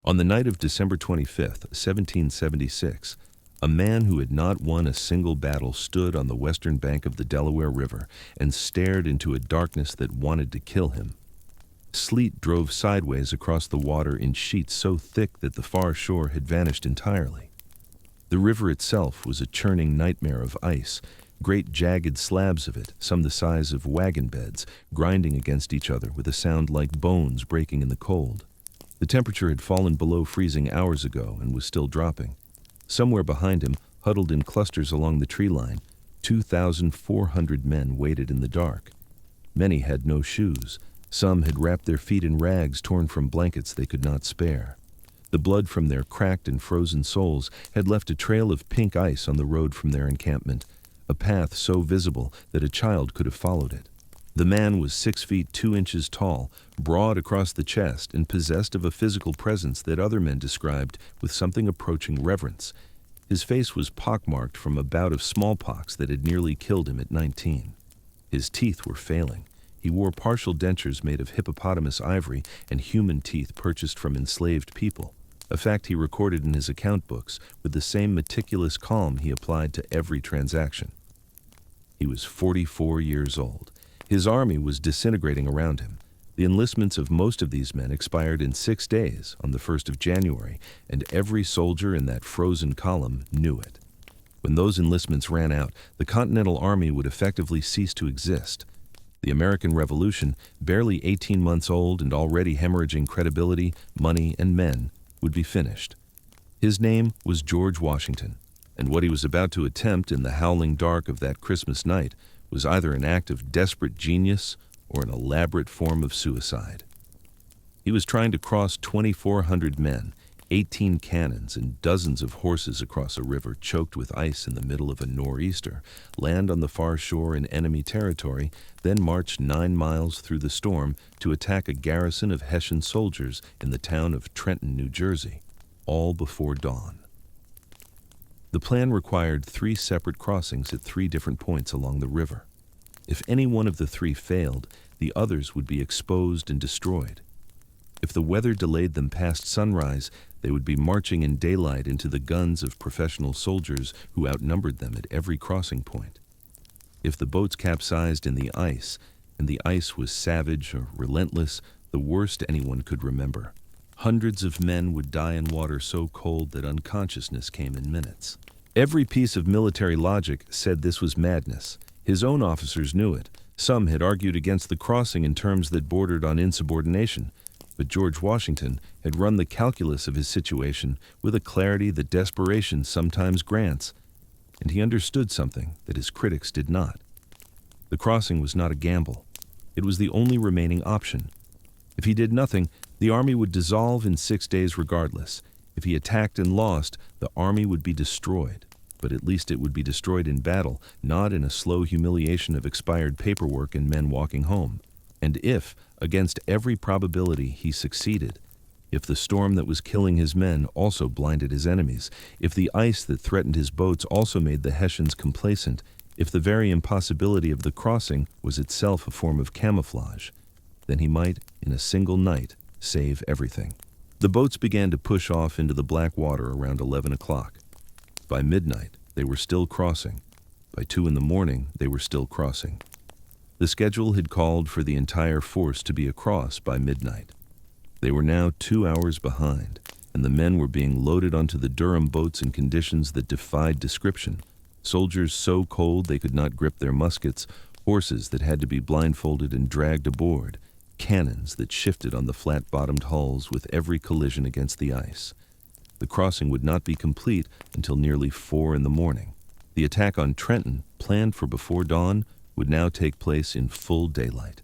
On the night of December 25th, 1776, a man who had not won a single battle stood on the western bank of the Delaware River and stared into a darkness that wanted to kill him. Sleet drove sideways across the water in sheets so thick that the far shore had vanished entirely. The river itself was a churning nightmare of ice, great jagged slabs of it, some the size of wagon beds, grinding against each other with a sound like bones breaking in the cold. The temperature had fallen below freezing hours ago and was still dropping. Somewhere behind him, huddled in clusters along the tree line, 2,400 men waited in the dark. Many had no shoes. Some had wrapped their feet in rags torn from blankets they could not spare. The blood from their cracked and frozen soles had left a trail of pink ice on the road from their encampment, a path so visible that a child could have followed it. The man was 6 feet 2 inches tall, broad across the chest, and possessed of a physical presence that other men described with something approaching reverence. His face was pockmarked from a bout of smallpox that had nearly killed him at 19. His teeth were failing. He wore partial dentures made of hippopotamus ivory and human teeth purchased from enslaved people, a fact he recorded in his account books with the same meticulous calm he applied to every transaction. He was 44 years old. His army was disintegrating around him. The enlistments of most of these men expired in 6 days on the 1st of January, and every soldier in that frozen column knew it. When those enlistments ran out, the Continental Army would effectively cease to exist. The American Revolution, barely 18 months old and already hemorrhaging credibility, money, and men, would be finished. His name was George Washington, and what he was about to attempt in the howling dark of that Christmas night was either an act of desperate genius or an elaborate form of suicide. He was trying to cross 2,400 men, 18 cannons, and dozens of horses across a river choked with ice in the middle of a nor'easter, land on the far shore in enemy territory, then march 9 miles through the storm to attack a garrison of Hessian soldiers in the town of Trenton, New Jersey, all before dawn. The plan required 3 separate crossings at 3 different points along the river. If any one of the 3 failed, the others would be exposed and destroyed. If the weather delayed them past sunrise, they would be marching in daylight into the guns of professional soldiers who outnumbered them at every crossing point. If the boats capsized in the ice, and the ice was savage or relentless, the worst anyone could remember, hundreds of men would die in water so cold that unconsciousness came in minutes. Every piece of military logic said this was madness. His own officers knew it. Some had argued against the crossing in terms that bordered on insubordination. But George Washington had run the calculus of his situation with a clarity that desperation sometimes grants, and he understood something that his critics did not. The crossing was not a gamble. It was the only remaining option. If he did nothing, the army would dissolve in 6 days regardless. If he attacked and lost, the army would be destroyed. But at least it would be destroyed in battle, not in a slow humiliation of expired paperwork and men walking home. And if, against every probability, he succeeded, if the storm that was killing his men also blinded his enemies, if the ice that threatened his boats also made the Hessians complacent, if the very impossibility of the crossing was itself a form of camouflage, then he might, in a single night, save everything. The boats began to push off into the black water around 11 o'clock. By midnight, they were still crossing. By 2 in the morning, they were still crossing. The schedule had called for the entire force to be across by midnight. They were now 2 hours behind, and the men were being loaded onto the Durham boats in conditions that defied description. Soldiers so cold they could not grip their muskets, horses that had to be blindfolded and dragged aboard, cannons that shifted on the flat-bottomed hulls with every collision against the ice. The crossing would not be complete until nearly 4 in the morning. The attack on Trenton, planned for before dawn, would now take place in full daylight.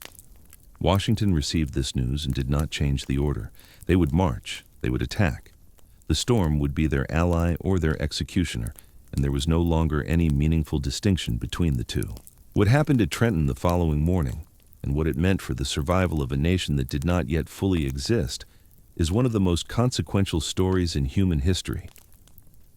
Washington received this news and did not change the order. They would march, they would attack. The storm would be their ally or their executioner, and there was no longer any meaningful distinction between the two. What happened at Trenton the following morning, and what it meant for the survival of a nation that did not yet fully exist, is one of the most consequential stories in human history.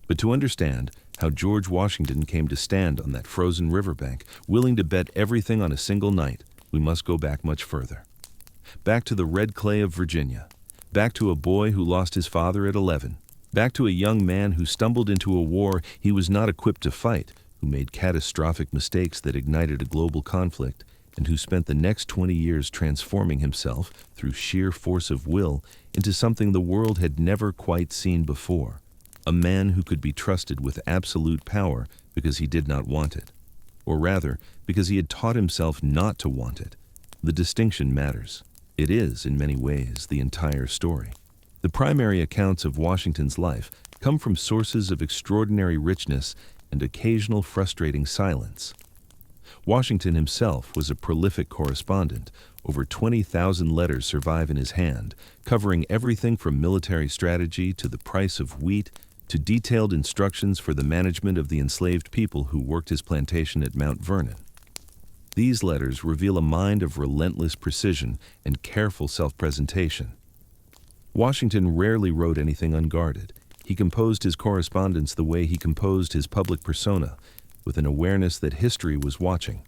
But to understand how George Washington came to stand on that frozen riverbank, willing to bet everything on a single night, we must go back much further. Back to the red clay of Virginia, back to a boy who lost his father at 11, back to a young man who stumbled into a war he was not equipped to fight, who made catastrophic mistakes that ignited a global conflict, and who spent the next 20 years transforming himself, through sheer force of will, into something the world had never quite seen before. A man who could be trusted with absolute power because he did not want it. Or rather, because he had taught himself not to want it. The distinction matters. It is, in many ways, the entire story. The primary accounts of Washington's life come from sources of extraordinary richness and occasional frustrating silence. Washington himself was a prolific correspondent. Over 20,000 letters survive in his hand, covering everything from military strategy to the price of wheat to detailed instructions for the management of the enslaved people who worked his plantation at Mount Vernon. These letters reveal a mind of relentless precision and careful self-presentation. Washington rarely wrote anything unguarded. He composed his correspondence the way he composed his public persona, with an awareness that history was watching.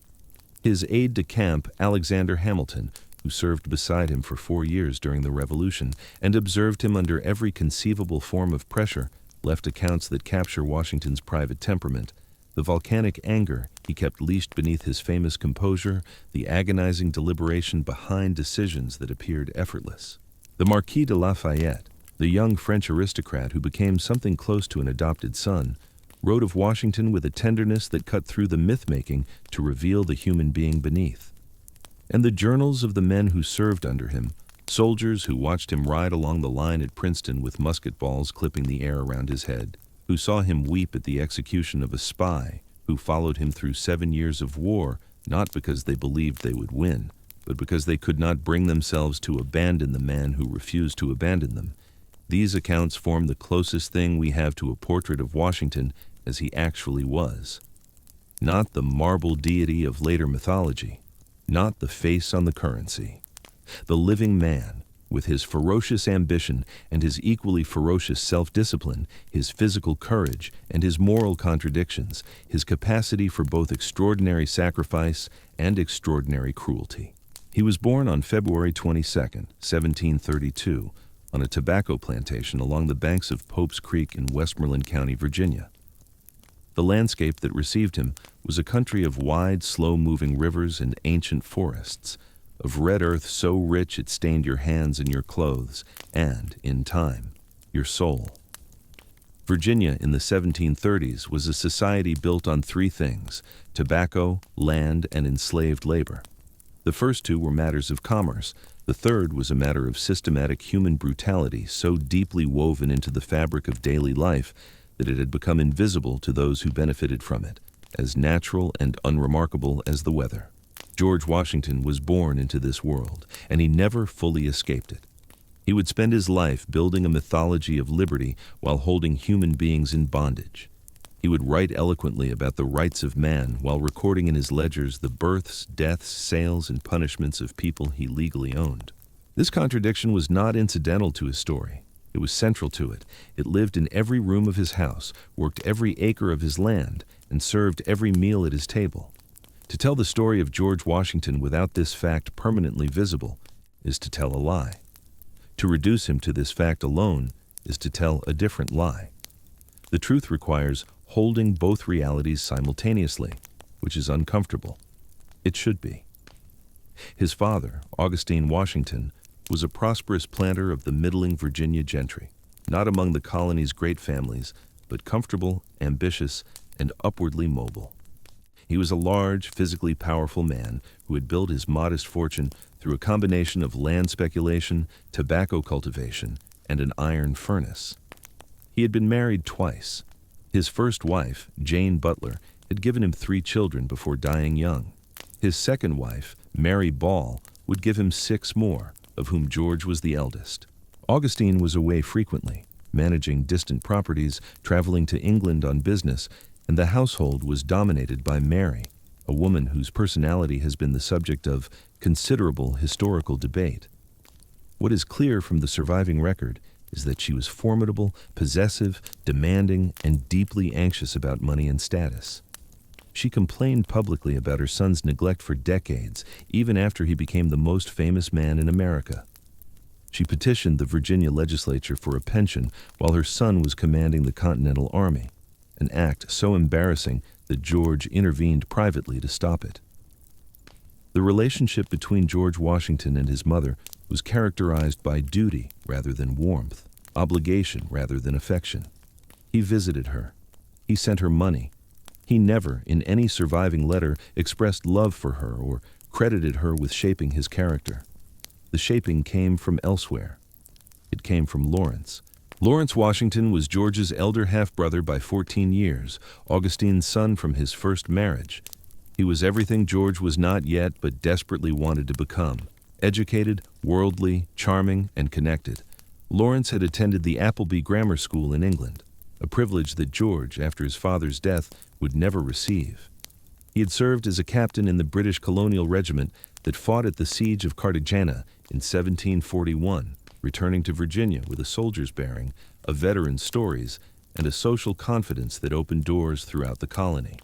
His aide-de-camp, Alexander Hamilton, who served beside him for 4 years during the Revolution and observed him under every conceivable form of pressure, left accounts that capture Washington's private temperament. The volcanic anger he kept leashed beneath his famous composure, the agonizing deliberation behind decisions that appeared effortless. The Marquis de Lafayette, the young French aristocrat who became something close to an adopted son, wrote of Washington with a tenderness that cut through the myth-making to reveal the human being beneath. And the journals of the men who served under him, soldiers who watched him ride along the line at Princeton with musket balls clipping the air around his head, who saw him weep at the execution of a spy, who followed him through 7 years of war, not because they believed they would win, but because they could not bring themselves to abandon the man who refused to abandon them. These accounts form the closest thing we have to a portrait of Washington as he actually was. Not the marble deity of later mythology, not the face on the currency. The living man, with his ferocious ambition and his equally ferocious self-discipline, his physical courage and his moral contradictions, his capacity for both extraordinary sacrifice and extraordinary cruelty. He was born on February 22, 1732, on a tobacco plantation along the banks of Pope's Creek in Westmoreland County, Virginia. The landscape that received him was a country of wide, slow-moving rivers and ancient forests, of red earth so rich it stained your hands and your clothes, and, in time, your soul. Virginia in the 1730s was a society built on 3 things: tobacco, land, and enslaved labor. The first 2 were matters of commerce. The third was a matter of systematic human brutality so deeply woven into the fabric of daily life that it had become invisible to those who benefited from it, as natural and unremarkable as the weather. George Washington was born into this world, and he never fully escaped it. He would spend his life building a mythology of liberty while holding human beings in bondage. He would write eloquently about the rights of man while recording in his ledgers the births, deaths, sales, and punishments of people he legally owned. This contradiction was not incidental to his story. It was central to it. It lived in every room of his house, worked every acre of his land, and served every meal at his table. To tell the story of George Washington without this fact permanently visible is to tell a lie. To reduce him to this fact alone is to tell a different lie. The truth requires holding both realities simultaneously, which is uncomfortable. It should be. His father, Augustine Washington, was a prosperous planter of the middling Virginia gentry, not among the colony's great families, but comfortable, ambitious, and upwardly mobile. He was a large, physically powerful man who had built his modest fortune through a combination of land speculation, tobacco cultivation, and an iron furnace. He had been married twice. His first wife, Jane Butler, had given him 3 children before dying young. His second wife, Mary Ball, would give him 6 more, of whom George was the eldest. Augustine was away frequently, managing distant properties, traveling to England on business, and the household was dominated by Mary, a woman whose personality has been the subject of considerable historical debate. What is clear from the surviving record is that she was formidable, possessive, demanding, and deeply anxious about money and status. She complained publicly about her son's neglect for decades, even after he became the most famous man in America. She petitioned the Virginia legislature for a pension while her son was commanding the Continental Army, an act so embarrassing that George intervened privately to stop it. The relationship between George Washington and his mother was characterized by duty rather than warmth, obligation rather than affection. He visited her. He sent her money. He never, in any surviving letter, expressed love for her or credited her with shaping his character. The shaping came from elsewhere. It came from Lawrence. Lawrence Washington was George's elder half-brother by 14 years, Augustine's son from his first marriage. He was everything George was not yet but desperately wanted to become: educated, worldly, charming, and connected. Lawrence had attended the Appleby Grammar School in England, a privilege that George, after his father's death, would never receive. He had served as a captain in the British colonial regiment that fought at the siege of Cartagena in 1741, returning to Virginia with a soldier's bearing, a veteran's stories, and a social confidence that opened doors throughout the colony.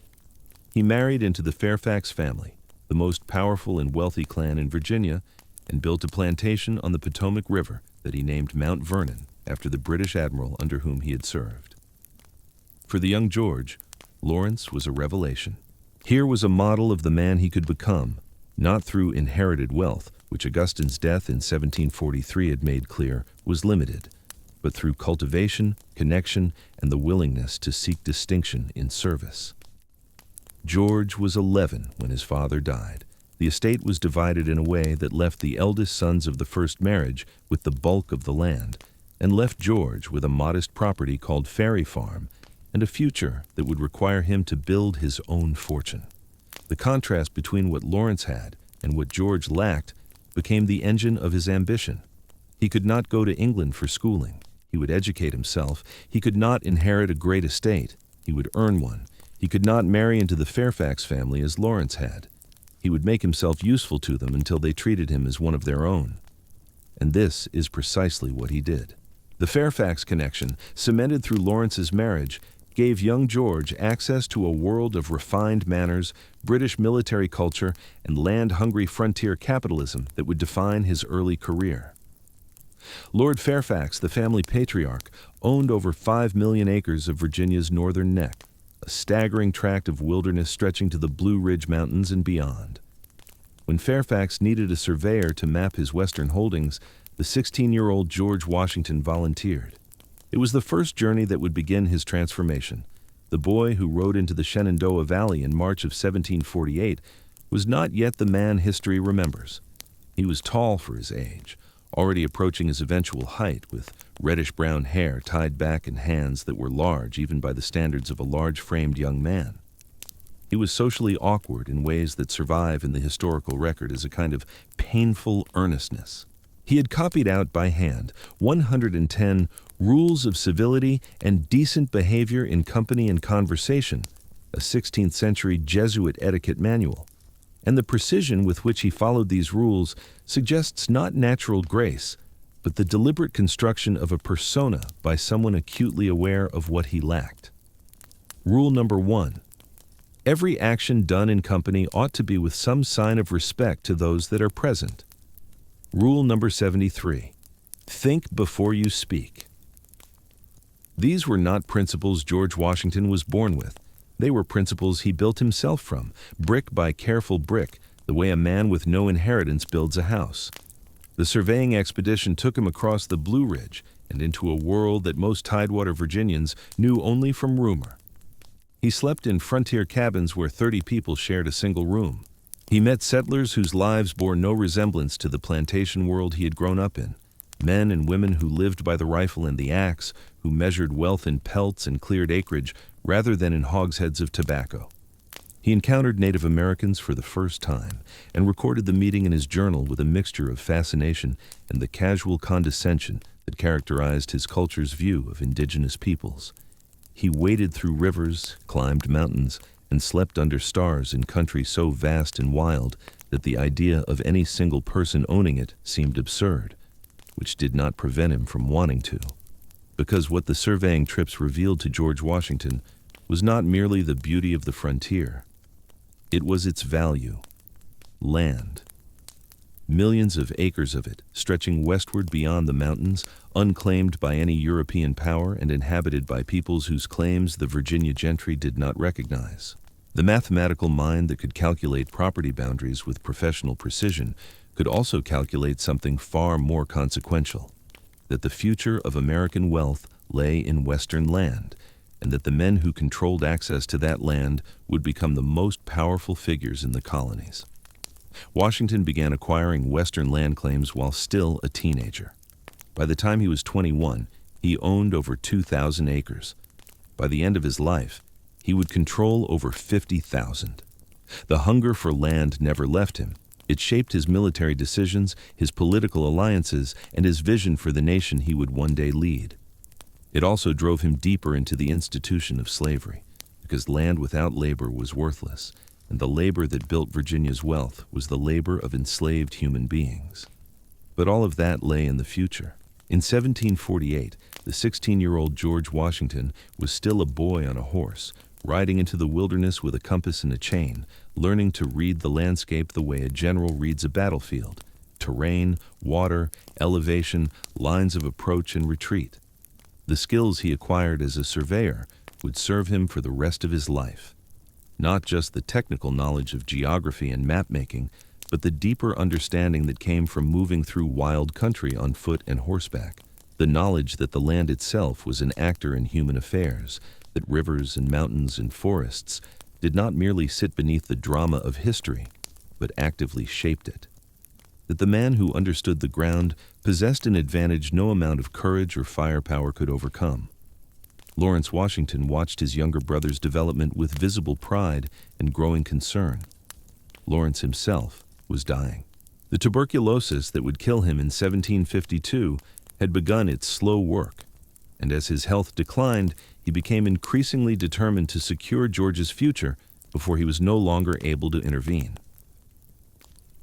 He married into the Fairfax family, the most powerful and wealthy clan in Virginia, and built a plantation on the Potomac River that he named Mount Vernon after the British admiral under whom he had served. For the young George, Lawrence was a revelation. Here was a model of the man he could become, not through inherited wealth, which Augustine's death in 1743 had made clear was limited, but through cultivation, connection, and the willingness to seek distinction in service. George was 11 when his father died. The estate was divided in a way that left the eldest sons of the first marriage with the bulk of the land, and left George with a modest property called Ferry Farm and a future that would require him to build his own fortune. The contrast between what Lawrence had and what George lacked became the engine of his ambition. He could not go to England for schooling. He would educate himself. He could not inherit a great estate. He would earn one. He could not marry into the Fairfax family as Lawrence had. He would make himself useful to them until they treated him as one of their own. And this is precisely what he did. The Fairfax connection, cemented through Lawrence's marriage, gave young George access to a world of refined manners, British military culture, and land-hungry frontier capitalism that would define his early career. Lord Fairfax, the family patriarch, owned over 5 million acres of Virginia's northern neck, a staggering tract of wilderness stretching to the Blue Ridge Mountains and beyond. When Fairfax needed a surveyor to map his western holdings, the 16-year-old George Washington volunteered. It was the first journey that would begin his transformation. The boy who rode into the Shenandoah Valley in March of 1748 was not yet the man history remembers. He was tall for his age, already approaching his eventual height, with reddish-brown hair tied back and hands that were large even by the standards of a large-framed young man. He was socially awkward in ways that survive in the historical record as a kind of painful earnestness. He had copied out by hand 110 rules of civility and decent behavior in company and conversation, a 16th century Jesuit etiquette manual. And the precision with which he followed these rules suggests not natural grace, but the deliberate construction of a persona by someone acutely aware of what he lacked. Rule number 1. Every action done in company ought to be with some sign of respect to those that are present. Rule number 73. Think before you speak. These were not principles George Washington was born with. They were principles he built himself from, brick by careful brick, the way a man with no inheritance builds a house. The surveying expedition took him across the Blue Ridge and into a world that most Tidewater Virginians knew only from rumor. He slept in frontier cabins where 30 people shared a single room. He met settlers whose lives bore no resemblance to the plantation world he had grown up in, men and women who lived by the rifle and the axe, who measured wealth in pelts and cleared acreage rather than in hogsheads of tobacco. He encountered Native Americans for the first time and recorded the meeting in his journal with a mixture of fascination and the casual condescension that characterized his culture's view of indigenous peoples. He waded through rivers, climbed mountains, and slept under stars in country so vast and wild that the idea of any single person owning it seemed absurd, which did not prevent him from wanting to. Because what the surveying trips revealed to George Washington was not merely the beauty of the frontier. It was its value. Land. millions of acres of it, stretching westward beyond the mountains, unclaimed by any European power and inhabited by peoples whose claims the Virginia gentry did not recognize. The mathematical mind that could calculate property boundaries with professional precision could also calculate something far more consequential, that the future of American wealth lay in Western land, and that the men who controlled access to that land would become the most powerful figures in the colonies. Washington began acquiring Western land claims while still a teenager. By the time he was 21, he owned over 2,000 acres. By the end of his life, he would control over 50,000. The hunger for land never left him. It shaped his military decisions, his political alliances, and his vision for the nation he would one day lead. It also drove him deeper into the institution of slavery, because land without labor was worthless, and the labor that built Virginia's wealth was the labor of enslaved human beings. But all of that lay in the future. In 1748, the 16-year-old George Washington was still a boy on a horse, riding into the wilderness with a compass and a chain, learning to read the landscape the way a general reads a battlefield: terrain, water, elevation, lines of approach and retreat. The skills he acquired as a surveyor would serve him for the rest of his life. Not just the technical knowledge of geography and map-making, but the deeper understanding that came from moving through wild country on foot and horseback, the knowledge that the land itself was an actor in human affairs, that rivers and mountains and forests did not merely sit beneath the drama of history, but actively shaped it. That the man who understood the ground possessed an advantage no amount of courage or firepower could overcome. Lawrence Washington watched his younger brother's development with visible pride and growing concern. Lawrence himself was dying. The tuberculosis that would kill him in 1752 had begun its slow work, and as his health declined, he became increasingly determined to secure George's future before he was no longer able to intervene.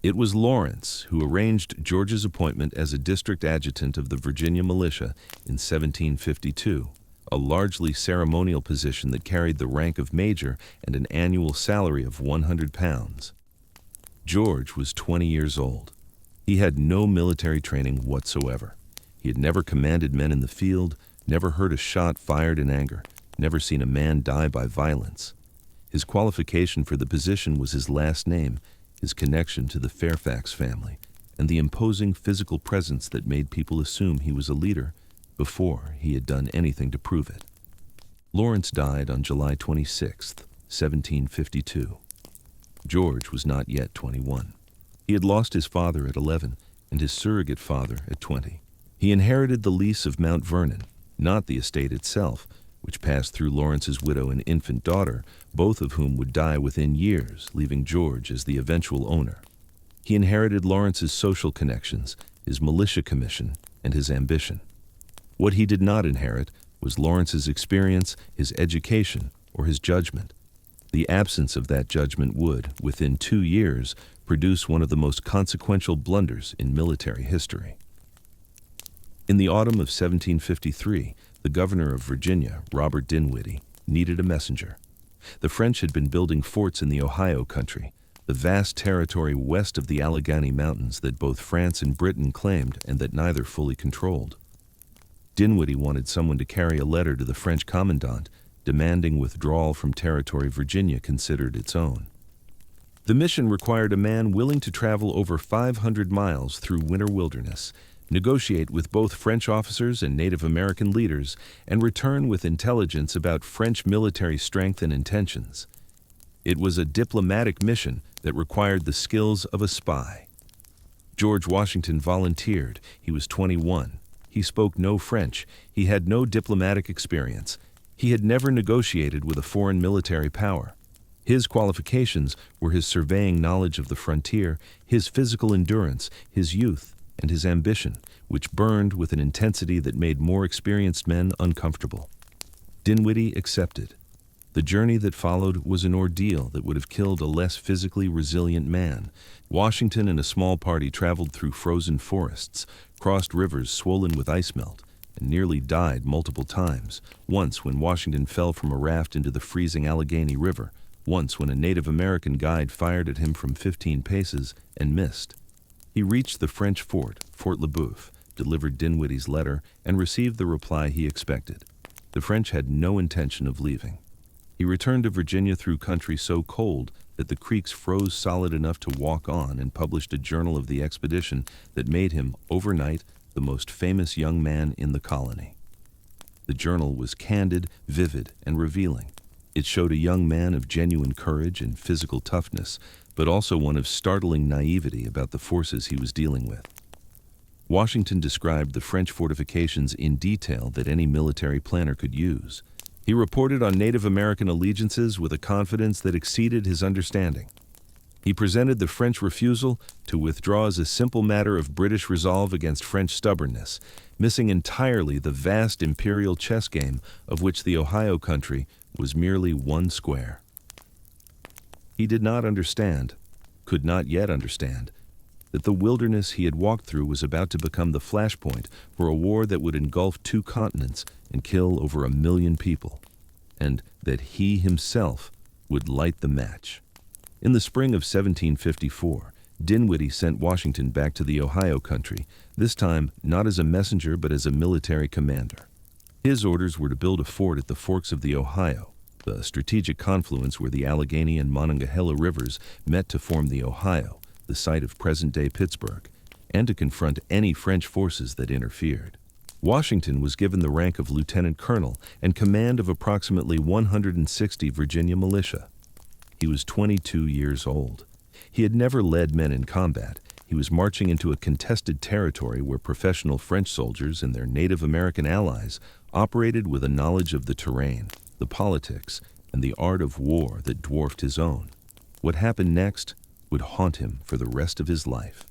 It was Lawrence who arranged George's appointment as a district adjutant of the Virginia militia in 1752, a largely ceremonial position that carried the rank of major and an annual salary of £100. George was 20 years old. He had no military training whatsoever. He had never commanded men in the field, never heard a shot fired in anger, never seen a man die by violence. His qualification for the position was his last name, his connection to the Fairfax family, and the imposing physical presence that made people assume he was a leader before he had done anything to prove it. Lawrence died on July 26, 1752. George was not yet 21. He had lost his father at 11 and his surrogate father at 20. He inherited the lease of Mount Vernon, not the estate itself, which passed through Lawrence's widow and infant daughter, both of whom would die within years, leaving George as the eventual owner. He inherited Lawrence's social connections, his militia commission, and his ambition. What he did not inherit was Lawrence's experience, his education, or his judgment. The absence of that judgment would, within 2 years, produce one of the most consequential blunders in military history. In the autumn of 1753, the governor of Virginia, Robert Dinwiddie, needed a messenger. The French had been building forts in the Ohio country, the vast territory west of the Allegheny Mountains that both France and Britain claimed and that neither fully controlled. Dinwiddie wanted someone to carry a letter to the French commandant demanding withdrawal from territory Virginia considered its own. The mission required a man willing to travel over 500 miles through winter wilderness, negotiate with both French officers and Native American leaders, and return with intelligence about French military strength and intentions. It was a diplomatic mission that required the skills of a spy. George Washington volunteered. He was 21. He spoke no French. He had no diplomatic experience. He had never negotiated with a foreign military power. His qualifications were his surveying knowledge of the frontier, his physical endurance, his youth, and his ambition, which burned with an intensity that made more experienced men uncomfortable. Dinwiddie accepted. The journey that followed was an ordeal that would have killed a less physically resilient man. Washington and a small party traveled through frozen forests, crossed rivers swollen with ice melt, and nearly died multiple times, once when Washington fell from a raft into the freezing Allegheny River, once when a Native American guide fired at him from 15 paces and missed. He reached the French fort, Fort Le Boeuf, delivered Dinwiddie's letter, and received the reply he expected. The French had no intention of leaving. He returned to Virginia through country so cold that the creeks froze solid enough to walk on, and published a journal of the expedition that made him, overnight, the most famous young man in the colony. The journal was candid, vivid, and revealing. It showed a young man of genuine courage and physical toughness, but also one of startling naivety about the forces he was dealing with. Washington described the French fortifications in detail that any military planner could use. He reported on Native American allegiances with a confidence that exceeded his understanding. He presented the French refusal to withdraw as a simple matter of British resolve against French stubbornness, missing entirely the vast imperial chess game of which the Ohio country was merely one square. He did not understand, could not yet understand, that the wilderness he had walked through was about to become the flashpoint for a war that would engulf 2 continents and kill over 1 million people, and that he himself would light the match. In the spring of 1754, Dinwiddie sent Washington back to the Ohio country, this time not as a messenger but as a military commander. His orders were to build a fort at the forks of the Ohio, the strategic confluence where the Allegheny and Monongahela rivers met to form the Ohio, the site of present-day Pittsburgh, and to confront any French forces that interfered. Washington was given the rank of lieutenant colonel and command of approximately 160 Virginia militia. He was 22 years old. He had never led men in combat. He was marching into a contested territory where professional French soldiers and their Native American allies operated with a knowledge of the terrain, the politics, and the art of war that dwarfed his own. What happened next would haunt him for the rest of his life.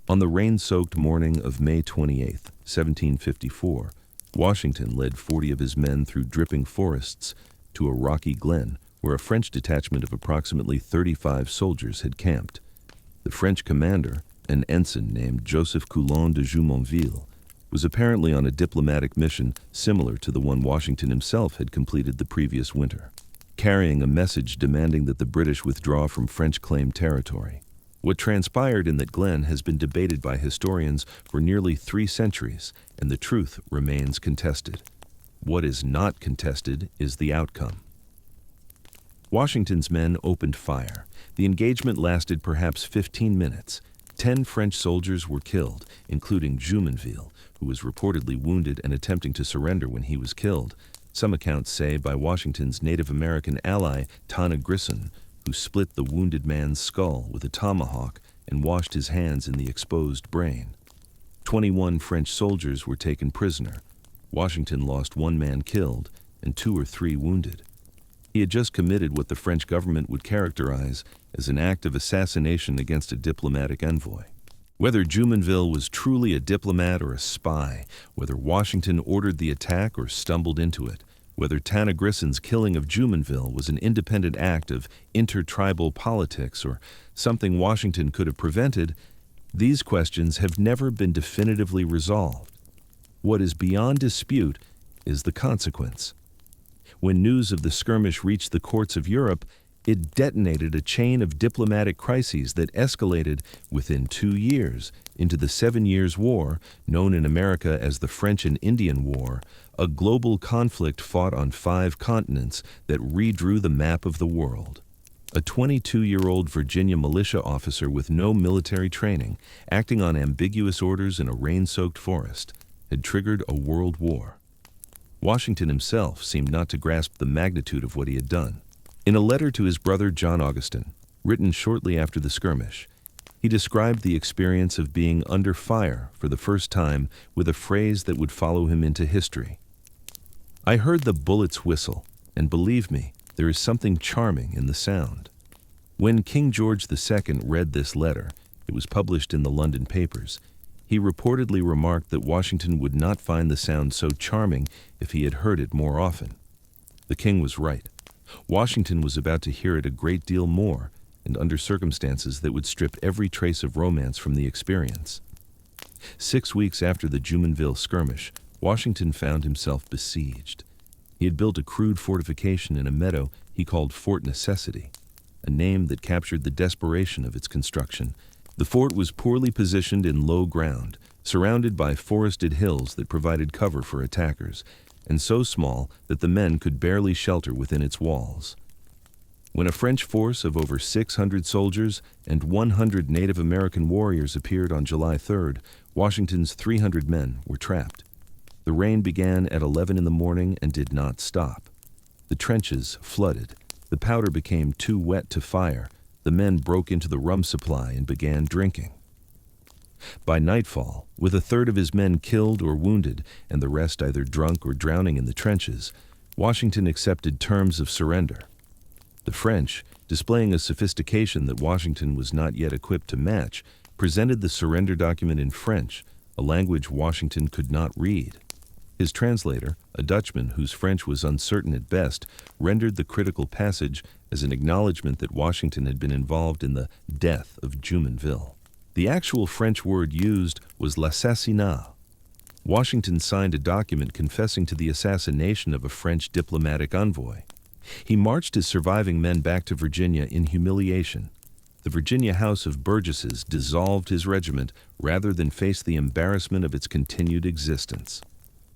On the rain-soaked morning of May 28, 1754, Washington led 40 of his men through dripping forests to a rocky glen where a French detachment of approximately 35 soldiers had camped. The French commander, an ensign named Joseph Coulon de Jumonville, was apparently on a diplomatic mission similar to the one Washington himself had completed the previous winter, carrying a message demanding that the British withdraw from French-claimed territory. What transpired in that glen has been debated by historians for nearly 3 centuries, and the truth remains contested. What is not contested is the outcome. Washington's men opened fire. The engagement lasted perhaps 15 minutes. 10 French soldiers were killed, including Jumonville, who was reportedly wounded and attempting to surrender when he was killed. Some accounts say by Washington's Native American ally, Tana Grissom, who split the wounded man's skull with a tomahawk and washed his hands in the exposed brain. 21 French soldiers were taken prisoner. Washington lost 1 man killed and 2 or 3 wounded. He had just committed what the French government would characterize as an act of assassination against a diplomatic envoy. Whether Jumonville was truly a diplomat or a spy, whether Washington ordered the attack or stumbled into it, whether Tana Grissom's killing of Jumonville was an independent act of intertribal politics or something Washington could have prevented, these questions have never been definitively resolved. What is beyond dispute is the consequence. When news of the skirmish reached the courts of Europe, it detonated a chain of diplomatic crises that escalated within 2 years into the 7 Years' War, known in America as the French and Indian War, a global conflict fought on 5 continents that redrew the map of the world. A 22-year-old Virginia militia officer with no military training, acting on ambiguous orders in a rain-soaked forest, had triggered a world war. Washington himself seemed not to grasp the magnitude of what he had done. In a letter to his brother John Augustin, written shortly after the skirmish, he described the experience of being under fire for the first time with a phrase that would follow him into history. "I heard the bullets whistle, and believe me, there is something charming in the sound." When King George II read this letter, it was published in the London papers, he reportedly remarked that Washington would not find the sound so charming if he had heard it more often. The king was right. Washington was about to hear it a great deal more, and under circumstances that would strip every trace of romance from the experience. 6 weeks after the Jumonville skirmish, Washington found himself besieged. He had built a crude fortification in a meadow he called Fort Necessity, a name that captured the desperation of its construction. The fort was poorly positioned in low ground, surrounded by forested hills that provided cover for attackers, and so small that the men could barely shelter within its walls. When a French force of over 600 soldiers and 100 Native American warriors appeared on July 3rd, Washington's 300 men were trapped. The rain began at 11 in the morning and did not stop. The trenches flooded. The powder became too wet to fire. The men broke into the rum supply and began drinking. By nightfall, with a third of his men killed or wounded and the rest either drunk or drowning in the trenches, Washington accepted terms of surrender. The French, displaying a sophistication that Washington was not yet equipped to match, presented the surrender document in French, a language Washington could not read. His translator, a Dutchman whose French was uncertain at best, rendered the critical passage as an acknowledgment that Washington had been involved in the death of Jumonville. The actual French word used was l'assassinat. Washington signed a document confessing to the assassination of a French diplomatic envoy. He marched his surviving men back to Virginia in humiliation. The Virginia House of Burgesses dissolved his regiment rather than face the embarrassment of its continued existence.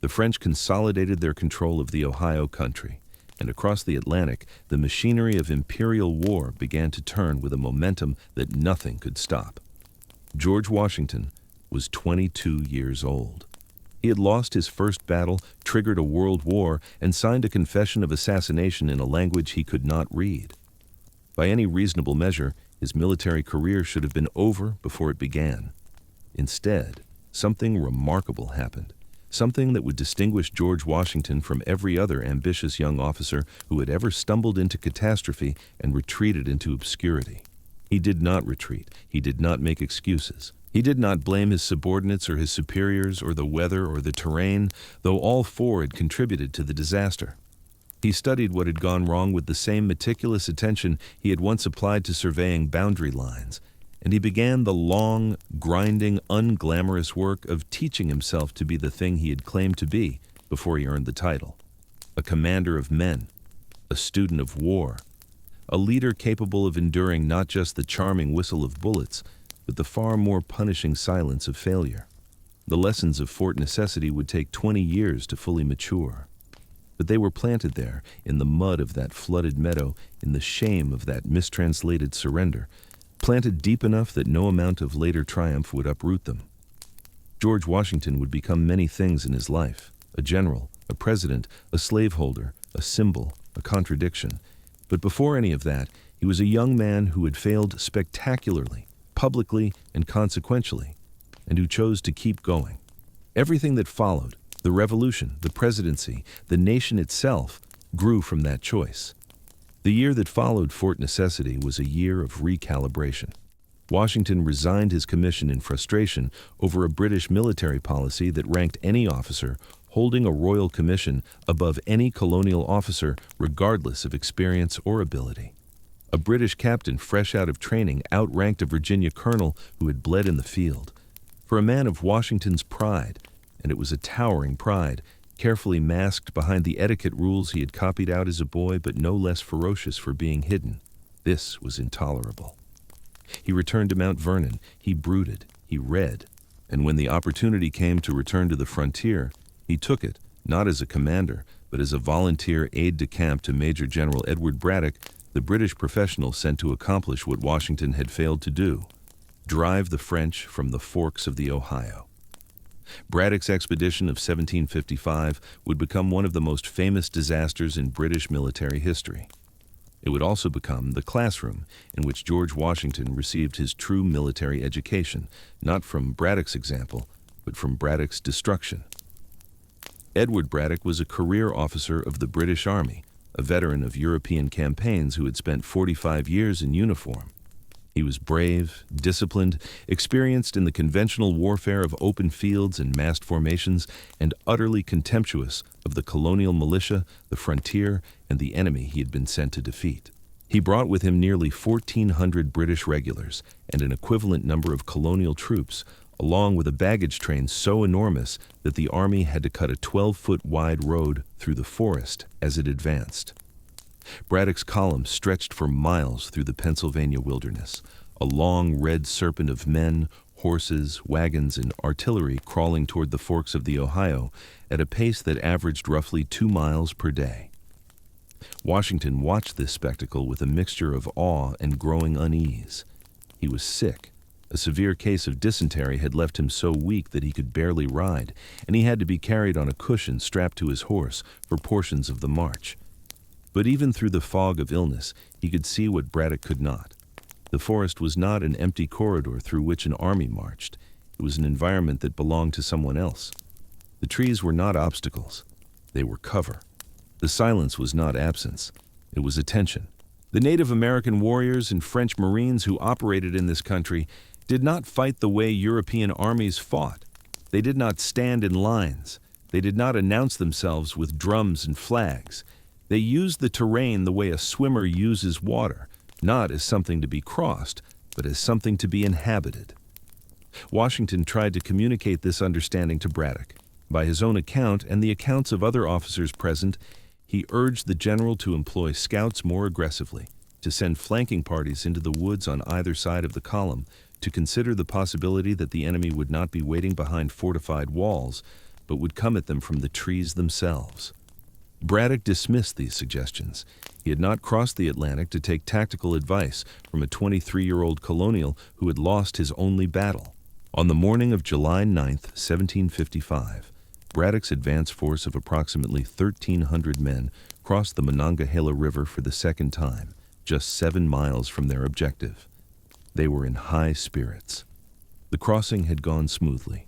The French consolidated their control of the Ohio country, and across the Atlantic, the machinery of imperial war began to turn with a momentum that nothing could stop. George Washington was 22 years old. He had lost his first battle, triggered a world war, and signed a confession of assassination in a language he could not read. By any reasonable measure, his military career should have been over before it began. Instead, something remarkable happened, something that would distinguish George Washington from every other ambitious young officer who had ever stumbled into catastrophe and retreated into obscurity. He did not retreat. He did not make excuses. He did not blame his subordinates or his superiors or the weather or the terrain, though all four had contributed to the disaster. He studied what had gone wrong with the same meticulous attention he had once applied to surveying boundary lines, and he began the long, grinding, unglamorous work of teaching himself to be the thing he had claimed to be before he earned the title: a commander of men, a student of war, a leader capable of enduring not just the charming whistle of bullets, but the far more punishing silence of failure. The lessons of fort necessity would take 20 years to fully mature. But they were planted there, in the mud of that flooded meadow, in the shame of that mistranslated surrender, planted deep enough that no amount of later triumph would uproot them. George Washington would become many things in his life: a general, a president, a slaveholder, a symbol, a contradiction. But before any of that, he was a young man who had failed spectacularly, publicly and consequentially, and who chose to keep going. Everything that followed, the revolution, the presidency, the nation itself, grew from that choice. The year that followed fort necessity was a year of recalibration. Washington resigned his commission in frustration over a British military policy that ranked any officer holding a royal commission above any colonial officer regardless of experience or ability. A British captain fresh out of training outranked a Virginia colonel who had bled in the field. For a man of Washington's pride, and it was a towering pride, carefully masked behind the etiquette rules he had copied out as a boy but no less ferocious for being hidden, this was intolerable. He returned to Mount Vernon, he brooded, he read, and when the opportunity came to return to the frontier, he took it, not as a commander, but as a volunteer aide-de-camp to Major General Edward Braddock, the British professional sent to accomplish what Washington had failed to do: drive the French from the forks of the Ohio. Braddock's expedition of 1755 would become one of the most famous disasters in British military history. It would also become the classroom in which George Washington received his true military education, not from Braddock's example, but from Braddock's destruction. Edward Braddock was a career officer of the British Army, a veteran of European campaigns who had spent 45 years in uniform. He was brave, disciplined, experienced in the conventional warfare of open fields and massed formations, and utterly contemptuous of the colonial militia, the frontier, and the enemy he had been sent to defeat. He brought with him nearly 1,400 British regulars and an equivalent number of colonial troops, along with a baggage train so enormous that the army had to cut a 12-foot wide road through the forest as it advanced. Braddock's column stretched for miles through the Pennsylvania wilderness, a long red serpent of men, horses, wagons, and artillery crawling toward the forks of the Ohio at a pace that averaged roughly 2 miles per day. Washington watched this spectacle with a mixture of awe and growing unease. He was sick. A severe case of dysentery had left him so weak that he could barely ride, and he had to be carried on a cushion strapped to his horse for portions of the march. But even through the fog of illness, he could see what Braddock could not. The forest was not an empty corridor through which an army marched. It was an environment that belonged to someone else. The trees were not obstacles. They were cover. The silence was not absence. It was attention. The Native American warriors and French Marines who operated in this country did not fight the way European armies fought. They did not stand in lines. They did not announce themselves with drums and flags. They used the terrain the way a swimmer uses water, not as something to be crossed, but as something to be inhabited. Washington tried to communicate this understanding to Braddock. By his own account and the accounts of other officers present, he urged the general to employ scouts more aggressively, to send flanking parties into the woods on either side of the column, to consider the possibility that the enemy would not be waiting behind fortified walls, but would come at them from the trees themselves. Braddock dismissed these suggestions. He had not crossed the Atlantic to take tactical advice from a 23-year-old colonial who had lost his only battle. On the morning of July 9, 1755, Braddock's advance force of approximately 1,300 men crossed the Monongahela River for the second time, just 7 miles from their objective. They were in high spirits. The crossing had gone smoothly.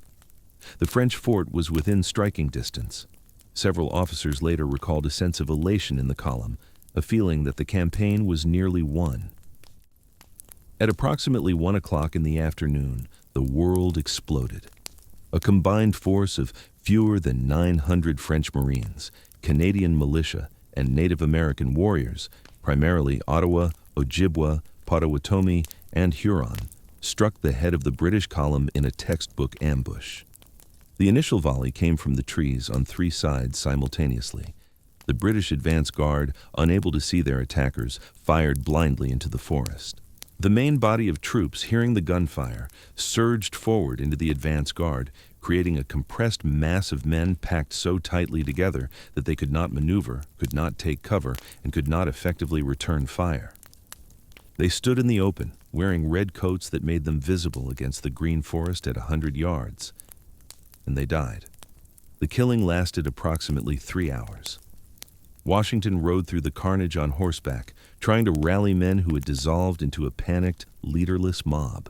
The French fort was within striking distance. Several officers later recalled a sense of elation in the column, a feeling that the campaign was nearly won. At approximately 1 o'clock in the afternoon, the world exploded. A combined force of fewer than 900 French Marines, Canadian militia, and Native American warriors, primarily Ottawa, Ojibwa, Potawatomi, and Huron, struck the head of the British column in a textbook ambush. The initial volley came from the trees on 3 sides simultaneously. The British advance guard, unable to see their attackers, fired blindly into the forest. The main body of troops, hearing the gunfire, surged forward into the advance guard, creating a compressed mass of men packed so tightly together that they could not maneuver, could not take cover, and could not effectively return fire. They stood in the open, wearing red coats that made them visible against the green forest at 100 yards. And they died. The killing lasted approximately 3 hours. Washington rode through the carnage on horseback, trying to rally men who had dissolved into a panicked, leaderless mob.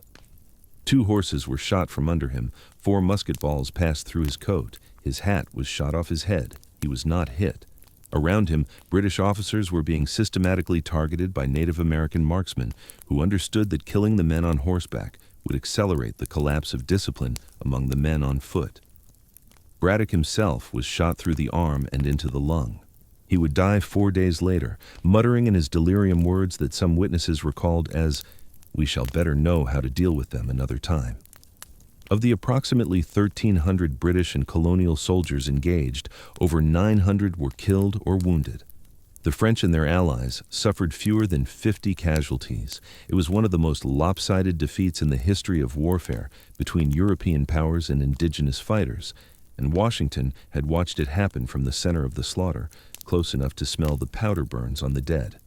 2 horses were shot from under him, 4 musket balls passed through his coat, his hat was shot off his head, he was not hit. Around him, British officers were being systematically targeted by Native American marksmen who understood that killing the men on horseback would accelerate the collapse of discipline among the men on foot. Braddock himself was shot through the arm and into the lung. He would die 4 days later, muttering in his delirium words that some witnesses recalled as, "We shall better know how to deal with them another time." Of the approximately 1,300 British and colonial soldiers engaged, over 900 were killed or wounded. The French and their allies suffered fewer than 50 casualties. It was one of the most lopsided defeats in the history of warfare between European powers and indigenous fighters, and Washington had watched it happen from the center of the slaughter, close enough to smell the powder burns on the dead.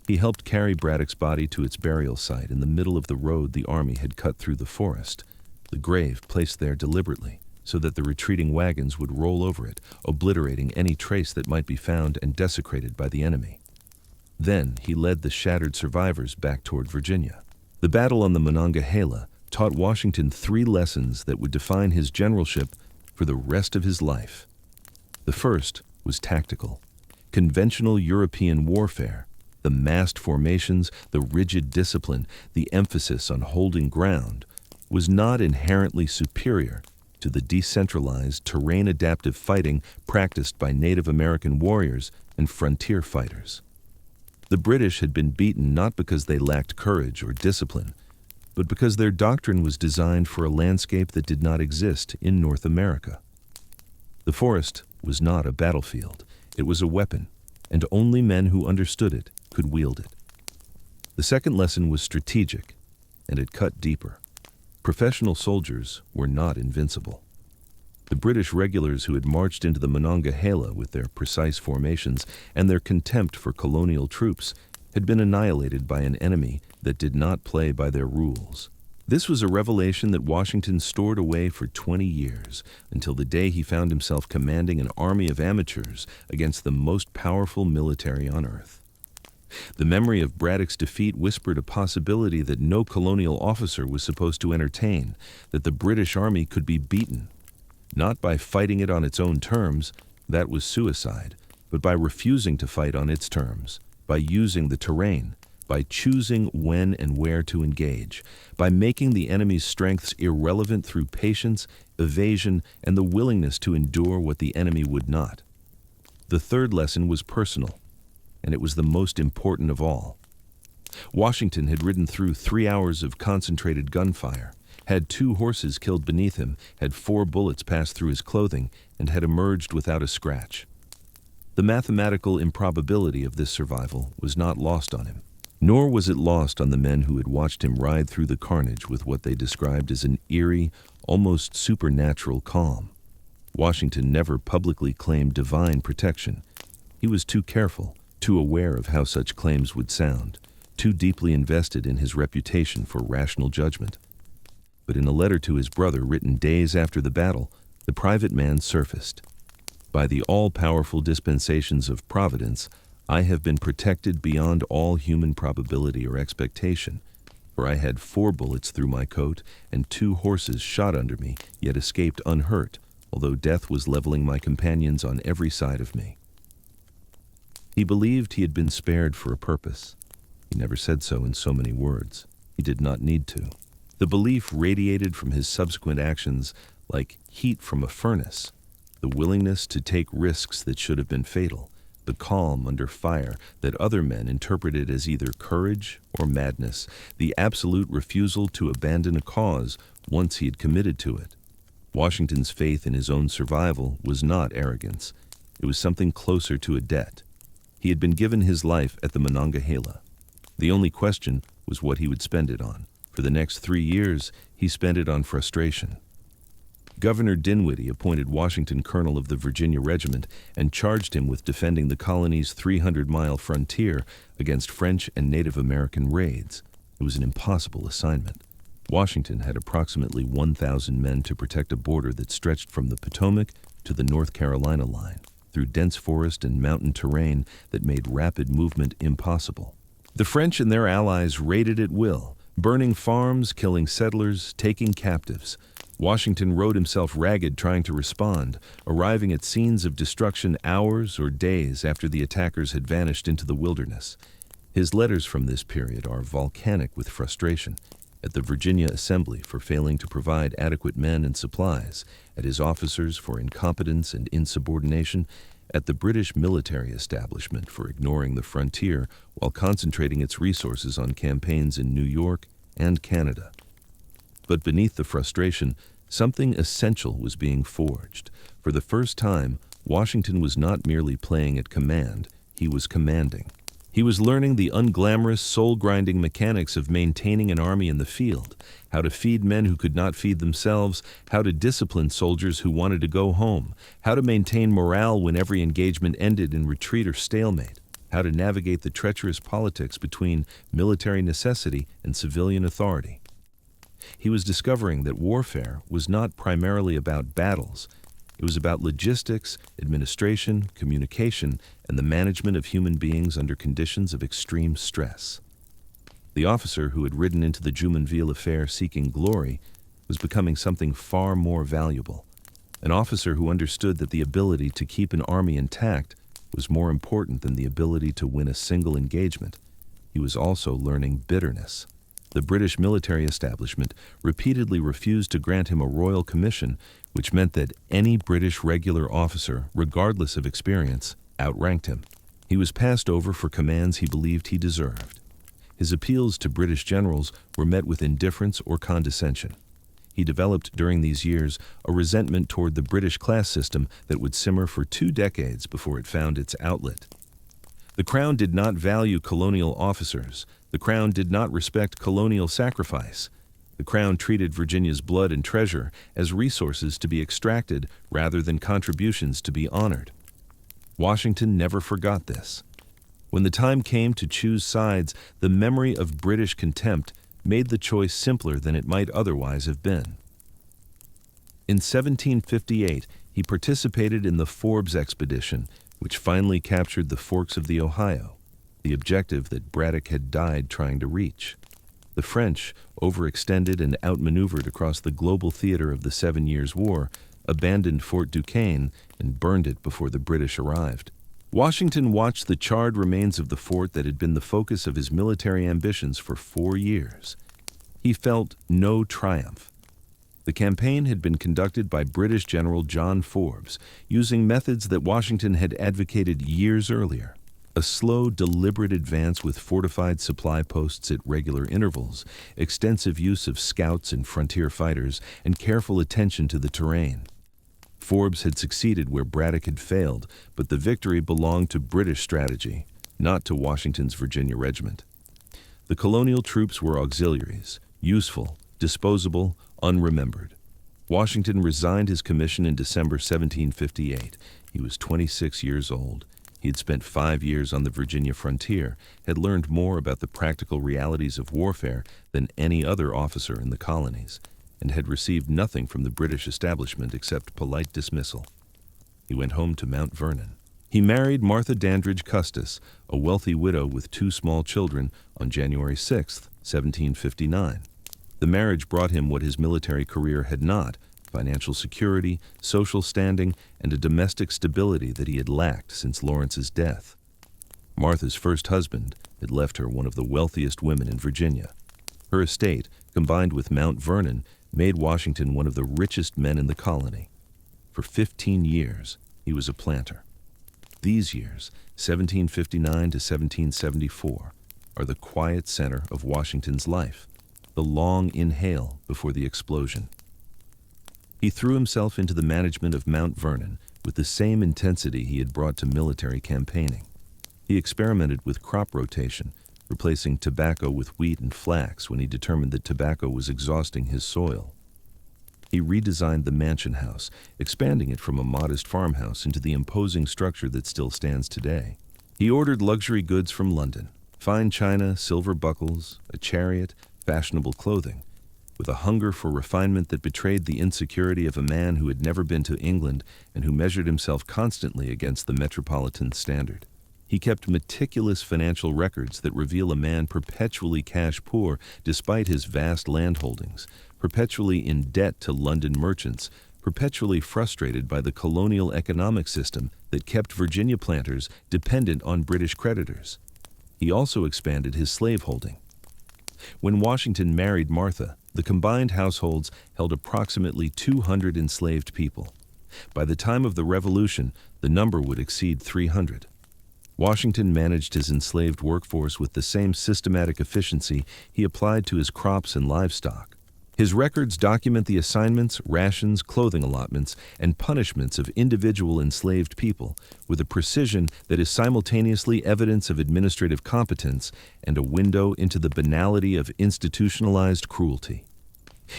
He helped carry Braddock's body to its burial site in the middle of the road the army had cut through the forest, the grave placed there deliberately so that the retreating wagons would roll over it, obliterating any trace that might be found and desecrated by the enemy. Then he led the shattered survivors back toward Virginia. The battle on the Monongahela taught Washington 3 lessons that would define his generalship for the rest of his life. The first was tactical. Conventional European warfare, the massed formations, the rigid discipline, the emphasis on holding ground, was not inherently superior to the decentralized, terrain-adaptive fighting practiced by Native American warriors and frontier fighters. The British had been beaten not because they lacked courage or discipline, but because their doctrine was designed for a landscape that did not exist in North America. The forest was not a battlefield. It was a weapon, and only men who understood it could wield it. The second lesson was strategic. and it cut deeper. Professional soldiers were not invincible. The British regulars who had marched into the Monongahela with their precise formations and their contempt for colonial troops had been annihilated by an enemy that did not play by their rules. This was a revelation that Washington stored away for 20 years, until the day he found himself commanding an army of amateurs against the most powerful military on earth. The memory of Braddock's defeat whispered a possibility that no colonial officer was supposed to entertain, that the British army could be beaten, not by fighting it on its own terms, that was suicide, but by refusing to fight on its terms, by using the terrain, by choosing when and where to engage, by making the enemy's strengths irrelevant through patience, evasion, and the willingness to endure what the enemy would not. The third lesson was personal, and it was the most important of all. Washington had ridden through 3 hours of concentrated gunfire, had 2 horses killed beneath him, had 4 bullets pass through his clothing, and had emerged without a scratch. The mathematical improbability of this survival was not lost on him, nor was it lost on the men who had watched him ride through the carnage with what they described as an eerie, almost supernatural calm. Washington never publicly claimed divine protection. He was too careful, too aware of how such claims would sound, too deeply invested in his reputation for rational judgment. But in a letter to his brother written days after the battle, the private man surfaced. By the all-powerful dispensations of Providence, I have been protected beyond all human probability or expectation, for I had 4 bullets through my coat and 2 horses shot under me, yet escaped unhurt, although death was leveling my companions on every side of me. He believed he had been spared for a purpose. He never said so in so many words. He did not need to. The belief radiated from his subsequent actions like heat from a furnace, the willingness to take risks that should have been fatal, the calm under fire that other men interpreted as either courage or madness, the absolute refusal to abandon a cause once he had committed to it. Washington's faith in his own survival was not arrogance. It was something closer to a debt. He had been given his life at the Monongahela. The only question was what he would spend it on. For the next 3 years, he spent it on frustration. Governor Dinwiddie appointed Washington colonel of the Virginia Regiment and charged him with defending the colony's 300-mile frontier against French and Native American raids. It was an impossible assignment. Washington had approximately 1,000 men to protect a border that stretched from the Potomac to the North Carolina line, through dense forest and mountain terrain that made rapid movement impossible. The French and their allies raided at will, burning farms, killing settlers, taking captives. Washington rode himself ragged trying to respond, arriving at scenes of destruction hours or days after the attackers had vanished into the wilderness. His letters from this period are volcanic with frustration. At the Virginia Assembly for failing to provide adequate men and supplies, at his officers for incompetence and insubordination, at the British military establishment for ignoring the frontier while concentrating its resources on campaigns in New York and Canada. But beneath the frustration, something essential was being forged. For the first time, Washington was not merely playing at command, he was commanding. He was learning the unglamorous, soul-grinding mechanics of maintaining an army in the field, how to feed men who could not feed themselves, how to discipline soldiers who wanted to go home, how to maintain morale when every engagement ended in retreat or stalemate, how to navigate the treacherous politics between military necessity and civilian authority. He was discovering that warfare was not primarily about battles. It was about logistics, administration, communication, and the management of human beings under conditions of extreme stress. The officer who had ridden into the Jumonville affair seeking glory was becoming something far more valuable. An officer who understood that the ability to keep an army intact was more important than the ability to win a single engagement. He was also learning bitterness. The British military establishment repeatedly refused to grant him a royal commission, which meant that any British regular officer, regardless of experience, outranked him. He was passed over for commands he believed he deserved. His appeals to British generals were met with indifference or condescension. He developed during these years a resentment toward the British class system that would simmer for 2 decades before it found its outlet. The Crown did not value colonial officers. The Crown did not respect colonial sacrifice. The Crown treated Virginia's blood and treasure as resources to be extracted rather than contributions to be honored. Washington never forgot this. When the time came to choose sides, the memory of British contempt made the choice simpler than it might otherwise have been. In 1758, he participated in the Forbes expedition, which finally captured the forks of the Ohio, the objective that Braddock had died trying to reach. The French, overextended and outmaneuvered across the global theater of the 7 Years' War, abandoned Fort Duquesne and burned it before the British arrived. Washington watched the charred remains of the fort that had been the focus of his military ambitions for 4 years. He felt no triumph. The campaign had been conducted by British General John Forbes, using methods that Washington had advocated years earlier. A slow, deliberate advance with fortified supply posts at regular intervals, extensive use of scouts and frontier fighters, and careful attention to the terrain. Forbes had succeeded where Braddock had failed, but the victory belonged to British strategy, not to Washington's Virginia regiment. The colonial troops were auxiliaries, useful, disposable, unremembered. Washington resigned his commission in December 1758. He was 26 years old. He had spent 5 years on the Virginia frontier, had learned more about the practical realities of warfare than any other officer in the colonies, and had received nothing from the British establishment except polite dismissal. He went home to Mount Vernon. He married Martha Dandridge Custis, a wealthy widow with 2 small children, on January 6, 1759. The marriage brought him what his military career had not: financial security, social standing, and a domestic stability that he had lacked since Lawrence's death. Martha's first husband had left her one of the wealthiest women in Virginia. Her estate, combined with Mount Vernon, made Washington one of the richest men in the colony. For 15 years, he was a planter. These years, 1759 to 1774, are the quiet center of Washington's life, the long inhale before the explosion. He threw himself into the management of Mount Vernon with the same intensity he had brought to military campaigning. He experimented with crop rotation, replacing tobacco with wheat and flax when he determined that tobacco was exhausting his soil. He redesigned the mansion house, expanding it from a modest farmhouse into the imposing structure that still stands today. He ordered luxury goods from London: fine china, silver buckles, a chariot, fashionable clothing, with a hunger for refinement that betrayed the insecurity of a man who had never been to England and who measured himself constantly against the metropolitan standard. He kept meticulous financial records that reveal a man perpetually cash poor despite his vast land holdings, perpetually in debt to London merchants, perpetually frustrated by the colonial economic system that kept Virginia planters dependent on British creditors. He also expanded his slaveholding. When Washington married Martha, the combined households held approximately 200 enslaved people. By the time of the Revolution, the number would exceed 300. Washington managed his enslaved workforce with the same systematic efficiency he applied to his crops and livestock. His records document the assignments, rations, clothing allotments, and punishments of individual enslaved people with a precision that is simultaneously evidence of administrative competence and a window into the banality of institutionalized cruelty.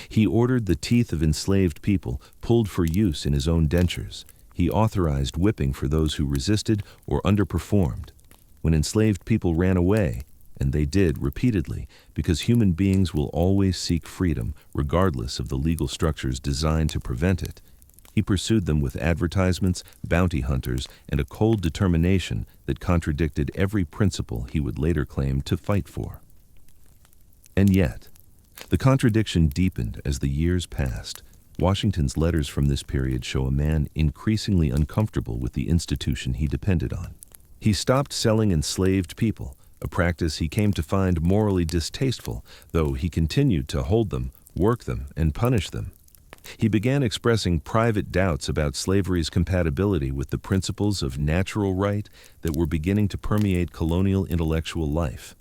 He ordered the teeth of enslaved people pulled for use in his own dentures. He authorized whipping for those who resisted or underperformed. When enslaved people ran away, and they did repeatedly, because human beings will always seek freedom, regardless of the legal structures designed to prevent it, he pursued them with advertisements, bounty hunters, and a cold determination that contradicted every principle he would later claim to fight for. And yet, the contradiction deepened as the years passed. Washington's letters from this period show a man increasingly uncomfortable with the institution he depended on. He stopped selling enslaved people, a practice he came to find morally distasteful, though he continued to hold them, work them, and punish them. He began expressing private doubts about slavery's compatibility with the principles of natural right that were beginning to permeate colonial intellectual life.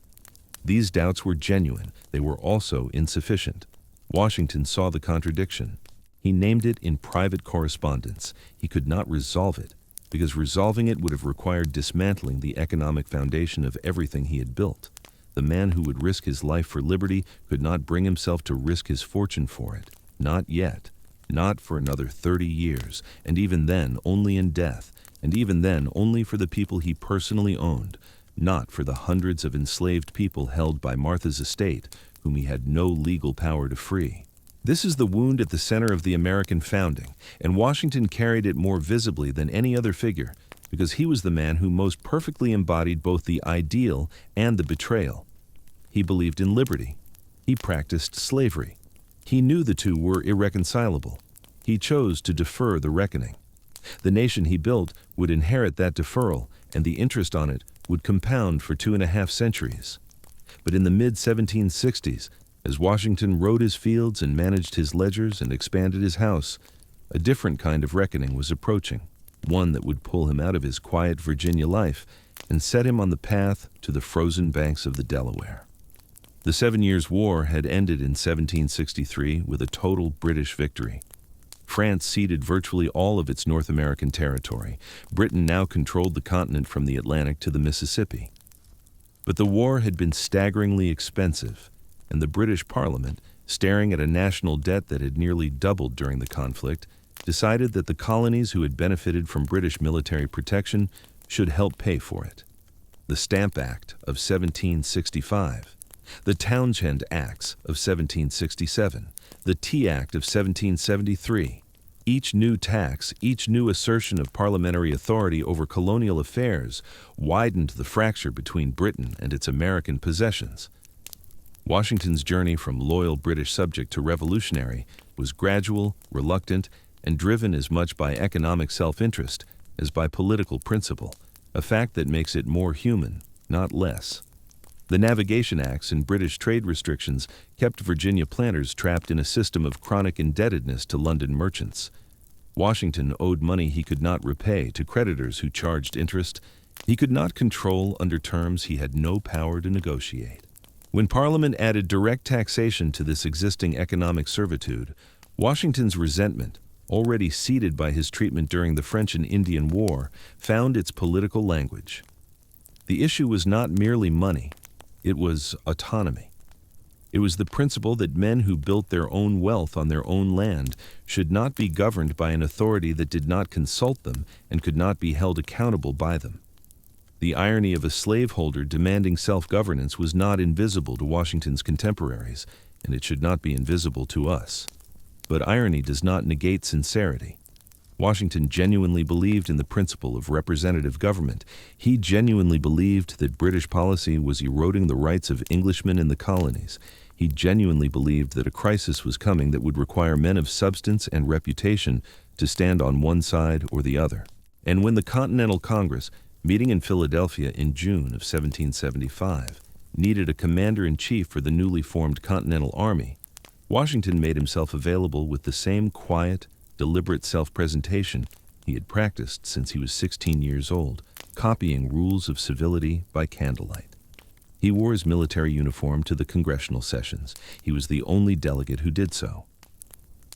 These doubts were genuine. They were also insufficient. Washington saw the contradiction. He named it in private correspondence. He could not resolve it. because resolving it would have required dismantling the economic foundation of everything he had built. The man who would risk his life for liberty could not bring himself to risk his fortune for it. Not yet. Not for another 30 years, and even then only in death, and even then only for the people he personally owned, not for the hundreds of enslaved people held by Martha's estate, whom he had no legal power to free. This is the wound at the center of the American founding, and Washington carried it more visibly than any other figure, because he was the man who most perfectly embodied both the ideal and the betrayal. He believed in liberty. He practiced slavery. He knew the two were irreconcilable. He chose to defer the reckoning. The nation he built would inherit that deferral, and the interest on it would compound for 2.5 centuries. But in the mid-1760s, as Washington rode his fields and managed his ledgers and expanded his house, a different kind of reckoning was approaching, one that would pull him out of his quiet Virginia life and set him on the path to the frozen banks of the Delaware. The 7 Years' War had ended in 1763 with a total British victory. France ceded virtually all of its North American territory. Britain now controlled the continent from the Atlantic to the Mississippi. But the war had been staggeringly expensive, and the British Parliament, staring at a national debt that had nearly doubled during the conflict, decided that the colonies who had benefited from British military protection should help pay for it. The Stamp Act of 1765, the Townshend Acts of 1767, the Tea Act of 1773. Each new tax, each new assertion of parliamentary authority over colonial affairs widened the fracture between Britain and its American possessions. Washington's journey from loyal British subject to revolutionary was gradual, reluctant, and driven as much by economic self-interest as by political principle, a fact that makes it more human, not less. The Navigation Acts and British trade restrictions kept Virginia planters trapped in a system of chronic indebtedness to London merchants. Washington owed money he could not repay to creditors who charged interest. He could not control under terms he had no power to negotiate. When Parliament added direct taxation to this existing economic servitude, Washington's resentment, already seeded by his treatment during the French and Indian War, found its political language. The issue was not merely money. It was autonomy. It was the principle that men who built their own wealth on their own land should not be governed by an authority that did not consult them and could not be held accountable by them. The irony of a slaveholder demanding self-governance was not invisible to Washington's contemporaries, and it should not be invisible to us. But irony does not negate sincerity. Washington genuinely believed in the principle of representative government. He genuinely believed that British policy was eroding the rights of Englishmen in the colonies. He genuinely believed that a crisis was coming that would require men of substance and reputation to stand on one side or the other. And when the Continental Congress, meeting in Philadelphia in June of 1775, needed a commander-in-chief for the newly formed Continental Army, Washington made himself available with the same quiet, deliberate self-presentation he had practiced since he was 16 years old, copying rules of civility by candlelight. He wore his military uniform to the congressional sessions. He was the only delegate who did so.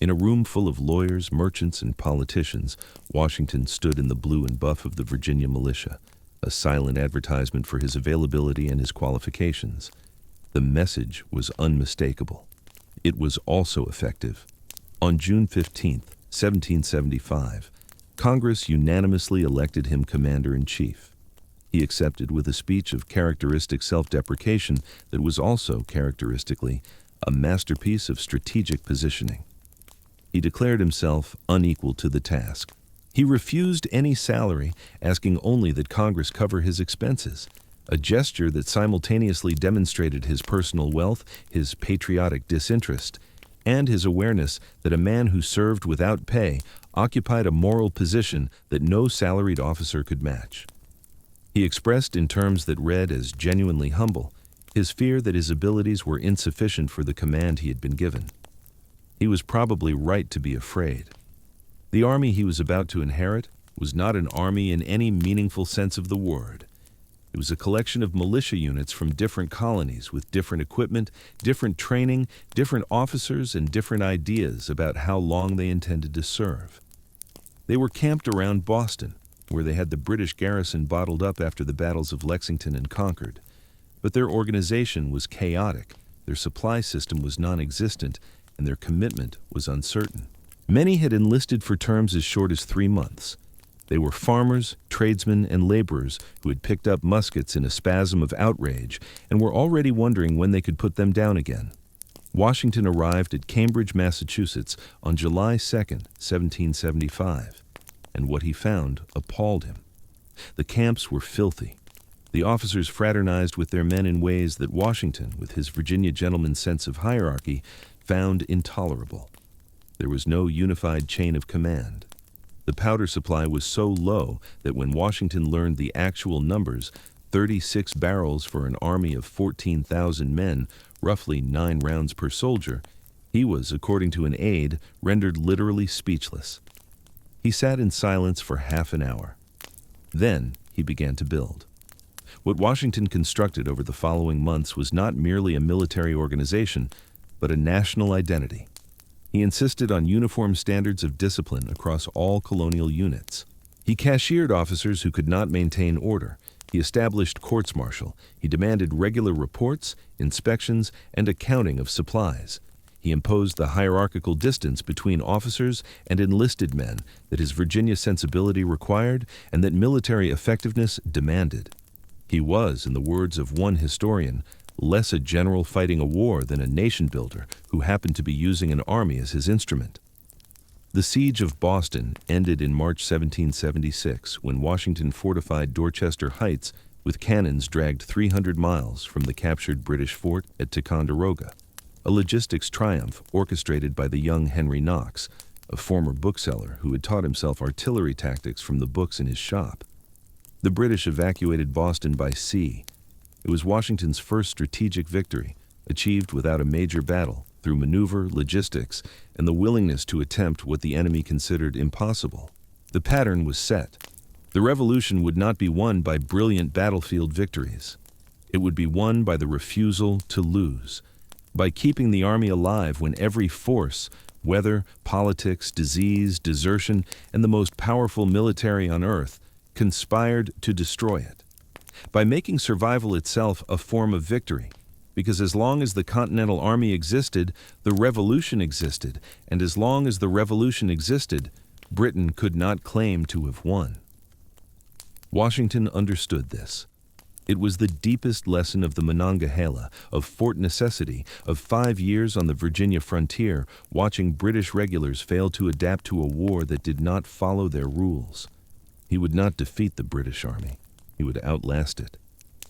In a room full of lawyers, merchants, and politicians, Washington stood in the blue and buff of the Virginia militia, a silent advertisement for his availability and his qualifications. The message was unmistakable. It was also effective. On June 15, 1775, Congress unanimously elected him commander-in-chief. He accepted with a speech of characteristic self-deprecation that was also characteristically a masterpiece of strategic positioning. He declared himself unequal to the task. He refused any salary, asking only that Congress cover his expenses, a gesture that simultaneously demonstrated his personal wealth, his patriotic disinterest, and his awareness that a man who served without pay occupied a moral position that no salaried officer could match. He expressed in terms that read as genuinely humble his fear that his abilities were insufficient for the command he had been given. He was probably right to be afraid. The army he was about to inherit was not an army in any meaningful sense of the word. It was a collection of militia units from different colonies with different equipment, different training, different officers, and different ideas about how long they intended to serve. They were camped around Boston, where they had the British garrison bottled up after the battles of Lexington and Concord. But their organization was chaotic, their supply system was non-existent, and their commitment was uncertain. Many had enlisted for terms as short as 3 months. They were farmers, tradesmen, and laborers who had picked up muskets in a spasm of outrage and were already wondering when they could put them down again. Washington arrived at Cambridge, Massachusetts on July 2, 1775, and what he found appalled him. The camps were filthy. The officers fraternized with their men in ways that Washington, with his Virginia gentleman's sense of hierarchy, found intolerable. There was no unified chain of command. The powder supply was so low that when Washington learned the actual numbers, 36 barrels for an army of 14,000 men, roughly 9 rounds per soldier, he was, according to an aide, rendered literally speechless. He sat in silence for half an hour. Then he began to build. What Washington constructed over the following months was not merely a military organization, but a national identity. He insisted on uniform standards of discipline across all colonial units. He cashiered officers who could not maintain order. He established courts-martial. He demanded regular reports, inspections, and accounting of supplies. He imposed the hierarchical distance between officers and enlisted men that his Virginia sensibility required and that military effectiveness demanded. He was, in the words of one historian, less a general fighting a war than a nation-builder who happened to be using an army as his instrument. The siege of Boston ended in March 1776 when Washington fortified Dorchester Heights with cannons dragged 300 miles from the captured British fort at Ticonderoga, a logistics triumph orchestrated by the young Henry Knox, a former bookseller who had taught himself artillery tactics from the books in his shop. The British evacuated Boston by sea. It was Washington's first strategic victory, achieved without a major battle, through maneuver, logistics, and the willingness to attempt what the enemy considered impossible. The pattern was set. The revolution would not be won by brilliant battlefield victories. It would be won by the refusal to lose, by keeping the army alive when every force, weather, politics, disease, desertion, and the most powerful military on earth, conspired to destroy it. By making survival itself a form of victory, because as long as the Continental Army existed, the Revolution existed, and as long as the Revolution existed, Britain could not claim to have won. Washington understood this. It was the deepest lesson of the Monongahela, of Fort Necessity, of 5 years on the Virginia frontier, watching British regulars fail to adapt to a war that did not follow their rules. He would not defeat the British Army. He would outlast it.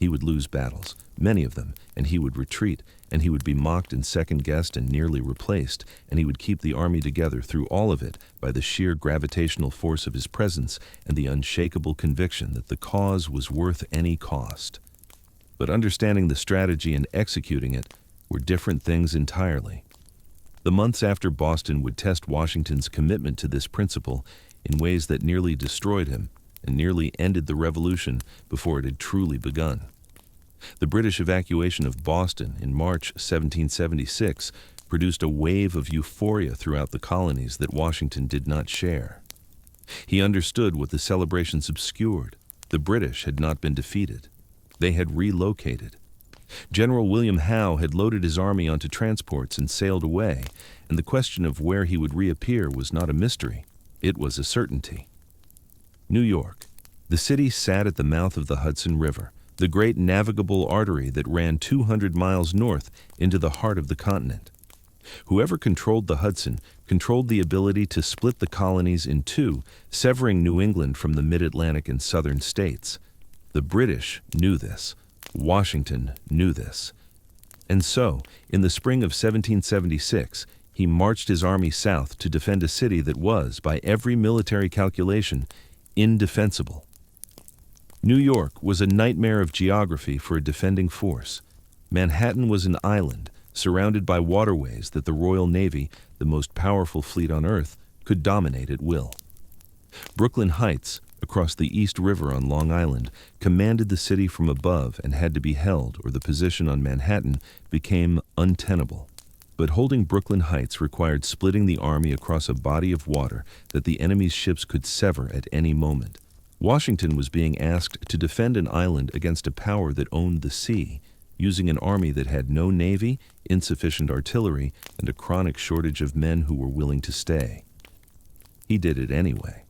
He would lose battles, many of them, and he would retreat, and he would be mocked and second-guessed and nearly replaced, and he would keep the army together through all of it by the sheer gravitational force of his presence and the unshakable conviction that the cause was worth any cost. But understanding the strategy and executing it were different things entirely. The months after Boston would test Washington's commitment to this principle in ways that nearly destroyed him and nearly ended the Revolution before it had truly begun. The British evacuation of Boston in March 1776 produced a wave of euphoria throughout the colonies that Washington did not share. He understood what the celebrations obscured. The British had not been defeated. They had relocated. General William Howe had loaded his army onto transports and sailed away, and the question of where he would reappear was not a mystery. It was a certainty. New York. The city sat at the mouth of the Hudson River, the great navigable artery that ran 200 miles north into the heart of the continent. Whoever controlled the Hudson controlled the ability to split the colonies in two, severing New England from the mid-Atlantic and southern states. The British knew this. Washington knew this. And so, in the spring of 1776, he marched his army south to defend a city that was, by every military calculation, indefensible. New York was a nightmare of geography for a defending force. Manhattan was an island, surrounded by waterways that the Royal Navy, the most powerful fleet on earth, could dominate at will. Brooklyn Heights, across the East River on Long Island, commanded the city from above and had to be held, or the position on Manhattan became untenable. But holding Brooklyn Heights required splitting the army across a body of water that the enemy's ships could sever at any moment. Washington was being asked to defend an island against a power that owned the sea, using an army that had no navy, insufficient artillery, and a chronic shortage of men who were willing to stay. He did it anyway.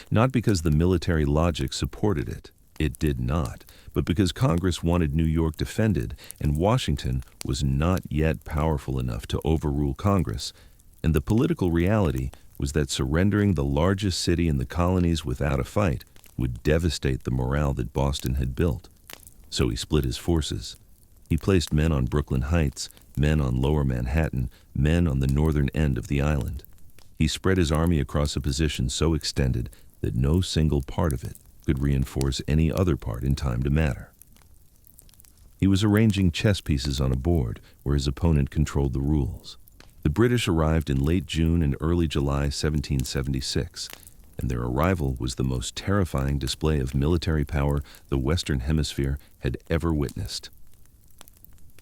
Not because the military logic supported it. It did not, but because Congress wanted New York defended, and Washington was not yet powerful enough to overrule Congress, and the political reality was that surrendering the largest city in the colonies without a fight would devastate the morale that Boston had built. So he split his forces. He placed men on Brooklyn Heights, men on Lower Manhattan, men on the northern end of the island. He spread his army across a position so extended that no single part of it could reinforce any other part in time to matter. He was arranging chess pieces on a board where his opponent controlled the rules. The British arrived in late June and early July 1776, and their arrival was the most terrifying display of military power the Western Hemisphere had ever witnessed.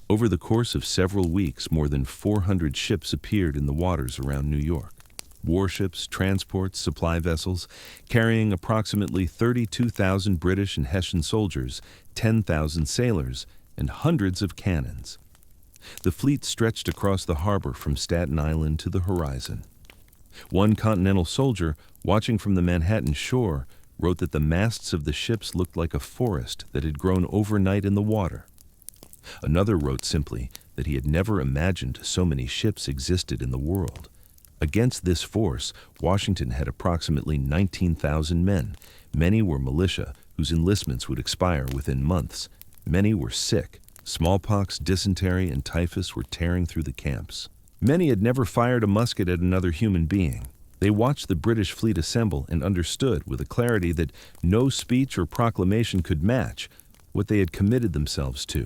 Over the course of several weeks, more than 400 ships appeared in the waters around New York. Warships, transports, supply vessels, carrying approximately 32,000 British and Hessian soldiers, 10,000 sailors, and hundreds of cannons. The fleet stretched across the harbor from Staten Island to the horizon. One Continental soldier, watching from the Manhattan shore, wrote that the masts of the ships looked like a forest that had grown overnight in the water. Another wrote simply that he had never imagined so many ships existed in the world. Against this force, Washington had approximately 19,000 men. Many were militia, whose enlistments would expire within months. Many were sick. Smallpox, dysentery, and typhus were tearing through the camps. Many had never fired a musket at another human being. They watched the British fleet assemble and understood with a clarity that no speech or proclamation could match what they had committed themselves to.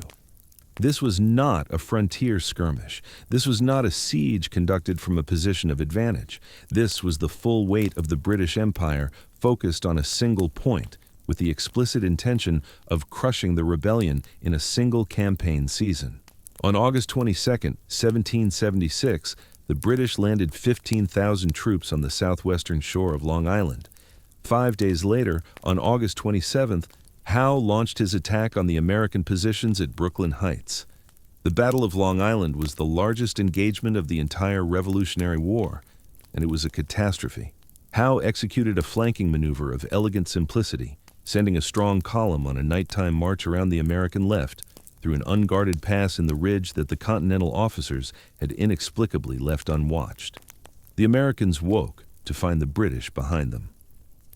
This was not a frontier skirmish. This was not a siege conducted from a position of advantage. This was the full weight of the British Empire focused on a single point, with the explicit intention of crushing the rebellion in a single campaign season. On August 22, 1776, the British landed 15,000 troops on the southwestern shore of Long Island. 5 days later, on August 27th, Howe launched his attack on the American positions at Brooklyn Heights. The Battle of Long Island was the largest engagement of the entire Revolutionary War, and it was a catastrophe. Howe executed a flanking maneuver of elegant simplicity, sending a strong column on a nighttime march around the American left through an unguarded pass in the ridge that the Continental officers had inexplicably left unwatched. The Americans woke to find the British behind them.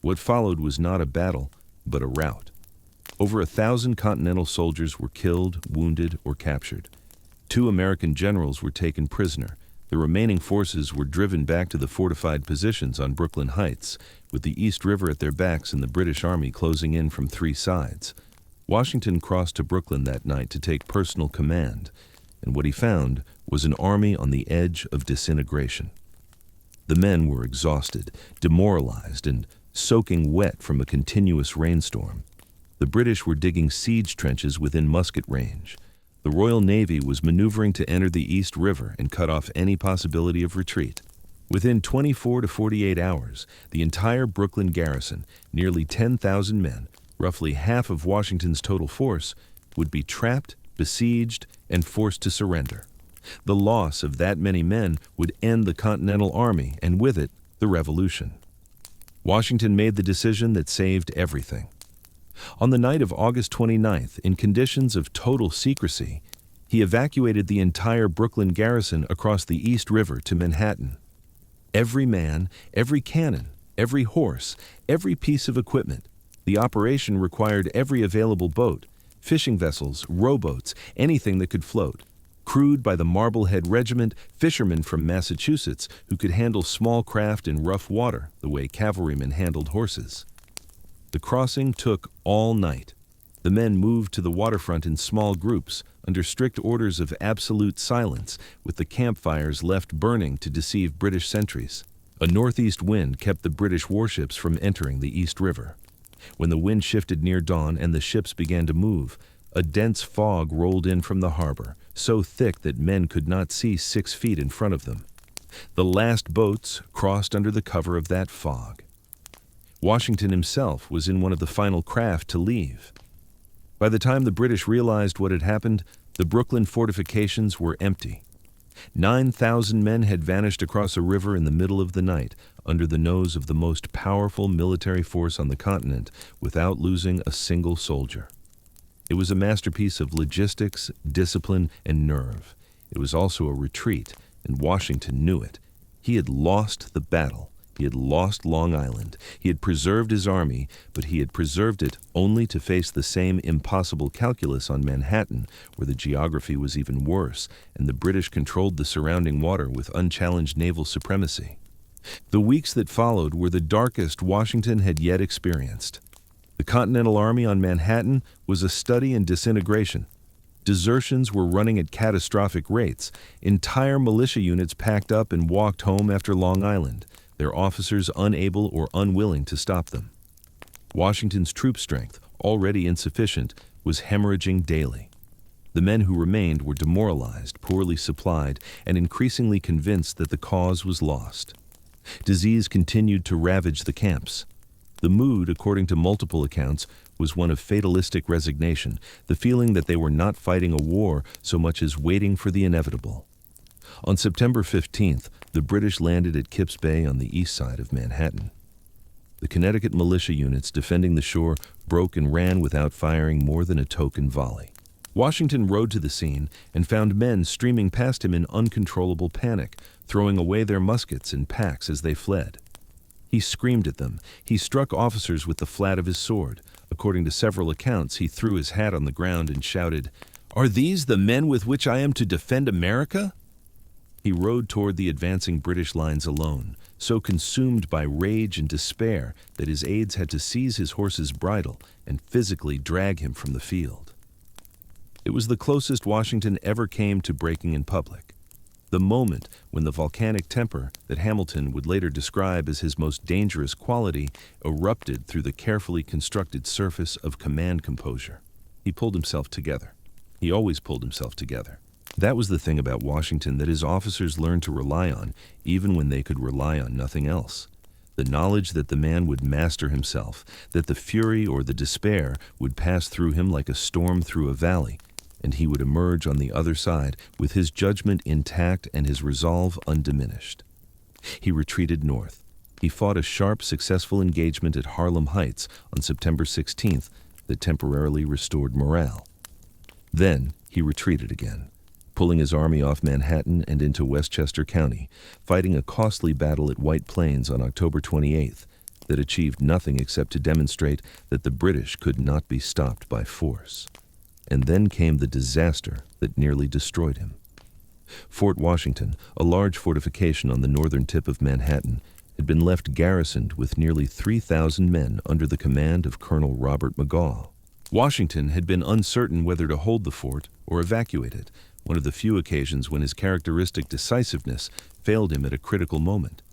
What followed was not a battle, but a rout. Over 1,000 Continental soldiers were killed, wounded, or captured. 2 American generals were taken prisoner. The remaining forces were driven back to the fortified positions on Brooklyn Heights, with the East River at their backs and the British Army closing in from 3 sides. Washington crossed to Brooklyn that night to take personal command, and what he found was an army on the edge of disintegration. The men were exhausted, demoralized, and soaking wet from a continuous rainstorm. The British were digging siege trenches within musket range. The Royal Navy was maneuvering to enter the East River and cut off any possibility of retreat. Within 24 to 48 hours, the entire Brooklyn garrison, nearly 10,000 men, roughly half of Washington's total force, would be trapped, besieged, and forced to surrender. The loss of that many men would end the Continental Army, and with it, the Revolution. Washington made the decision that saved everything. On the night of August 29th, in conditions of total secrecy, he evacuated the entire Brooklyn garrison across the East River to Manhattan. Every man, every cannon, every horse, every piece of equipment. The operation required every available boat, fishing vessels, rowboats, anything that could float. Crewed by the Marblehead Regiment, fishermen from Massachusetts who could handle small craft in rough water the way cavalrymen handled horses. The crossing took all night. The men moved to the waterfront in small groups, under strict orders of absolute silence, with the campfires left burning to deceive British sentries. A northeast wind kept the British warships from entering the East River. When the wind shifted near dawn and the ships began to move, a dense fog rolled in from the harbor, so thick that men could not see 6 feet in front of them. The last boats crossed under the cover of that fog. Washington himself was in one of the final craft to leave. By the time the British realized what had happened, the Brooklyn fortifications were empty. 9,000 men had vanished across a river in the middle of the night, under the nose of the most powerful military force on the continent, without losing a single soldier. It was a masterpiece of logistics, discipline, and nerve. It was also a retreat, and Washington knew it. He had lost the battle. He had lost Long Island. He had preserved his army, but he had preserved it only to face the same impossible calculus on Manhattan, where the geography was even worse, and the British controlled the surrounding water with unchallenged naval supremacy. The weeks that followed were the darkest Washington had yet experienced. The Continental Army on Manhattan was a study in disintegration. Desertions were running at catastrophic rates. Entire militia units packed up and walked home after Long Island, their officers unable or unwilling to stop them. Washington's troop strength, already insufficient, was hemorrhaging daily. The men who remained were demoralized, poorly supplied, and increasingly convinced that the cause was lost. Disease continued to ravage the camps. The mood, according to multiple accounts, was one of fatalistic resignation, the feeling that they were not fighting a war so much as waiting for the inevitable. On September 15th, the British landed at Kips Bay on the east side of Manhattan. The Connecticut militia units defending the shore broke and ran without firing more than a token volley. Washington rode to the scene and found men streaming past him in uncontrollable panic, throwing away their muskets in packs as they fled. He screamed at them. He struck officers with the flat of his sword. According to several accounts, he threw his hat on the ground and shouted, "Are these the men with which I am to defend America?" He rode toward the advancing British lines alone, so consumed by rage and despair that his aides had to seize his horse's bridle and physically drag him from the field. It was the closest Washington ever came to breaking in public. The moment when the volcanic temper that Hamilton would later describe as his most dangerous quality erupted through the carefully constructed surface of command composure. He pulled himself together. He always pulled himself together. That was the thing about Washington that his officers learned to rely on, even when they could rely on nothing else. The knowledge that the man would master himself, that the fury or the despair would pass through him like a storm through a valley, and he would emerge on the other side with his judgment intact and his resolve undiminished. He retreated north. He fought a sharp, successful engagement at Harlem Heights on September 16th that temporarily restored morale. Then he retreated again, pulling his army off Manhattan and into Westchester County, fighting a costly battle at White Plains on October 28th that achieved nothing except to demonstrate that the British could not be stopped by force. And then came the disaster that nearly destroyed him. Fort Washington, a large fortification on the northern tip of Manhattan, had been left garrisoned with nearly 3,000 men under the command of Colonel Robert McGaw. Washington had been uncertain whether to hold the fort or evacuate it, one of the few occasions when his characteristic decisiveness failed him at a critical moment.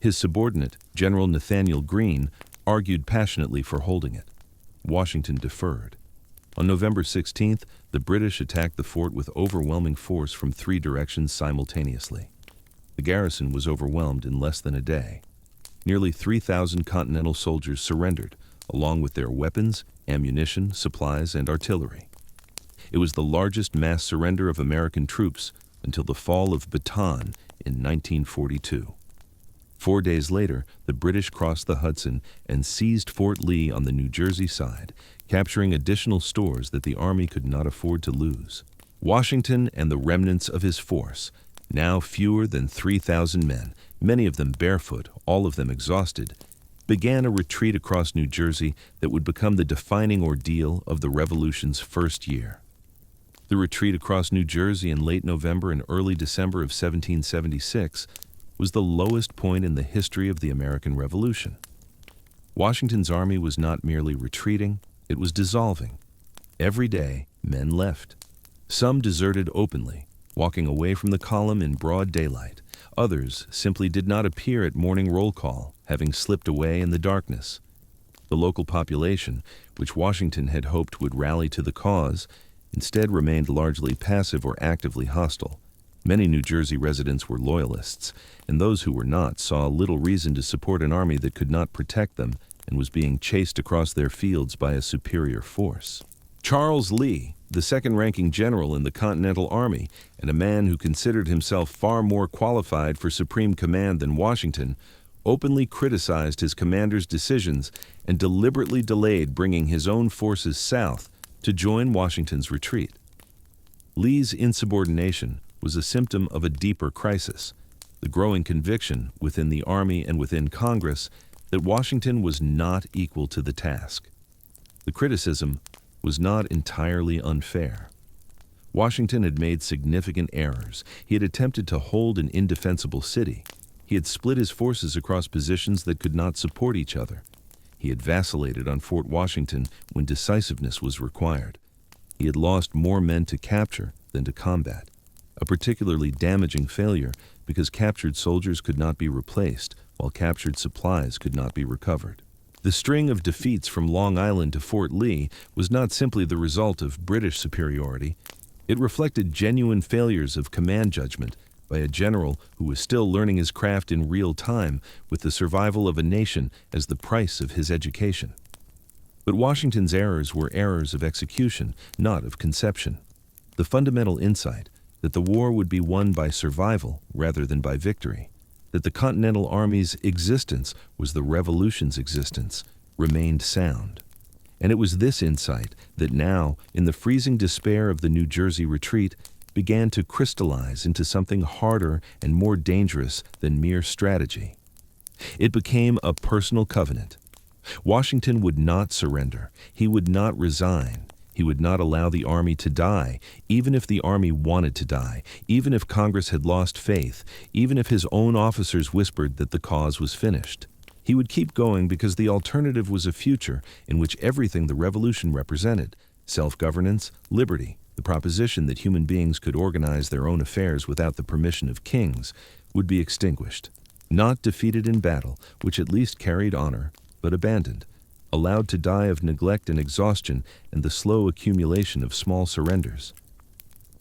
His subordinate, General Nathaniel Greene, argued passionately for holding it. Washington deferred. On November 16th, the British attacked the fort with overwhelming force from 3 directions simultaneously. The garrison was overwhelmed in less than a day. Nearly 3,000 Continental soldiers surrendered, along with their weapons, ammunition, supplies, and artillery. It was the largest mass surrender of American troops until the fall of Bataan in 1942. 4 days later, the British crossed the Hudson and seized Fort Lee on the New Jersey side, capturing additional stores that the Army could not afford to lose. Washington and the remnants of his force, now fewer than 3,000 men, many of them barefoot, all of them exhausted, began a retreat across New Jersey that would become the defining ordeal of the Revolution's first year. The retreat across New Jersey in late November and early December of 1776 was the lowest point in the history of the American Revolution. Washington's army was not merely retreating, it was dissolving. Every day, men left. Some deserted openly, walking away from the column in broad daylight. Others simply did not appear at morning roll call, having slipped away in the darkness. The local population, which Washington had hoped would rally to the cause, instead remained largely passive or actively hostile. Many New Jersey residents were loyalists, and those who were not saw little reason to support an army that could not protect them and was being chased across their fields by a superior force. Charles Lee, the second-ranking general in the Continental Army and a man who considered himself far more qualified for supreme command than Washington, openly criticized his commander's decisions and deliberately delayed bringing his own forces south to join Washington's retreat. Lee's insubordination was a symptom of a deeper crisis, the growing conviction within the Army and within Congress that Washington was not equal to the task. The criticism was not entirely unfair. Washington had made significant errors. He had attempted to hold an indefensible city. He had split his forces across positions that could not support each other. He had vacillated on Fort Washington when decisiveness was required. He had lost more men to capture than to combat, a particularly damaging failure because captured soldiers could not be replaced, while captured supplies could not be recovered. The string of defeats from Long Island to Fort Lee was not simply the result of British superiority. It reflected genuine failures of command judgment by a general who was still learning his craft in real time with the survival of a nation as the price of his education. But Washington's errors were errors of execution, not of conception. The fundamental insight that the war would be won by survival rather than by victory, that the Continental Army's existence was the Revolution's existence, remained sound. And it was this insight that now, in the freezing despair of the New Jersey retreat, began to crystallize into something harder and more dangerous than mere strategy. It became a personal covenant. Washington would not surrender. He would not resign. He would not allow the Army to die, even if the Army wanted to die, even if Congress had lost faith, even if his own officers whispered that the cause was finished. He would keep going because the alternative was a future in which everything the Revolution represented, self-governance, liberty, the proposition that human beings could organize their own affairs without the permission of kings, would be extinguished. Not defeated in battle, which at least carried honor, but abandoned, allowed to die of neglect and exhaustion and the slow accumulation of small surrenders.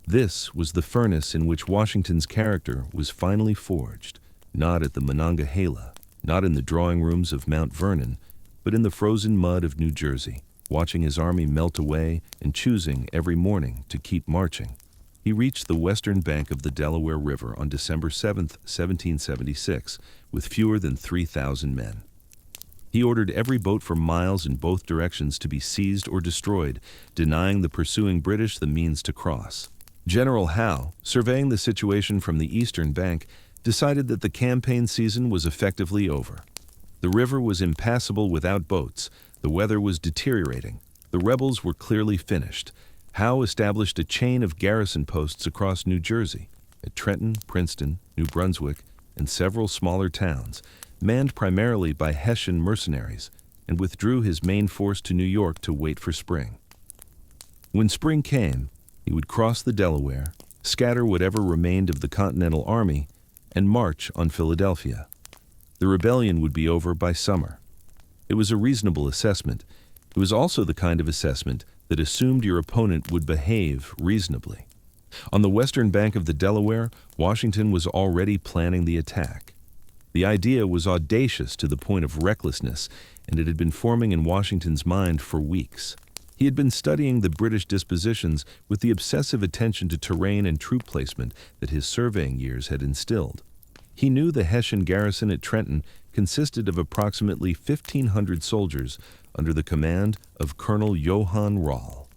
This was the furnace in which Washington's character was finally forged, not at the Monongahela, not in the drawing rooms of Mount Vernon, but in the frozen mud of New Jersey, watching his army melt away and choosing every morning to keep marching. He reached the western bank of the Delaware River on December 7, 1776, with fewer than 3,000 men. He ordered every boat for miles in both directions to be seized or destroyed, denying the pursuing British the means to cross. General Howe, surveying the situation from the eastern bank, decided that the campaign season was effectively over. The river was impassable without boats, the weather was deteriorating, the rebels were clearly finished. Howe established a chain of garrison posts across New Jersey, at Trenton, Princeton, New Brunswick, and several smaller towns, manned primarily by Hessian mercenaries, and withdrew his main force to New York to wait for spring. When spring came, he would cross the Delaware, scatter whatever remained of the Continental Army, and march on Philadelphia. The rebellion would be over by summer. It was a reasonable assessment. It was also the kind of assessment that assumed your opponent would behave reasonably. On the western bank of the Delaware, Washington was already planning the attack. The idea was audacious to the point of recklessness, and it had been forming in Washington's mind for weeks. He had been studying the British dispositions with the obsessive attention to terrain and troop placement that his surveying years had instilled. He knew the Hessian garrison at Trenton consisted of approximately 1,500 soldiers under the command of Colonel Johann Rall.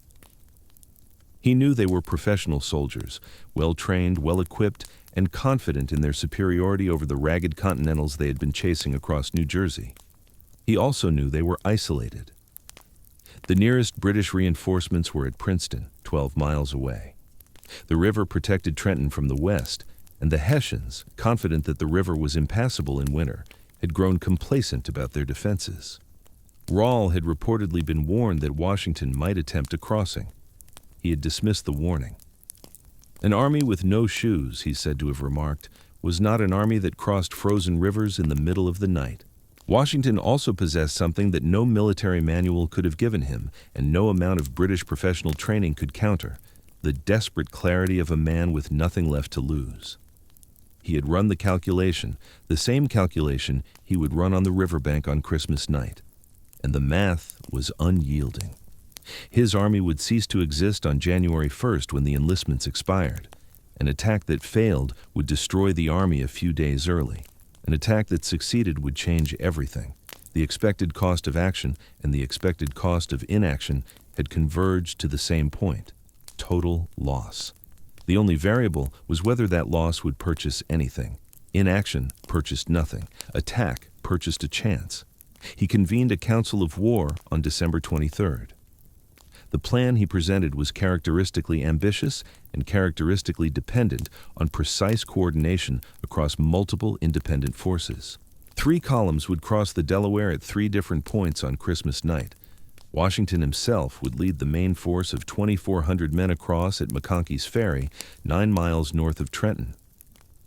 He knew they were professional soldiers, well-trained, well-equipped, and confident in their superiority over the ragged Continentals they had been chasing across New Jersey. He also knew they were isolated. The nearest British reinforcements were at Princeton, 12 miles away. The river protected Trenton from the west, and the Hessians, confident that the river was impassable in winter, had grown complacent about their defenses. Rall had reportedly been warned that Washington might attempt a crossing. He had dismissed the warning. An army with no shoes, he said to have remarked, was not an army that crossed frozen rivers in the middle of the night. Washington also possessed something that no military manual could have given him, and no amount of British professional training could counter, the desperate clarity of a man with nothing left to lose. He had run the calculation, the same calculation he would run on the riverbank on Christmas night. and the math was unyielding. His army would cease to exist on January 1st when the enlistments expired. An attack that failed would destroy the army a few days early. An attack that succeeded would change everything. The expected cost of action and the expected cost of inaction had converged to the same point: total loss. The only variable was whether that loss would purchase anything. Inaction purchased nothing. Attack purchased a chance. He convened a council of war on December 23rd. The plan he presented was characteristically ambitious and characteristically dependent on precise coordination across multiple independent forces. 3 columns would cross the Delaware at 3 different points on Christmas night. Washington himself would lead the main force of 2,400 men across at McConkey's Ferry, 9 miles north of Trenton.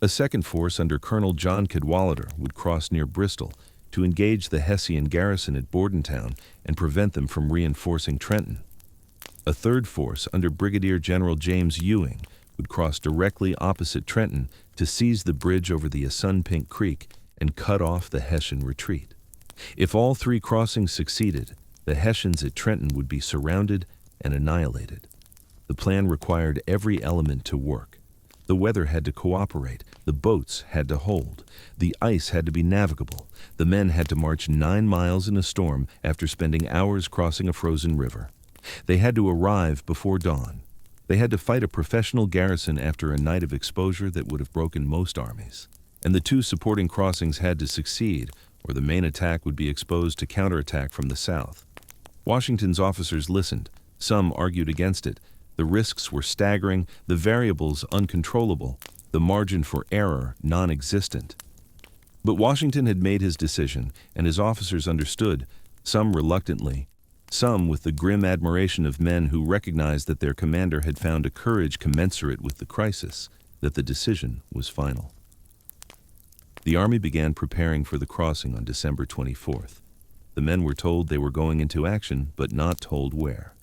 A second force under Colonel John Cadwalader would cross near Bristol to engage the Hessian garrison at Bordentown and prevent them from reinforcing Trenton. A third force under Brigadier General James Ewing would cross directly opposite Trenton to seize the bridge over the Assunpink Creek and cut off the Hessian retreat. If all 3 crossings succeeded, the Hessians at Trenton would be surrounded and annihilated. The plan required every element to work. The weather had to cooperate, the boats had to hold, the ice had to be navigable, the men had to march 9 miles in a storm after spending hours crossing a frozen river. They had to arrive before dawn. They had to fight a professional garrison after a night of exposure that would have broken most armies. And the 2 supporting crossings had to succeed, or the main attack would be exposed to counterattack from the south. Washington's officers listened. Some argued against it. The risks were staggering, the variables uncontrollable, the margin for error non-existent. But Washington had made his decision, and his officers understood, some reluctantly, some with the grim admiration of men who recognized that their commander had found a courage commensurate with the crisis, that the decision was final. The army began preparing for the crossing on December 24th. The men were told they were going into action, but not told where.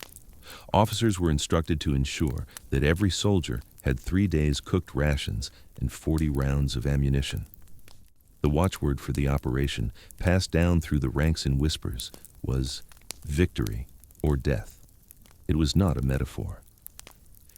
Officers were instructed to ensure that every soldier had 3 days' cooked rations and 40 rounds of ammunition. The watchword for the operation, passed down through the ranks in whispers, was victory or death. It was not a metaphor.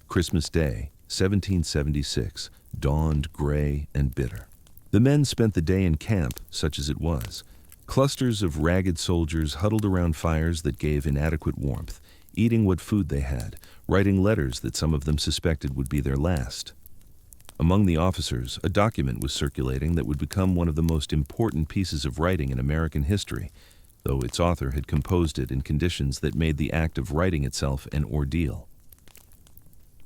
Christmas Day, 1776, dawned gray and bitter. The men spent the day in camp, such as it was. Clusters of ragged soldiers huddled around fires that gave inadequate warmth, eating what food they had, writing letters that some of them suspected would be their last. Among the officers, a document was circulating that would become one of the most important pieces of writing in American history, though its author had composed it in conditions that made the act of writing itself an ordeal.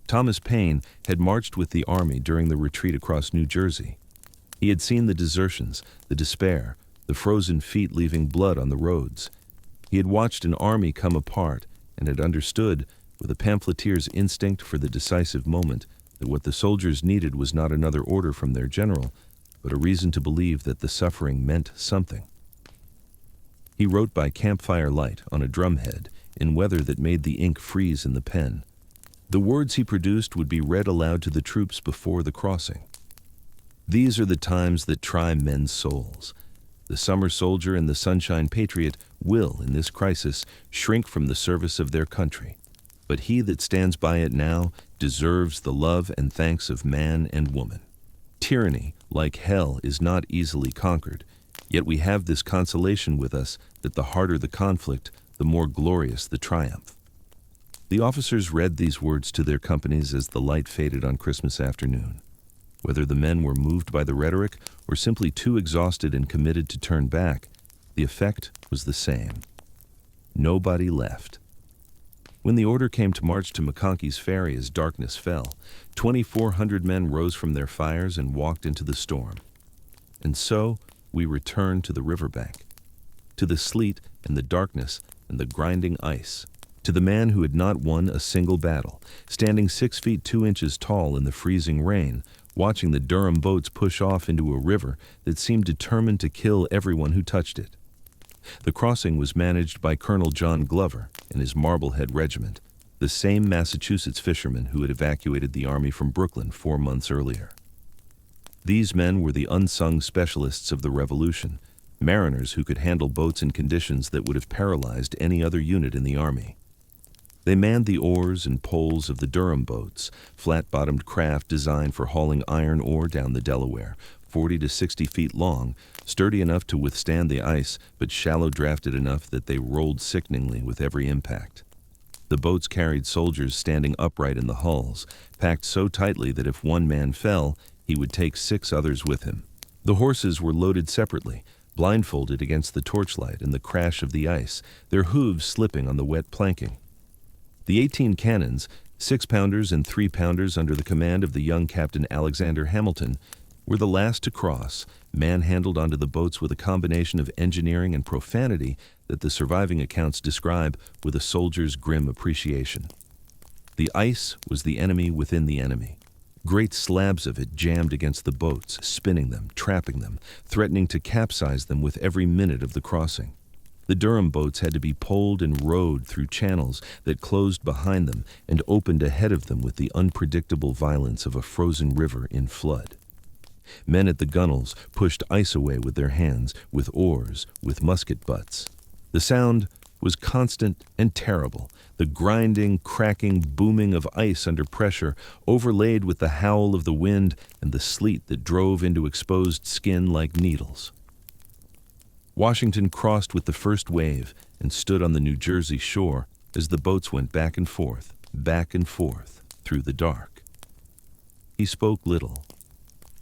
Thomas Paine had marched with the army during the retreat across New Jersey. He had seen the desertions, the despair, the frozen feet leaving blood on the roads. He had watched an army come apart and had understood, with a pamphleteer's instinct for the decisive moment, that what the soldiers needed was not another order from their general, but a reason to believe that the suffering meant something. He wrote by campfire light on a drumhead in weather that made the ink freeze in the pen. The words he produced would be read aloud to the troops before the crossing. These are the times that try men's souls. The summer soldier and the sunshine patriot will, in this crisis, shrink from the service of their country. But he that stands by it now deserves the love and thanks of man and woman. Tyranny, like hell, is not easily conquered. Yet we have this consolation with us, that the harder the conflict, the more glorious the triumph. The officers read these words to their companies as the light faded on Christmas afternoon. Whether the men were moved by the rhetoric or simply too exhausted and committed to turn back, the effect was the same. Nobody left. When the order came to march to McConkey's Ferry as darkness fell, 2,400 men rose from their fires and walked into the storm. And so we returned to the riverbank, to the sleet and the darkness and the grinding ice, to the man who had not won a single battle, standing 6 feet 2 inches tall in the freezing rain, watching the Durham boats push off into a river that seemed determined to kill everyone who touched it. The crossing was managed by Colonel John Glover and his Marblehead Regiment, the same Massachusetts fishermen who had evacuated the army from Brooklyn 4 months earlier. These men were the unsung specialists of the Revolution, mariners who could handle boats in conditions that would have paralyzed any other unit in the Army. They manned the oars and poles of the Durham boats, flat-bottomed craft designed for hauling iron ore down the Delaware, 40 to 60 feet long, sturdy enough to withstand the ice, but shallow-drafted enough that they rolled sickeningly with every impact. The boats carried soldiers standing upright in the hulls, packed so tightly that if one man fell, he would take 6 others with him. The horses were loaded separately, blindfolded against the torchlight and the crash of the ice, their hooves slipping on the wet planking. The 18 cannons, 6-pounders and 3-pounders under the command of the young Captain Alexander Hamilton, were the last to cross, manhandled onto the boats with a combination of engineering and profanity that the surviving accounts describe with a soldier's grim appreciation. The ice was the enemy within the enemy. Great slabs of it jammed against the boats, spinning them, trapping them, threatening to capsize them with every minute of the crossing. The Durham boats had to be poled and rowed through channels that closed behind them and opened ahead of them with the unpredictable violence of a frozen river in flood. Men at the gunwales pushed ice away with their hands, with oars, with musket butts. The sound was constant and terrible, the grinding, cracking, booming of ice under pressure, overlaid with the howl of the wind and the sleet that drove into exposed skin like needles. Washington crossed with the first wave and stood on the New Jersey shore as the boats went back and forth, through the dark. He spoke little.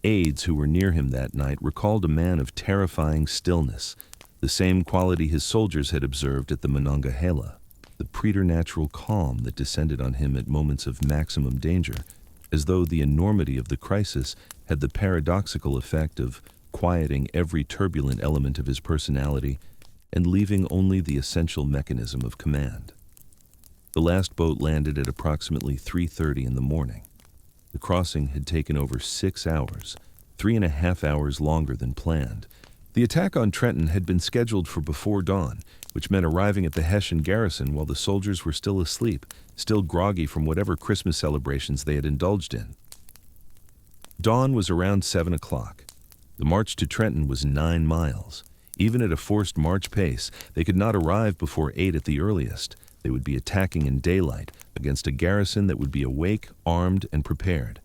Aides who were near him that night recalled a man of terrifying stillness, the same quality his soldiers had observed at the Monongahela, the preternatural calm that descended on him at moments of maximum danger, as though the enormity of the crisis had the paradoxical effect of quieting every turbulent element of his personality and leaving only the essential mechanism of command. The last boat landed at approximately 3:30 in the morning. The crossing had taken over 6 hours, 3.5 hours longer than planned. The attack on Trenton had been scheduled for before dawn, which meant arriving at the Hessian garrison while the soldiers were still asleep, still groggy from whatever Christmas celebrations they had indulged in. Dawn was around 7 o'clock. The march to Trenton was 9 miles. Even at a forced march pace, they could not arrive before 8 at the earliest. They would be attacking in daylight against a garrison that would be awake, armed, and prepared.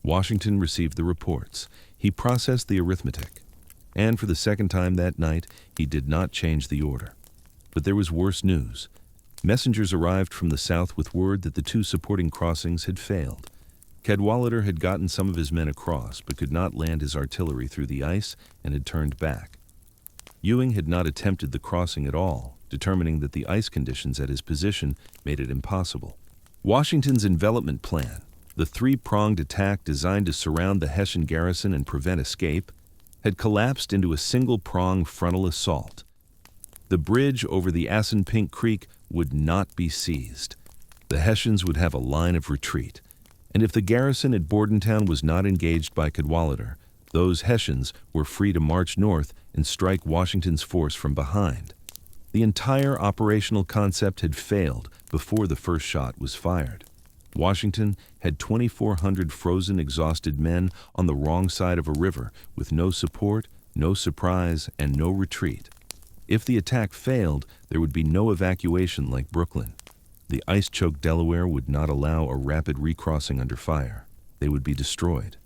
Washington received the reports. He processed the arithmetic. And for the second time that night, he did not change the order. But there was worse news. Messengers arrived from the south with word that the 2 supporting crossings had failed. Cadwalader had gotten some of his men across, but could not land his artillery through the ice and had turned back. Ewing had not attempted the crossing at all, determining that the ice conditions at his position made it impossible. Washington's envelopment plan, the 3-pronged attack designed to surround the Hessian garrison and prevent escape, had collapsed into a single-prong frontal assault. The bridge over the Assunpink Creek would not be seized. The Hessians would have a line of retreat. And if the garrison at Bordentown was not engaged by Cadwalader, those Hessians were free to march north and strike Washington's force from behind. The entire operational concept had failed before the first shot was fired. Washington had 2,400 frozen, exhausted men on the wrong side of a river with no support, no surprise, and no retreat. If the attack failed, there would be no evacuation like Brooklyn. The ice-choked Delaware would not allow a rapid recrossing under fire. They would be destroyed.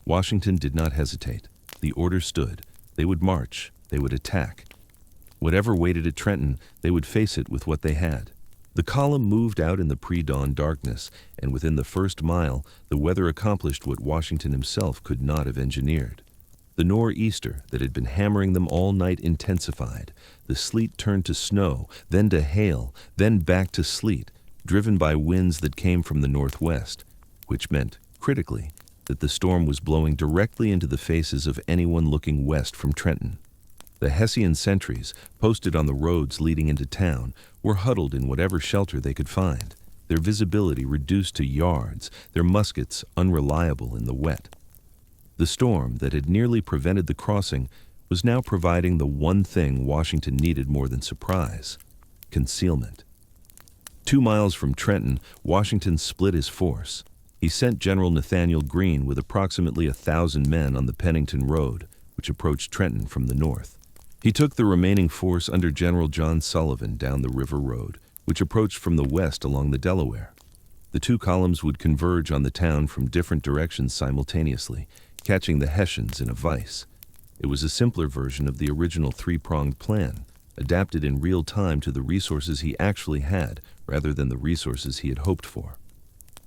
Washington did not hesitate. The order stood. They would march. They would attack. Whatever waited at Trenton, they would face it with what they had. The column moved out in the pre-dawn darkness, and within the first mile, the weather accomplished what Washington himself could not have engineered. The nor'easter that had been hammering them all night intensified. The sleet turned to snow, then to hail, then back to sleet, driven by winds that came from the northwest, which meant, critically, that the storm was blowing directly into the faces of anyone looking west from Trenton. The Hessian sentries, posted on the roads leading into town, were huddled in whatever shelter they could find, their visibility reduced to yards, their muskets unreliable in the wet. The storm that had nearly prevented the crossing was now providing the one thing Washington needed more than surprise: concealment. 2 miles from Trenton, Washington split his force. He sent General Nathaniel Greene with approximately 1,000 men on the Pennington Road, which approached Trenton from the north. He took the remaining force under General John Sullivan down the river road, which approached from the west along the Delaware. The two columns would converge on the town from different directions simultaneously, catching the Hessians in a vice. It was a simpler version of the original three-pronged plan, adapted in real time to the resources he actually had rather than the resources he had hoped for.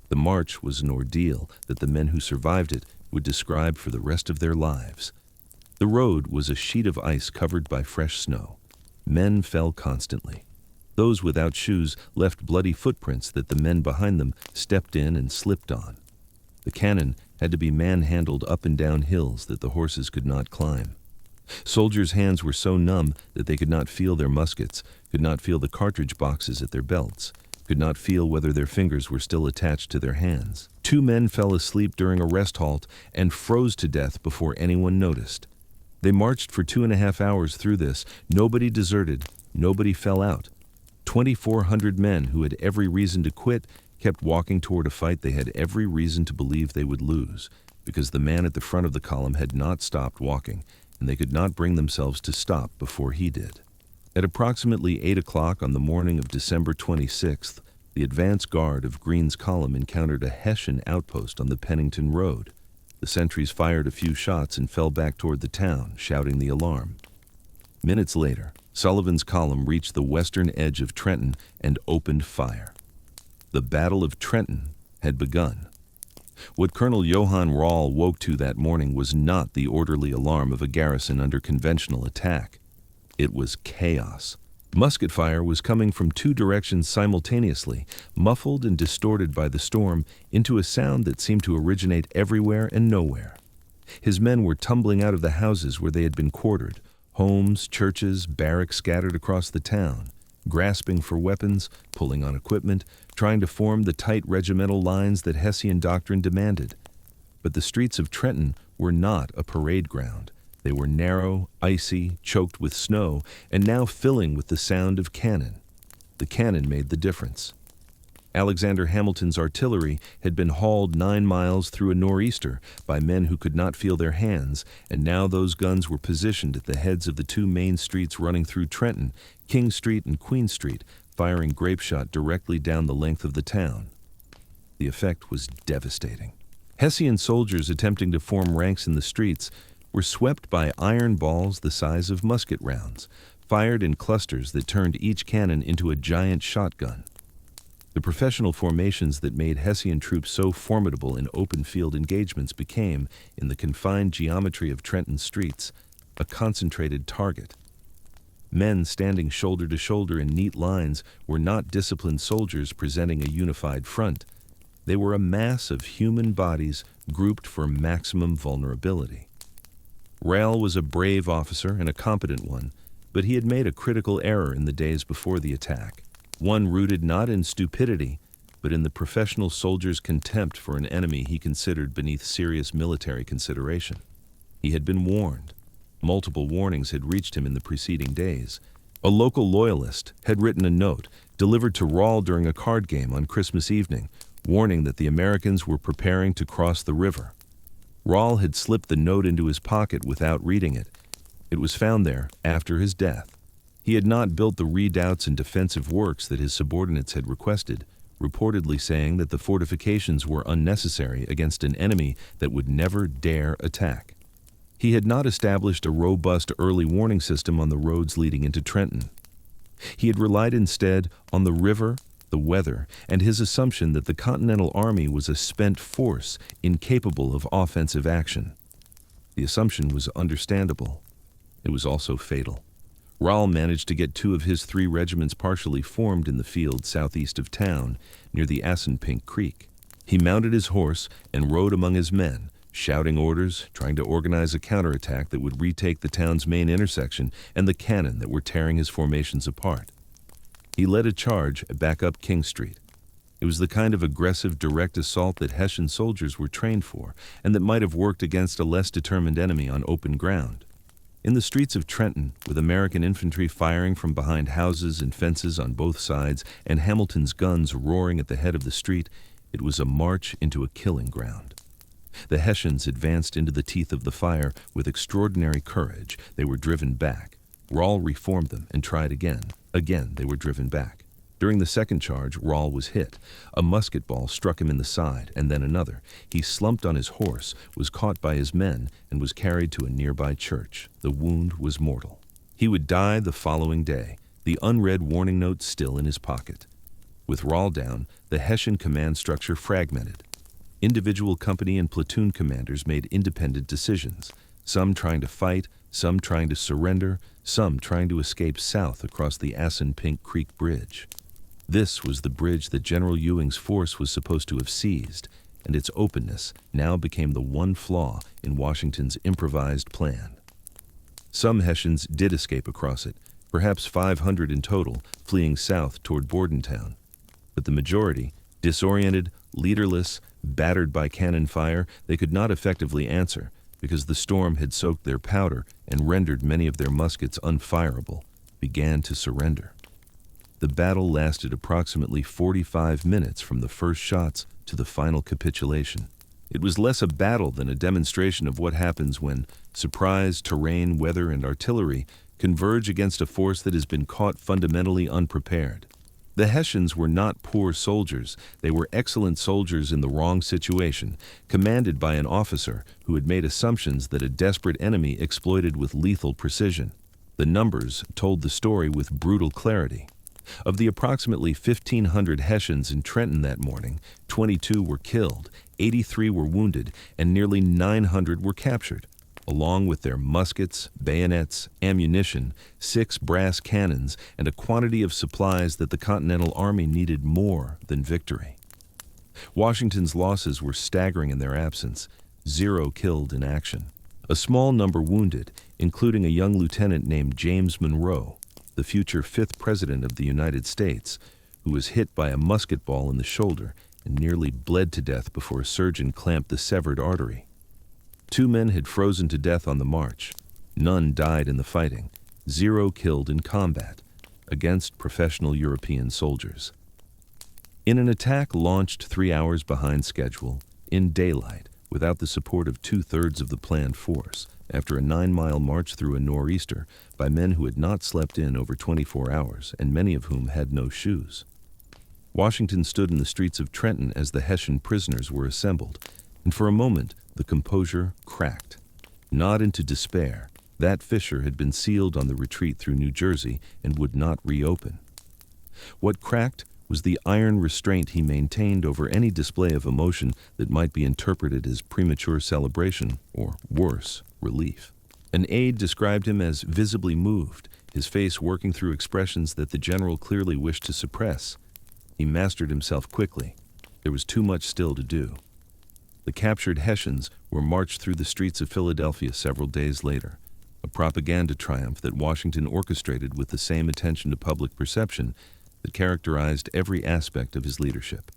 The march was an ordeal that the men who survived it would describe for the rest of their lives. The road was a sheet of ice covered by fresh snow. Men fell constantly. Those without shoes left bloody footprints that the men behind them stepped in and slipped on. The cannon had to be manhandled up and down hills that the horses could not climb. Soldiers' hands were so numb that they could not feel their muskets, could not feel the cartridge boxes at their belts, could not feel whether their fingers were still attached to their hands. 2 men fell asleep during a rest halt and froze to death before anyone noticed. They marched for 2.5 hours through this. Nobody deserted, nobody fell out. 2,400 men who had every reason to quit kept walking toward a fight they had every reason to believe they would lose, because the man at the front of the column had not stopped walking, and they could not bring themselves to stop before he did. At approximately 8 o'clock on the morning of December 26th, the advance guard of Greene's column encountered a Hessian outpost on the Pennington Road. The sentries fired a few shots and fell back toward the town, shouting the alarm. Minutes later, Sullivan's column reached the western edge of Trenton and opened fire. The Battle of Trenton had begun. What Colonel Johann Rall woke to that morning was not the orderly alarm of a garrison under conventional attack. It was chaos. Musket fire was coming from 2 directions simultaneously, muffled and distorted by the storm into a sound that seemed to originate everywhere and nowhere. His men were tumbling out of the houses where they had been quartered, homes, churches, barracks scattered across the town, grasping for weapons, pulling on equipment, trying to form the tight regimental lines that Hessian doctrine demanded. But the streets of Trenton were not a parade ground. They were narrow, icy, choked with snow, and now filling with the sound of cannon. The cannon made the difference. Alexander Hamilton's artillery had been hauled 9 miles through a nor'easter by men who could not feel their hands, and now those guns were positioned at the heads of the 2 main streets running through Trenton, King Street and Queen Street, firing grape shot directly down the length of the town. The effect was devastating. Hessian soldiers attempting to form ranks in the streets were swept by iron balls the size of musket rounds, fired in clusters that turned each cannon into a giant shotgun. The professional formations that made Hessian troops so formidable in open field engagements became, in the confined geometry of Trenton's streets, a concentrated target. Men standing shoulder to shoulder in neat lines were not disciplined soldiers presenting a unified front. They were a mass of human bodies grouped for maximum vulnerability. Rall was a brave officer and a competent one, but he had made a critical error in the days before the attack, one rooted not in stupidity, but in the professional soldier's contempt for an enemy he considered beneath serious military consideration. He had been warned. Multiple warnings had reached him in the preceding days. A local loyalist had written a note delivered to Rall during a card game on Christmas evening, warning that the Americans were preparing to cross the river. Rall had slipped the note into his pocket without reading it. It was found there after his death. He had not built the redoubts and defensive works that his subordinates had requested, reportedly saying that the fortifications were unnecessary against an enemy that would never dare attack. He had not established a robust early warning system on the roads leading into Trenton. He had relied instead on the river, the weather, and his assumption that the Continental Army was a spent force incapable of offensive action. The assumption was understandable. It was also fatal. Rall managed to get 2 of his 3 regiments partially formed in the field southeast of town, near the Assunpink Creek. He mounted his horse and rode among his men, shouting orders, trying to organize a counterattack that would retake the town's main intersection and the cannon that were tearing his formations apart. He led a charge back up King Street. It was the kind of aggressive, direct assault that Hessian soldiers were trained for, and that might have worked against a less determined enemy on open ground. In the streets of Trenton, with American infantry firing from behind houses and fences on both sides, and Hamilton's guns roaring at the head of the street, it was a march into a killing ground. The Hessians advanced into the teeth of the fire with extraordinary courage. They were driven back. Rall reformed them and tried again. Again, they were driven back. During the second charge, Rall was hit. A musket ball struck him in the side, and then another. He slumped on his horse, was caught by his men, and was carried to a nearby church. The wound was mortal. He would die the following day, the unread warning note still in his pocket. With Rall down, the Hessian command structure fragmented. Individual company and platoon commanders made independent decisions, some trying to fight, some trying to surrender, some trying to escape south across the Assunpink Creek Bridge. This was the bridge that General Ewing's force was supposed to have seized, and its openness now became the one flaw in Washington's improvised plan. Some Hessians did escape across it, perhaps 500 in total, fleeing south toward Bordentown. But the majority, disoriented, leaderless, battered by cannon fire, they could not effectively answer, because the storm had soaked their powder and rendered many of their muskets unfireable, began to surrender. The battle lasted approximately 45 minutes from the first shots to the final capitulation. It was less a battle than a demonstration of what happens when surprise, terrain, weather, and artillery converge against a force that has been caught fundamentally unprepared. The Hessians were not poor soldiers. They were excellent soldiers in the wrong situation, commanded by an officer who had made assumptions that a desperate enemy exploited with lethal precision. The numbers told the story with brutal clarity. Of the approximately 1,500 Hessians in Trenton that morning, 22 were killed, 83 were wounded, and nearly 900 were captured, along with their muskets, bayonets, ammunition, 6 brass cannons, and a quantity of supplies that the Continental Army needed more than victory. Washington's losses were staggering in their absence, 0 killed in action. A small number wounded, including a young lieutenant named James Monroe, the future 5th President of the United States, who was hit by a musket ball in the shoulder and nearly bled to death before a surgeon clamped the severed artery. 2 men had frozen to death on the march. None died in the fighting. 0 killed in combat against professional European soldiers. In an attack launched 3 hours behind schedule, in daylight, without the support of 2/3 of the planned force, after a 9-mile march through a nor'easter by men who had not slept in over 24 hours, and many of whom had no shoes. Washington stood in the streets of Trenton as the Hessian prisoners were assembled, and for a moment the composure cracked. Not into despair. That fissure had been sealed on the retreat through New Jersey and would not reopen. What cracked was the iron restraint he maintained over any display of emotion that might be interpreted as premature celebration or, worse, relief. An aide described him as visibly moved, his face working through expressions that the general clearly wished to suppress. He mastered himself quickly. There was too much still to do. The captured Hessians were marched through the streets of Philadelphia several days later, a propaganda triumph that Washington orchestrated with the same attention to public perception that characterized every aspect of his leadership.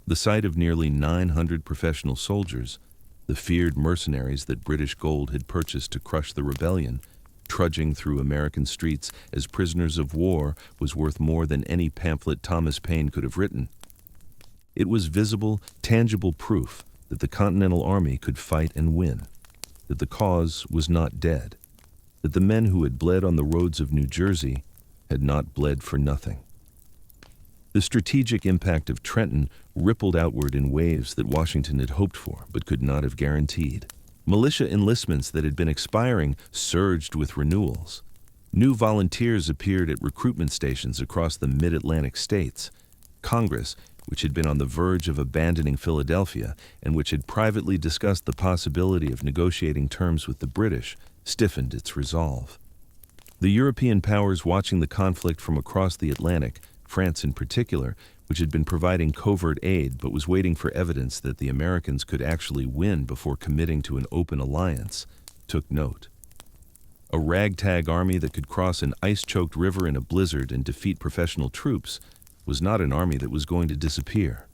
The sight of nearly 900 professional soldiers, the feared mercenaries that British gold had purchased to crush the rebellion, trudging through American streets as prisoners of war was worth more than any pamphlet Thomas Paine could have written. It was visible, tangible proof that the Continental Army could fight and win, that the cause was not dead, that the men who had bled on the roads of New Jersey had not bled for nothing. The strategic impact of Trenton rippled outward in waves that Washington had hoped for but could not have guaranteed. Militia enlistments that had been expiring surged with renewals. New volunteers appeared at recruitment stations across the mid-Atlantic states. Congress, which had been on the verge of abandoning Philadelphia and which had privately discussed the possibility of negotiating terms with the British, stiffened its resolve. The European powers watching the conflict from across the Atlantic, France in particular, which had been providing covert aid but was waiting for evidence that the Americans could actually win before committing to an open alliance, took note. A ragtag army that could cross an ice-choked river in a blizzard and defeat professional troops was not an army that was going to disappear.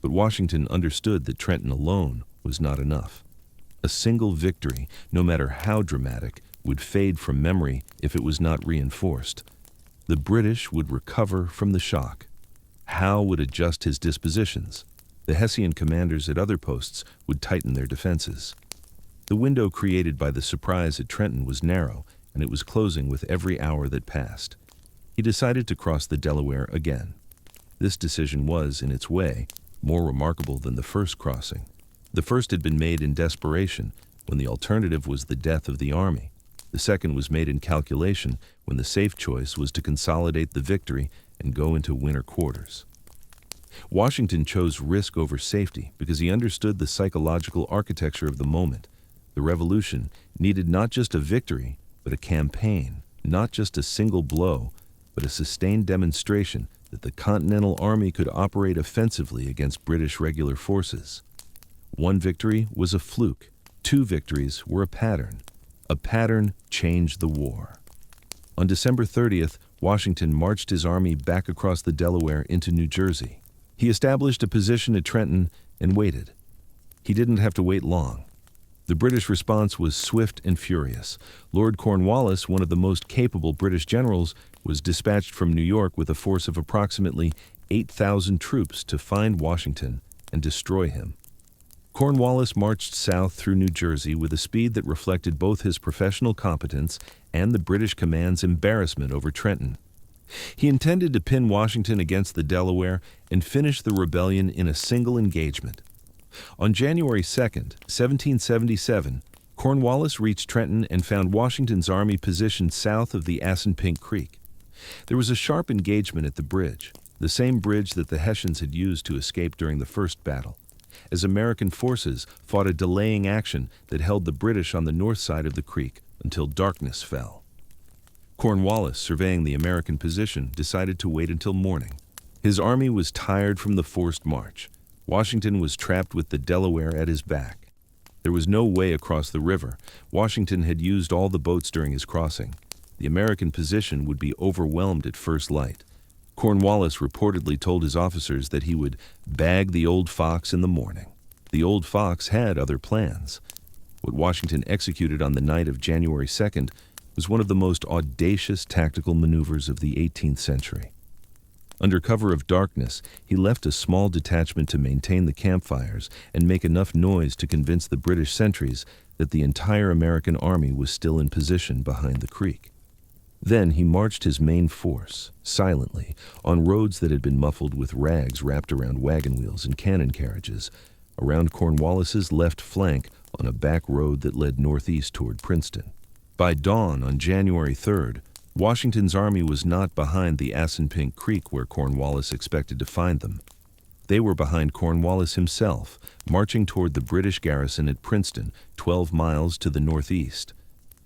But Washington understood that Trenton alone was not enough. A single victory, no matter how dramatic, would fade from memory if it was not reinforced. The British would recover from the shock. Howe would adjust his dispositions. The Hessian commanders at other posts would tighten their defenses. The window created by the surprise at Trenton was narrow, and it was closing with every hour that passed. He decided to cross the Delaware again. This decision was, in its way, more remarkable than the first crossing. The first had been made in desperation, when the alternative was the death of the army. The second was made in calculation, when the safe choice was to consolidate the victory and go into winter quarters. Washington chose risk over safety because he understood the psychological architecture of the moment. The revolution needed not just a victory, but a campaign, not just a single blow, but a sustained demonstration that the Continental Army could operate offensively against British regular forces. One victory was a fluke. 2 victories were a pattern. A pattern changed the war. On December 30th, Washington marched his army back across the Delaware into New Jersey. He established a position at Trenton and waited. He didn't have to wait long. The British response was swift and furious. Lord Cornwallis, one of the most capable British generals, was dispatched from New York with a force of approximately 8,000 troops to find Washington and destroy him. Cornwallis marched south through New Jersey with a speed that reflected both his professional competence and the British command's embarrassment over Trenton. He intended to pin Washington against the Delaware and finish the rebellion in a single engagement. On January 2nd, 1777, Cornwallis reached Trenton and found Washington's army positioned south of the Assunpink Creek. There was a sharp engagement at the bridge, the same bridge that the Hessians had used to escape during the first battle, as American forces fought a delaying action that held the British on the north side of the creek until darkness fell. Cornwallis, surveying the American position, decided to wait until morning. His army was tired from the forced march. Washington was trapped with the Delaware at his back. There was no way across the river. Washington had used all the boats during his crossing. The American position would be overwhelmed at first light. Cornwallis reportedly told his officers that he would bag the Old Fox in the morning. The Old Fox had other plans. What Washington executed on the night of January 2nd was one of the most audacious tactical maneuvers of the 18th century. Under cover of darkness, he left a small detachment to maintain the campfires and make enough noise to convince the British sentries that the entire American army was still in position behind the creek. Then he marched his main force, silently, on roads that had been muffled with rags wrapped around wagon wheels and cannon carriages, around Cornwallis's left flank on a back road that led northeast toward Princeton. By dawn on January 3rd, Washington's army was not behind the Assunpink Creek where Cornwallis expected to find them. They were behind Cornwallis himself, marching toward the British garrison at Princeton, 12 miles to the northeast.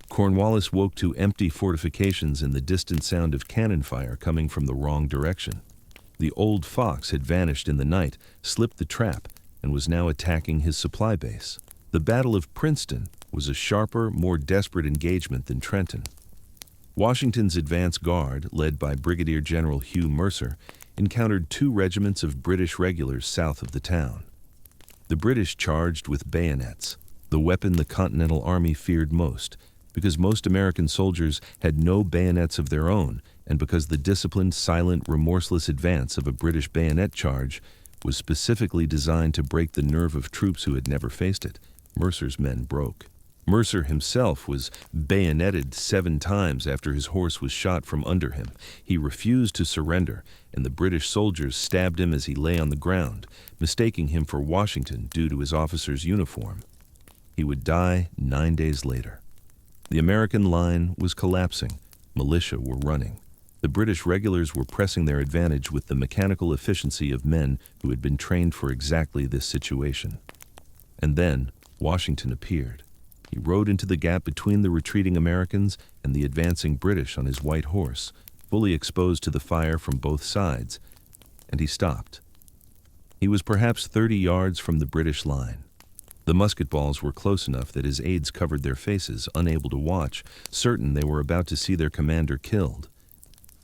Cornwallis woke to empty fortifications and the distant sound of cannon fire coming from the wrong direction. The Old Fox had vanished in the night, slipped the trap, and was now attacking his supply base. The Battle of Princeton was a sharper, more desperate engagement than Trenton. Washington's advance guard, led by Brigadier General Hugh Mercer, encountered 2 regiments of British regulars south of the town. The British charged with bayonets, the weapon the Continental Army feared most, because most American soldiers had no bayonets of their own, and because the disciplined, silent, remorseless advance of a British bayonet charge was specifically designed to break the nerve of troops who had never faced it. Mercer's men broke. Mercer himself was bayoneted 7 times after his horse was shot from under him. He refused to surrender, and the British soldiers stabbed him as he lay on the ground, mistaking him for Washington due to his officer's uniform. He would die 9 days later. The American line was collapsing. Militia were running. The British regulars were pressing their advantage with the mechanical efficiency of men who had been trained for exactly this situation. And then Washington appeared. He rode into the gap between the retreating Americans and the advancing British on his white horse, fully exposed to the fire from both sides, and he stopped. He was perhaps 30 yards from the British line. The musket balls were close enough that his aides covered their faces, unable to watch, certain they were about to see their commander killed.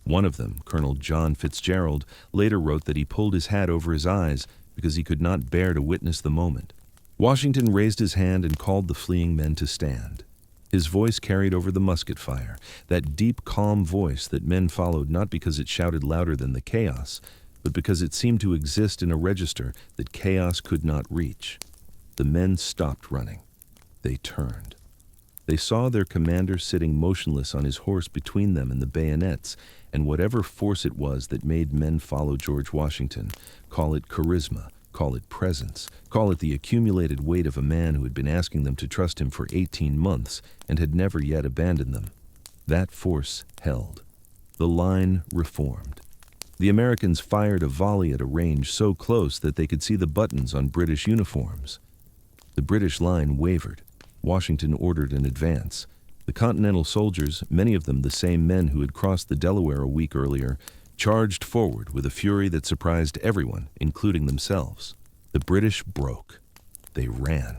One of them, Colonel John Fitzgerald, later wrote that he pulled his hat over his eyes because he could not bear to witness the moment. Washington raised his hand and called the fleeing men to stand. His voice carried over the musket fire, that deep, calm voice that men followed not because it shouted louder than the chaos, but because it seemed to exist in a register that chaos could not reach. The men stopped running. They turned. They saw their commander sitting motionless on his horse between them and the bayonets, and whatever force it was that made men follow George Washington, call it charisma, call it presence, call it the accumulated weight of a man who had been asking them to trust him for 18 months and had never yet abandoned them. That force held. The line reformed. The Americans fired a volley at a range so close that they could see the buttons on British uniforms. The British line wavered. Washington ordered an advance. The Continental soldiers, many of them the same men who had crossed the Delaware a week earlier, charged forward with a fury that surprised everyone, including themselves. The British broke. They ran.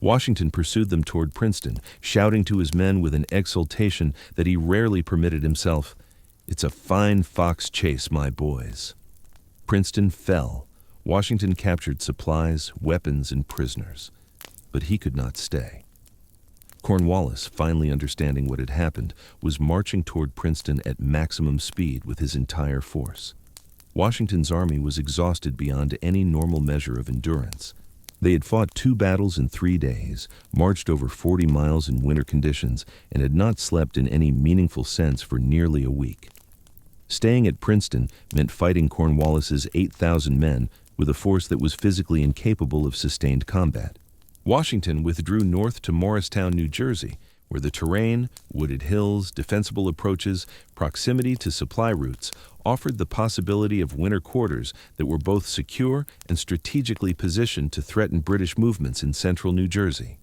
Washington pursued them toward Princeton, shouting to his men with an exultation that he rarely permitted himself, "It's a fine fox chase, my boys." Princeton fell. Washington captured supplies, weapons, and prisoners. But he could not stay. Cornwallis, finally understanding what had happened, was marching toward Princeton at maximum speed with his entire force. Washington's army was exhausted beyond any normal measure of endurance. They had fought 2 battles in 3 days, marched over 40 miles in winter conditions, and had not slept in any meaningful sense for nearly a week. Staying at Princeton meant fighting Cornwallis's 8,000 men with a force that was physically incapable of sustained combat. Washington withdrew north to Morristown, New Jersey, where the terrain, wooded hills, defensible approaches, proximity to supply routes offered the possibility of winter quarters that were both secure and strategically positioned to threaten British movements in central New Jersey.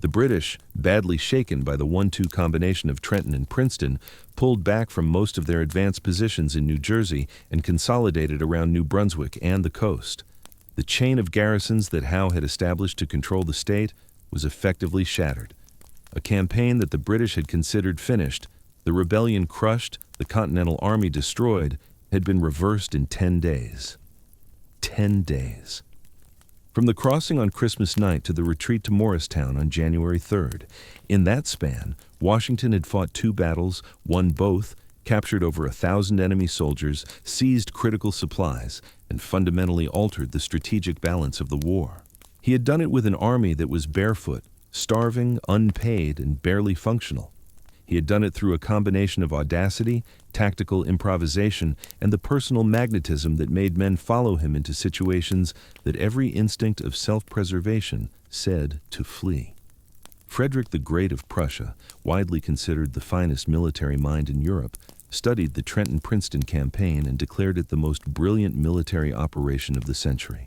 The British, badly shaken by the 1-2 combination of Trenton and Princeton, pulled back from most of their advanced positions in New Jersey and consolidated around New Brunswick and the coast. The chain of garrisons that Howe had established to control the state was effectively shattered. A campaign that the British had considered finished, the rebellion crushed, the Continental Army destroyed, had been reversed in 10 days. 10 days. From the crossing on Christmas night to the retreat to Morristown on January 3rd, in that span, Washington had fought 2 battles, won both, captured over 1,000 enemy soldiers, seized critical supplies, and fundamentally altered the strategic balance of the war. He had done it with an army that was barefoot, starving, unpaid, and barely functional. He had done it through a combination of audacity, tactical improvisation, and the personal magnetism that made men follow him into situations that every instinct of self-preservation said to flee. Frederick the Great of Prussia, widely considered the finest military mind in Europe, studied the Trenton-Princeton campaign and declared it the most brilliant military operation of the century.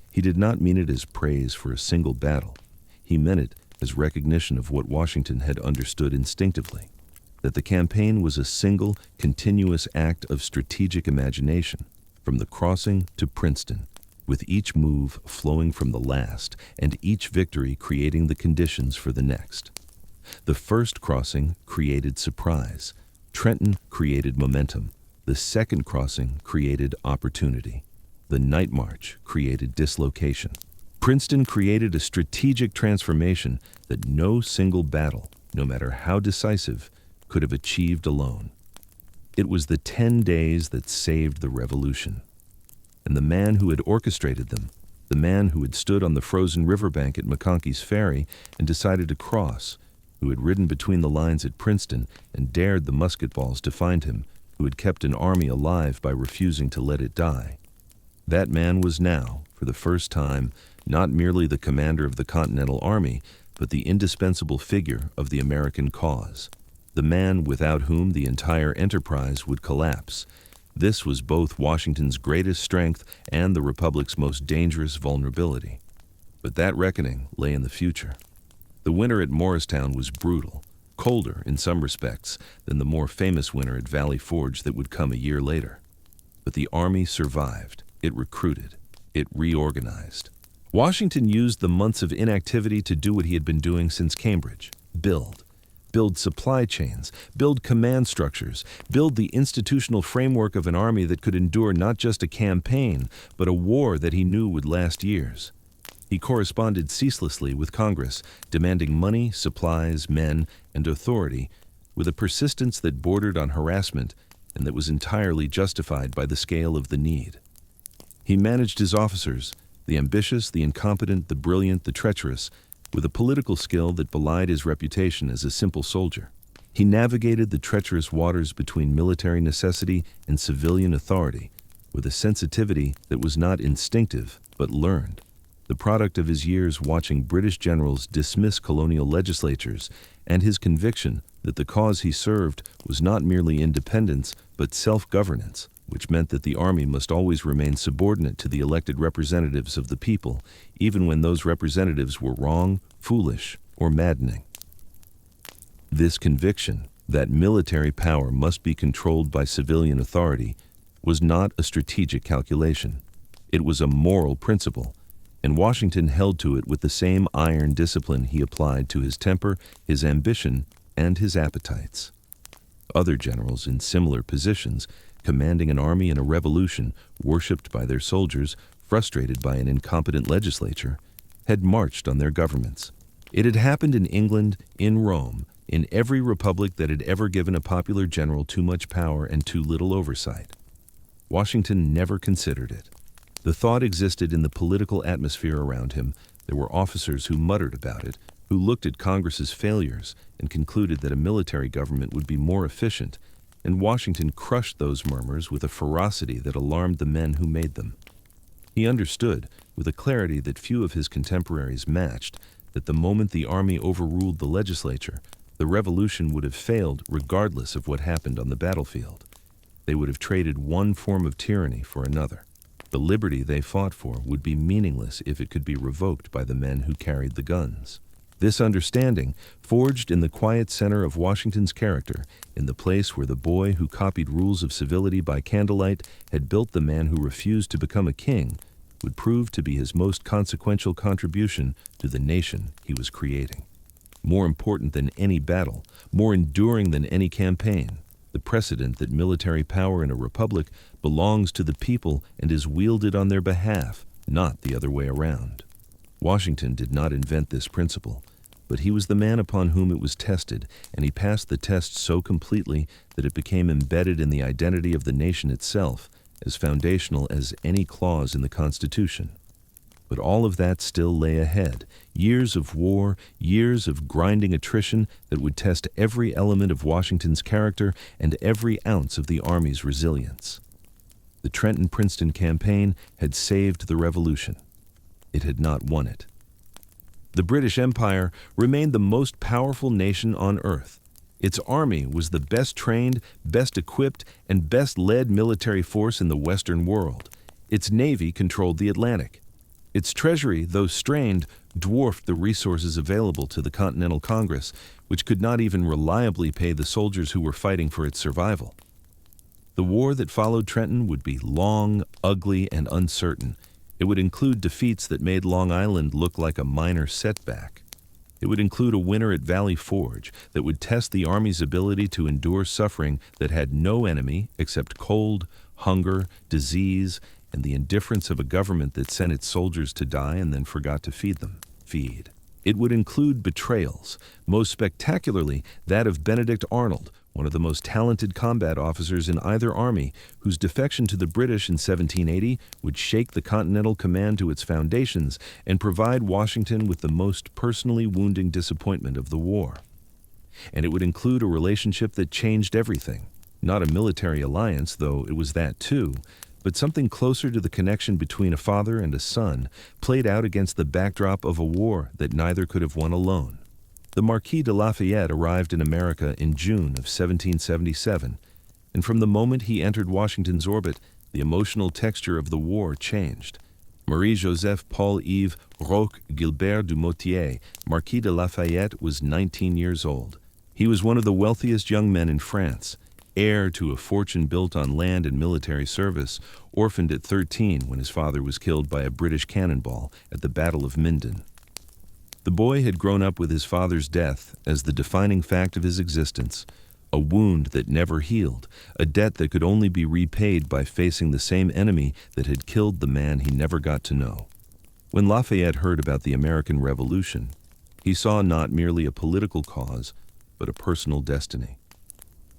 He did not mean it as praise for a single battle. He meant it as recognition of what Washington had understood instinctively, that the campaign was a single, continuous act of strategic imagination, from the crossing to Princeton, with each move flowing from the last and each victory creating the conditions for the next. The first crossing created surprise. Trenton created momentum. The second crossing created opportunity. The night march created dislocation. Princeton created a strategic transformation that no single battle, no matter how decisive, could have achieved alone. It was the 10 days that saved the Revolution. And the man who had orchestrated them, the man who had stood on the frozen riverbank at McConkey's Ferry and decided to cross, who had ridden between the lines at Princeton and dared the musket balls to find him, who had kept an army alive by refusing to let it die. That man was now, for the first time, not merely the commander of the Continental Army, but the indispensable figure of the American cause, the man without whom the entire enterprise would collapse. This was both Washington's greatest strength and the Republic's most dangerous vulnerability. But that reckoning lay in the future. The winter at Morristown was brutal, colder in some respects than the more famous winter at Valley Forge that would come a year later. But the Army survived. It recruited. It reorganized. Washington used the months of inactivity to do what he had been doing since Cambridge: build. Build supply chains, build command structures, build the institutional framework of an army that could endure not just a campaign, but a war that he knew would last years. He corresponded ceaselessly with Congress, demanding money, supplies, men, and authority, with a persistence that bordered on harassment and that was entirely justified by the scale of the need. He managed his officers, the ambitious, the incompetent, the brilliant, the treacherous, with a political skill that belied his reputation as a simple soldier. He navigated the treacherous waters between military necessity and civilian authority with a sensitivity that was not instinctive but learned, the product of his years watching British generals dismiss colonial legislatures and his conviction that the cause he served was not merely independence but self-governance, which meant that the army must always remain subordinate to the elected representatives of the people, even when those representatives were wrong, foolish, or maddening. This conviction, that military power must be controlled by civilian authority, was not a strategic calculation. It was a moral principle, and Washington held to it with the same iron discipline he applied to his temper, his ambition, and his appetites. Other generals in similar positions, commanding an army in a revolution, worshipped by their soldiers, frustrated by an incompetent legislature, had marched on their governments. It had happened in England, in Rome, in every republic that had ever given a popular general too much power and too little oversight. Washington never considered it. The thought existed in the political atmosphere around him. There were officers who muttered about it, who looked at Congress's failures and concluded that a military government would be more efficient, and Washington crushed those murmurs with a ferocity that alarmed the men who made them. He understood, with a clarity that few of his contemporaries matched, that the moment the army overruled the legislature, the revolution would have failed regardless of what happened on the battlefield. They would have traded one form of tyranny for another. The liberty they fought for would be meaningless if it could be revoked by the men who carried the guns. This understanding, forged in the quiet center of Washington's character, in the place where the boy who copied rules of civility by candlelight had built the man who refused to become a king, would prove to be his most consequential contribution to the nation he was creating. More important than any battle, more enduring than any campaign, the precedent that military power in a republic belongs to the people and is wielded on their behalf, not the other way around. Washington did not invent this principle, but he was the man upon whom it was tested, and he passed the test so completely that it became embedded in the identity of the nation itself, as foundational as any clause in the Constitution. But all of that still lay ahead, years of war, years of grinding attrition that would test every element of Washington's character and every ounce of the Army's resilience. The Trenton-Princeton campaign had saved the Revolution. It had not won it. The British Empire remained the most powerful nation on earth. Its army was the best trained, best equipped, and best led military force in the Western world. Its navy controlled the Atlantic. Its treasury, though strained, dwarfed the resources available to the Continental Congress, which could not even reliably pay the soldiers who were fighting for its survival. The war that followed Trenton would be long, ugly, and uncertain. It would include defeats that made Long Island look like a minor setback. It would include a winter at Valley Forge that would test the Army's ability to endure suffering that had no enemy except cold, hunger, disease, and the indifference of a government that sent its soldiers to die and then forgot to feed them. It would include betrayals, most spectacularly that of Benedict Arnold, one of the most talented combat officers in either army, whose defection to the British in 1780 would shake the Continental Command to its foundations and provide Washington with the most personally wounding disappointment of the war. And it would include a relationship that changed everything. Not a military alliance, though it was that too, but something closer to the connection between a father and a son, played out against the backdrop of a war that neither could have won alone. The Marquis de Lafayette arrived in America in June of 1777, and from the moment he entered Washington's orbit, the emotional texture of the war changed. Marie-Joseph Paul-Yves Roch Gilbert du Motier, Marquis de Lafayette, was 19 years old. He was one of the wealthiest young men in France, heir to a fortune built on land and military service, orphaned at 13 when his father was killed by a British cannonball at the Battle of Minden. The boy had grown up with his father's death as the defining fact of his existence, a wound that never healed, a debt that could only be repaid by facing the same enemy that had killed the man he never got to know. When Lafayette heard about the American Revolution, he saw not merely a political cause, but a personal destiny.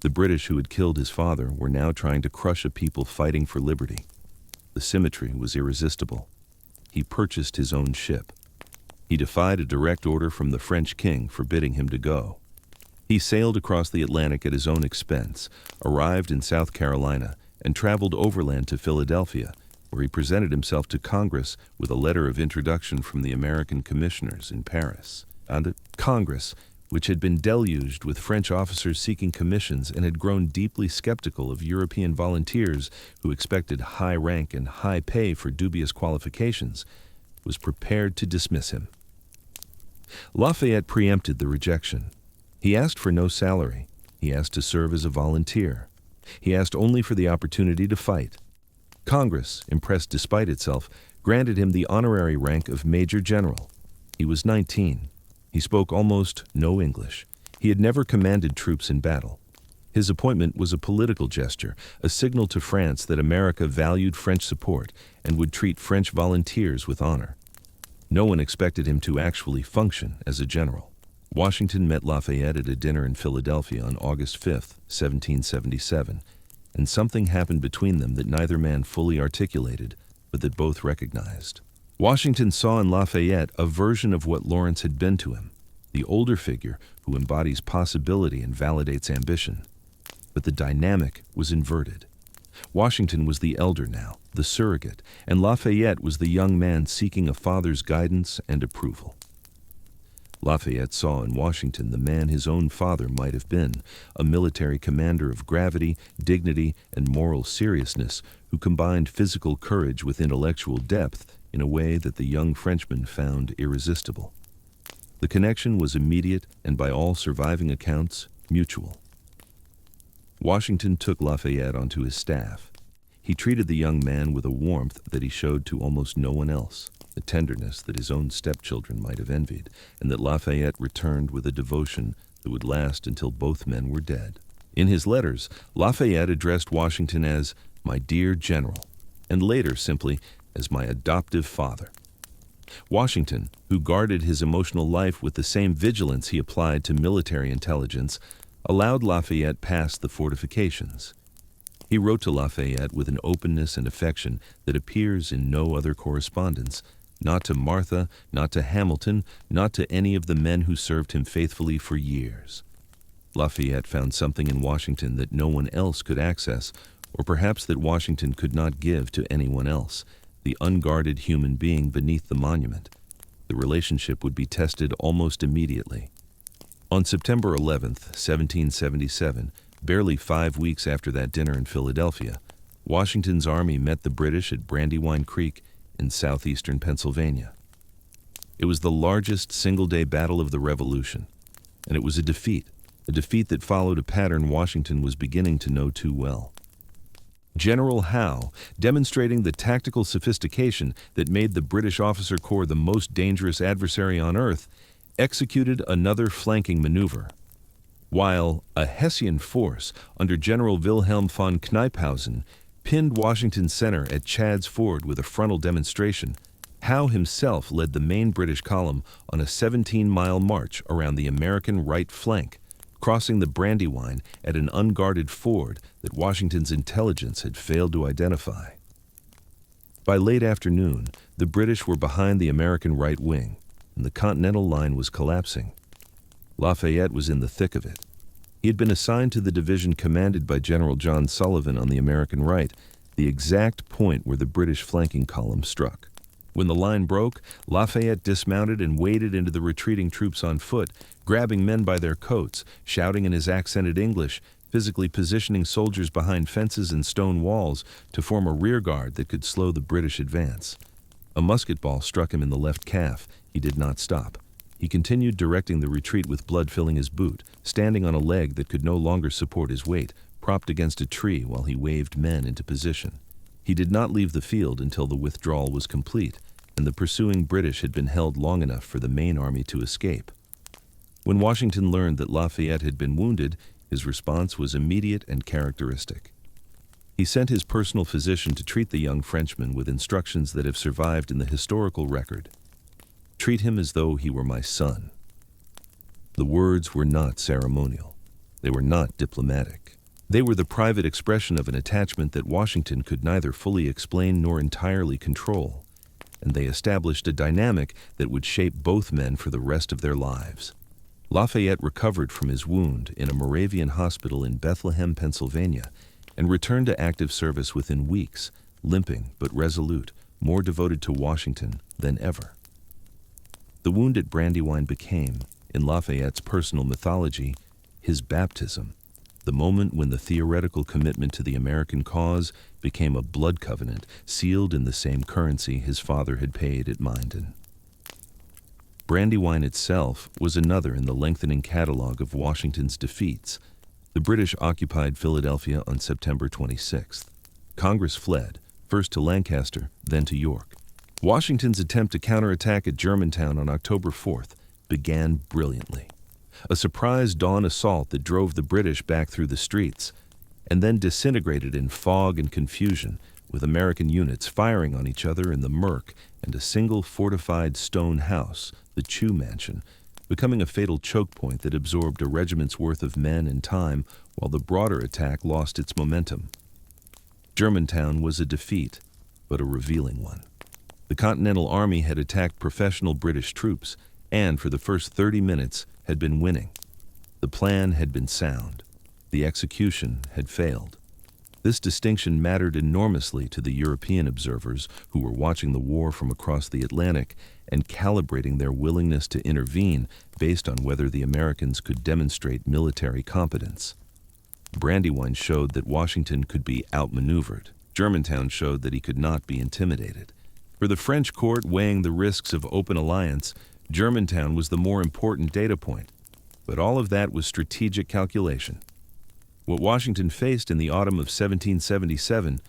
The British who had killed his father were now trying to crush a people fighting for liberty. The symmetry was irresistible. He purchased his own ship. He defied a direct order from the French king forbidding him to go. He sailed across the Atlantic at his own expense, arrived in South Carolina, and traveled overland to Philadelphia, where he presented himself to Congress with a letter of introduction from the American commissioners in Paris. And Congress, which had been deluged with French officers seeking commissions and had grown deeply skeptical of European volunteers who expected high rank and high pay for dubious qualifications, was prepared to dismiss him. Lafayette preempted the rejection. He asked for no salary. He asked to serve as a volunteer. He asked only for the opportunity to fight. Congress, impressed despite itself, granted him the honorary rank of Major General. He was 19. He spoke almost no English. He had never commanded troops in battle. His appointment was a political gesture, a signal to France that America valued French support and would treat French volunteers with honor. No one expected him to actually function as a general. Washington met Lafayette at a dinner in Philadelphia on August 5, 1777, and something happened between them that neither man fully articulated, but that both recognized. Washington saw in Lafayette a version of what Lawrence had been to him, the older figure who embodies possibility and validates ambition. But the dynamic was inverted. Washington was the elder now, the surrogate, and Lafayette was the young man seeking a father's guidance and approval. Lafayette saw in Washington the man his own father might have been, a military commander of gravity, dignity, and moral seriousness who combined physical courage with intellectual depth in a way that the young Frenchman found irresistible. The connection was immediate and, by all surviving accounts, mutual. Washington took Lafayette onto his staff. He treated the young man with a warmth that he showed to almost no one else, a tenderness that his own stepchildren might have envied, and that Lafayette returned with a devotion that would last until both men were dead. In his letters, Lafayette addressed Washington as "my dear general," and later simply as "my adoptive father." Washington, who guarded his emotional life with the same vigilance he applied to military intelligence, allowed Lafayette past the fortifications. He wrote to Lafayette with an openness and affection that appears in no other correspondence, not to Martha, not to Hamilton, not to any of the men who served him faithfully for years. Lafayette found something in Washington that no one else could access, or perhaps that Washington could not give to anyone else, the unguarded human being beneath the monument. The relationship would be tested almost immediately. On September 11, 1777, barely 5 weeks after that dinner in Philadelphia, Washington's army met the British at Brandywine Creek in southeastern Pennsylvania. It was the largest single-day battle of the Revolution, and it was a defeat that followed a pattern Washington was beginning to know too well. General Howe, demonstrating the tactical sophistication that made the British officer corps the most dangerous adversary on earth, executed another flanking maneuver. While a Hessian force under General Wilhelm von Knyphausen pinned Washington's center at Chad's Ford with a frontal demonstration, Howe himself led the main British column on a 17-mile march around the American right flank, crossing the Brandywine at an unguarded ford that Washington's intelligence had failed to identify. By late afternoon, the British were behind the American right wing, and the Continental line was collapsing. Lafayette was in the thick of it. He had been assigned to the division commanded by General John Sullivan on the American right, the exact point where the British flanking column struck. When the line broke, Lafayette dismounted and waded into the retreating troops on foot, grabbing men by their coats, shouting in his accented English, physically positioning soldiers behind fences and stone walls to form a rear guard that could slow the British advance. A musket ball struck him in the left calf. He did not stop. He continued directing the retreat with blood filling his boot, standing on a leg that could no longer support his weight, propped against a tree while he waved men into position. He did not leave the field until the withdrawal was complete, and the pursuing British had been held long enough for the main army to escape. When Washington learned that Lafayette had been wounded, his response was immediate and characteristic. He sent his personal physician to treat the young Frenchman with instructions that have survived in the historical record. "Treat him as though he were my son." The words were not ceremonial. They were not diplomatic. They were the private expression of an attachment that Washington could neither fully explain nor entirely control. and they established a dynamic that would shape both men for the rest of their lives. Lafayette recovered from his wound in a Moravian hospital in Bethlehem, Pennsylvania, and returned to active service within weeks, limping but resolute, more devoted to Washington than ever. The wound at Brandywine became, in Lafayette's personal mythology, his baptism, the moment when the theoretical commitment to the American cause became a blood covenant sealed in the same currency his father had paid at Minden. Brandywine itself was another in the lengthening catalog of Washington's defeats. The British occupied Philadelphia on September 26th. Congress fled, first to Lancaster, then to York. Washington's attempt to counterattack at Germantown on October 4th began brilliantly. A surprise dawn assault that drove the British back through the streets, and then disintegrated in fog and confusion, with American units firing on each other in the murk and a single fortified stone house, the Chew Mansion, becoming a fatal choke point that absorbed a regiment's worth of men and time while the broader attack lost its momentum. Germantown was a defeat, but a revealing one. The Continental Army had attacked professional British troops and, for the first 30 minutes, had been winning. The plan had been sound. The execution had failed. This distinction mattered enormously to the European observers who were watching the war from across the Atlantic and calibrating their willingness to intervene based on whether the Americans could demonstrate military competence. Brandywine showed that Washington could be outmaneuvered. Germantown showed that he could not be intimidated. For the French court weighing the risks of open alliance, Germantown was the more important data point. But all of that was strategic calculation. What Washington faced in the autumn of 1777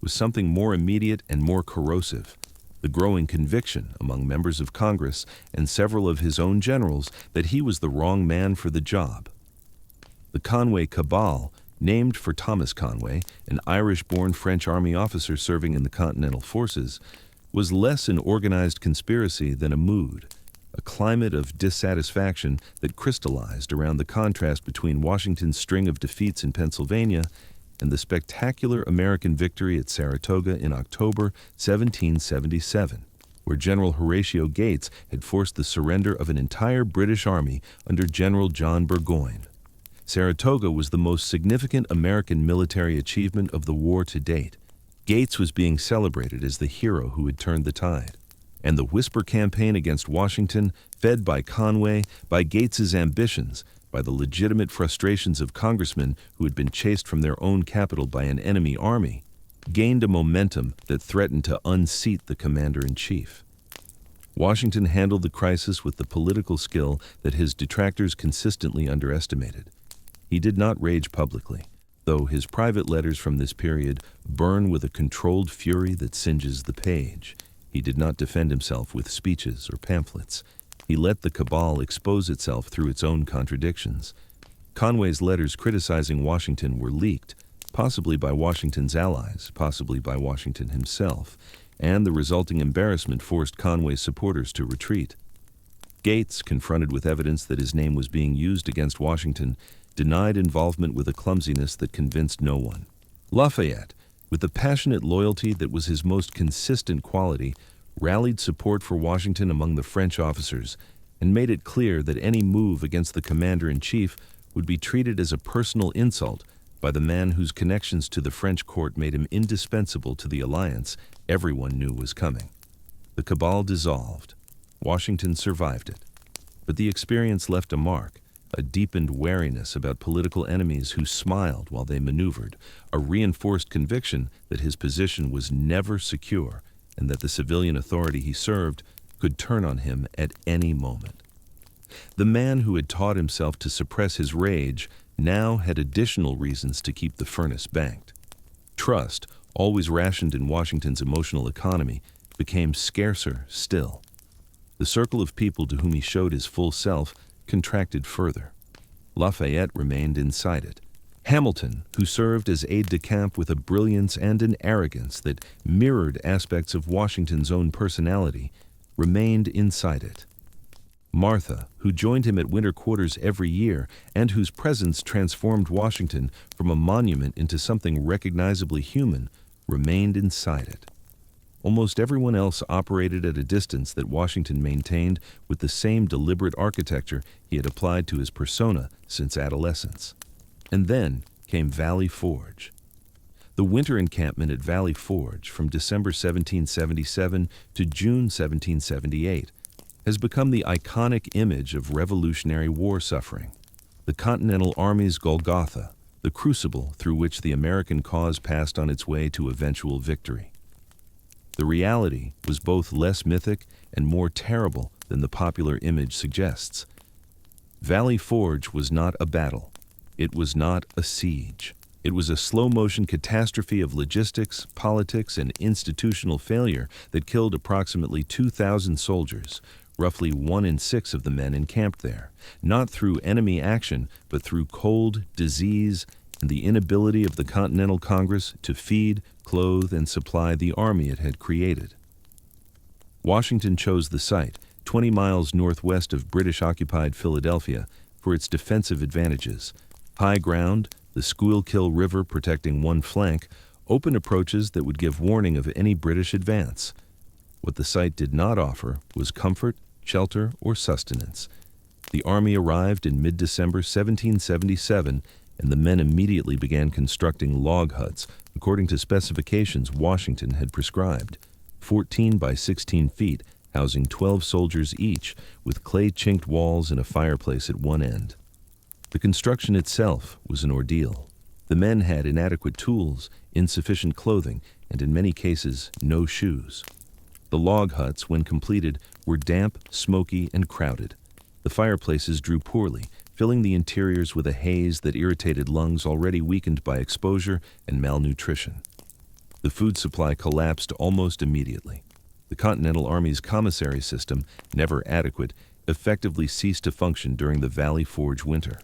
was something more immediate and more corrosive, the growing conviction among members of Congress and several of his own generals that he was the wrong man for the job. The Conway Cabal, named for Thomas Conway, an Irish-born French army officer serving in the Continental Forces, was less an organized conspiracy than a mood, a climate of dissatisfaction that crystallized around the contrast between Washington's string of defeats in Pennsylvania and the spectacular American victory at Saratoga in October 1777, where General Horatio Gates had forced the surrender of an entire British army under General John Burgoyne. Saratoga was the most significant American military achievement of the war to date. Gates was being celebrated as the hero who had turned the tide. And the whisper campaign against Washington, fed by Conway, by Gates's ambitions, by the legitimate frustrations of congressmen who had been chased from their own capital by an enemy army, gained a momentum that threatened to unseat the commander-in-chief. Washington handled the crisis with the political skill that his detractors consistently underestimated. He did not rage publicly, though his private letters from this period burn with a controlled fury that singes the page. He did not defend himself with speeches or pamphlets. He let the cabal expose itself through its own contradictions. Conway's letters criticizing Washington were leaked, possibly by Washington's allies, possibly by Washington himself, and the resulting embarrassment forced Conway's supporters to retreat. Gates, confronted with evidence that his name was being used against Washington, denied involvement with a clumsiness that convinced no one. Lafayette, with the passionate loyalty that was his most consistent quality, rallied support for Washington among the French officers and made it clear that any move against the commander-in-chief would be treated as a personal insult by the man whose connections to the French court made him indispensable to the alliance everyone knew was coming. The cabal dissolved. Washington survived it. But the experience left a mark, a deepened wariness about political enemies who smiled while they maneuvered, a reinforced conviction that his position was never secure and that the civilian authority he served could turn on him at any moment. The man who had taught himself to suppress his rage now had additional reasons to keep the furnace banked. Trust, always rationed in Washington's emotional economy, became scarcer still. The circle of people to whom he showed his full self contracted further. Lafayette remained inside it. Hamilton, who served as aide-de-camp with a brilliance and an arrogance that mirrored aspects of Washington's own personality, remained inside it. Martha, who joined him at winter quarters every year and whose presence transformed Washington from a monument into something recognizably human, remained inside it. Almost everyone else operated at a distance that Washington maintained with the same deliberate architecture he had applied to his persona since adolescence. And then came Valley Forge. The winter encampment at Valley Forge from December 1777 to June 1778 has become the iconic image of Revolutionary War suffering, the Continental Army's Golgotha, the crucible through which the American cause passed on its way to eventual victory. The reality was both less mythic and more terrible than the popular image suggests. Valley Forge was not a battle. It was not a siege. It was a slow-motion catastrophe of logistics, politics, and institutional failure that killed approximately 2,000 soldiers, roughly 1 in 6 of the men encamped there, not through enemy action, but through cold, disease, and the inability of the Continental Congress to feed, clothe, and supply the army it had created. Washington chose the site, 20 miles northwest of British-occupied Philadelphia, for its defensive advantages: high ground, the Schuylkill River protecting one flank, open approaches that would give warning of any British advance. What the site did not offer was comfort, shelter, or sustenance. The army arrived in mid-December 1777, and the men immediately began constructing log huts according to specifications Washington had prescribed, 14 by 16 feet, housing 12 soldiers each, with clay-chinked walls and a fireplace at one end. The construction itself was an ordeal. The men had inadequate tools, insufficient clothing, and in many cases, no shoes. The log huts, when completed, were damp, smoky, and crowded. The fireplaces drew poorly, filling the interiors with a haze that irritated lungs already weakened by exposure and malnutrition. The food supply collapsed almost immediately. The Continental Army's commissary system, never adequate, effectively ceased to function during the Valley Forge winter.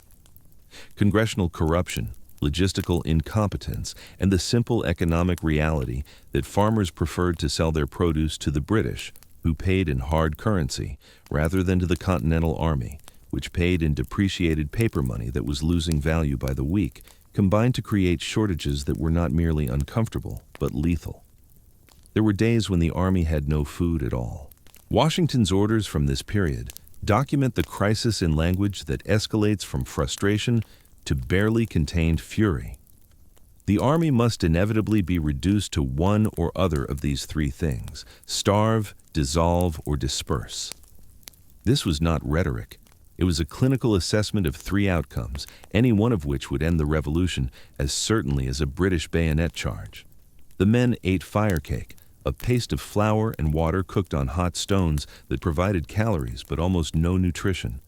Congressional corruption, logistical incompetence, and the simple economic reality that farmers preferred to sell their produce to the British, who paid in hard currency, rather than to the Continental Army, which paid in depreciated paper money that was losing value by the week, combined to create shortages that were not merely uncomfortable, but lethal. There were days when the Army had no food at all. Washington's orders from this period document the crisis in language that escalates from frustration to barely contained fury. The Army must inevitably be reduced to one or other of these three things: starve, dissolve, or disperse. This was not rhetoric. It was a clinical assessment of three outcomes, any one of which would end the revolution as certainly as a British bayonet charge. The men ate fire cake, a paste of flour and water cooked on hot stones that provided calories but almost no nutrition.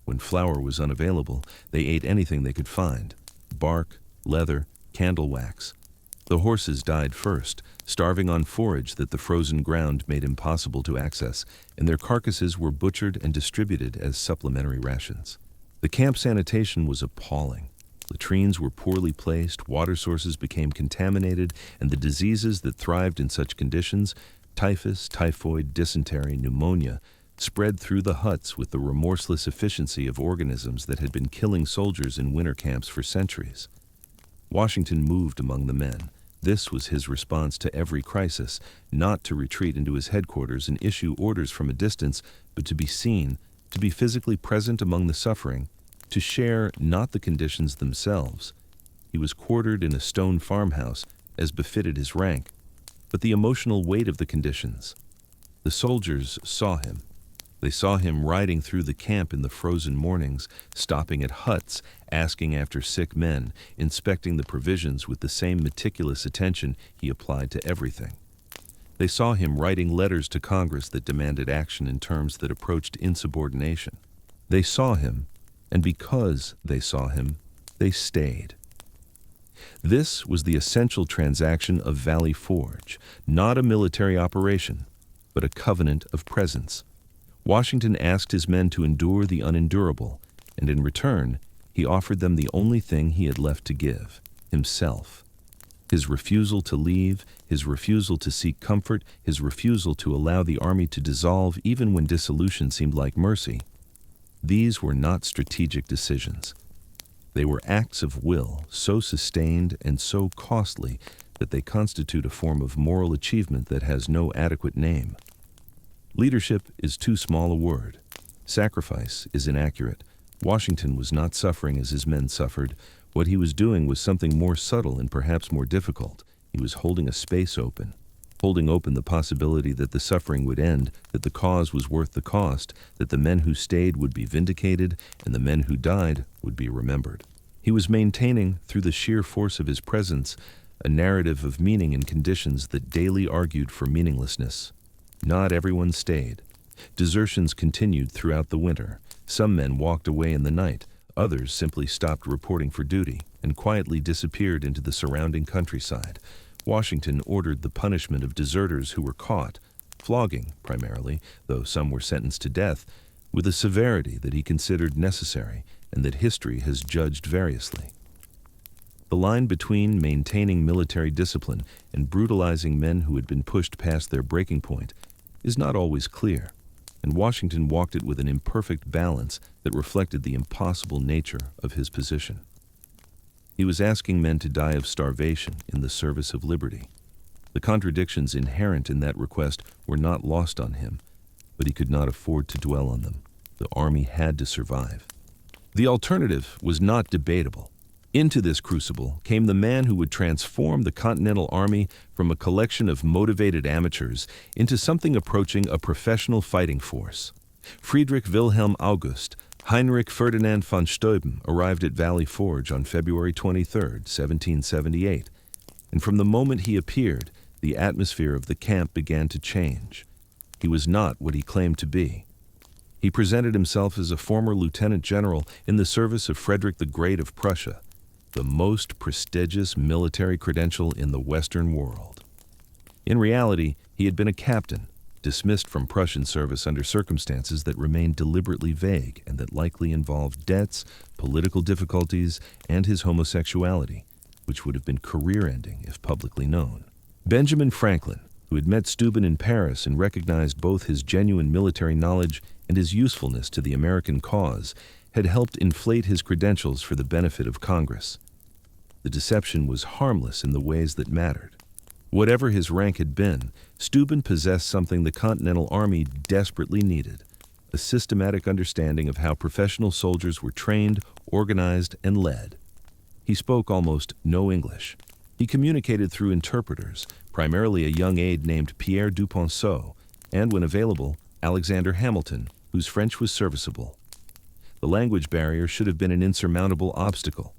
When flour was unavailable, they ate anything they could find: bark, leather, candle wax. The horses died first, starving on forage that the frozen ground made impossible to access, and their carcasses were butchered and distributed as supplementary rations. The camp sanitation was appalling. Latrines were poorly placed, water sources became contaminated, and the diseases that thrived in such conditions, typhus, typhoid, dysentery, pneumonia, spread through the huts with the remorseless efficiency of organisms that had been killing soldiers in winter camps for centuries. Washington moved among the men. This was his response to every crisis, not to retreat into his headquarters and issue orders from a distance, but to be seen, to be physically present among the suffering, to share not the conditions themselves. He was quartered in a stone farmhouse, as befitted his rank, but the emotional weight of the conditions. The soldiers saw him. They saw him riding through the camp in the frozen mornings, stopping at huts, asking after sick men, inspecting the provisions with the same meticulous attention he applied to everything. They saw him writing letters to Congress that demanded action in terms that approached insubordination. They saw him, and because they saw him, they stayed. This was the essential transaction of Valley Forge, not a military operation, but a covenant of presence. Washington asked his men to endure the unendurable, and in return, he offered them the only thing he had left to give: himself. His refusal to leave, his refusal to seek comfort, his refusal to allow the army to dissolve even when dissolution seemed like mercy. These were not strategic decisions. They were acts of will so sustained and so costly that they constitute a form of moral achievement that has no adequate name. Leadership is too small a word. Sacrifice is inaccurate. Washington was not suffering as his men suffered. What he was doing was something more subtle and perhaps more difficult. He was holding a space open, holding open the possibility that the suffering would end, that the cause was worth the cost, that the men who stayed would be vindicated, and the men who died would be remembered. He was maintaining, through the sheer force of his presence, a narrative of meaning in conditions that daily argued for meaninglessness. Not everyone stayed. Desertions continued throughout the winter. Some men walked away in the night. Others simply stopped reporting for duty and quietly disappeared into the surrounding countryside. Washington ordered the punishment of deserters who were caught, flogging primarily, though some were sentenced to death, with a severity that he considered necessary and that history has judged variously. The line between maintaining military discipline and brutalizing men who had been pushed past their breaking point is not always clear, and Washington walked it with an imperfect balance that reflected the impossible nature of his position. He was asking men to die of starvation in the service of liberty. The contradictions inherent in that request were not lost on him, but he could not afford to dwell on them. The army had to survive. The alternative was not debatable. Into this crucible came the man who would transform the Continental Army from a collection of motivated amateurs into something approaching a professional fighting force. Friedrich Wilhelm August Heinrich Ferdinand von Steuben arrived at Valley Forge on February 23, 1778, and from the moment he appeared, the atmosphere of the camp began to change. He was not what he claimed to be. He presented himself as a former lieutenant general in the service of Frederick the Great of Prussia, the most prestigious military credential in the Western world. In reality, he had been a captain, dismissed from Prussian service under circumstances that remained deliberately vague and that likely involved debts, political difficulties, and his homosexuality, which would have been career-ending if publicly known. Benjamin Franklin, who had met Steuben in Paris and recognized both his genuine military knowledge and his usefulness to the American cause, had helped inflate his credentials for the benefit of Congress. The deception was harmless in the ways that mattered. Whatever his rank had been, Steuben possessed something the Continental Army desperately needed: a systematic understanding of how professional soldiers were trained, organized, and led. He spoke almost no English. He communicated through interpreters, primarily a young aide named Pierre Duponceau, and, when available, Alexander Hamilton, whose French was serviceable. The language barrier should have been an insurmountable obstacle.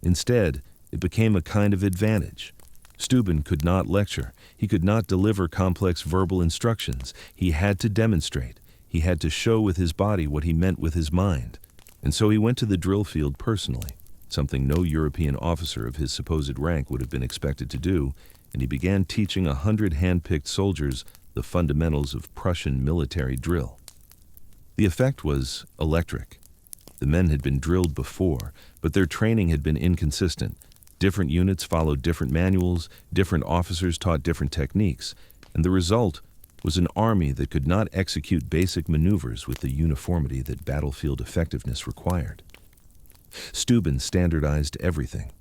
Instead, it became a kind of advantage. Steuben could not lecture. He could not deliver complex verbal instructions. He had to demonstrate. He had to show with his body what he meant with his mind. And so he went to the drill field personally, something no European officer of his supposed rank would have been expected to do, and he began teaching 100 hand-picked soldiers the fundamentals of Prussian military drill. The effect was electric. The men had been drilled before, but their training had been inconsistent. Different units followed different manuals, different officers taught different techniques, and the result was an army that could not execute basic maneuvers with the uniformity that battlefield effectiveness required. Steuben standardized everything.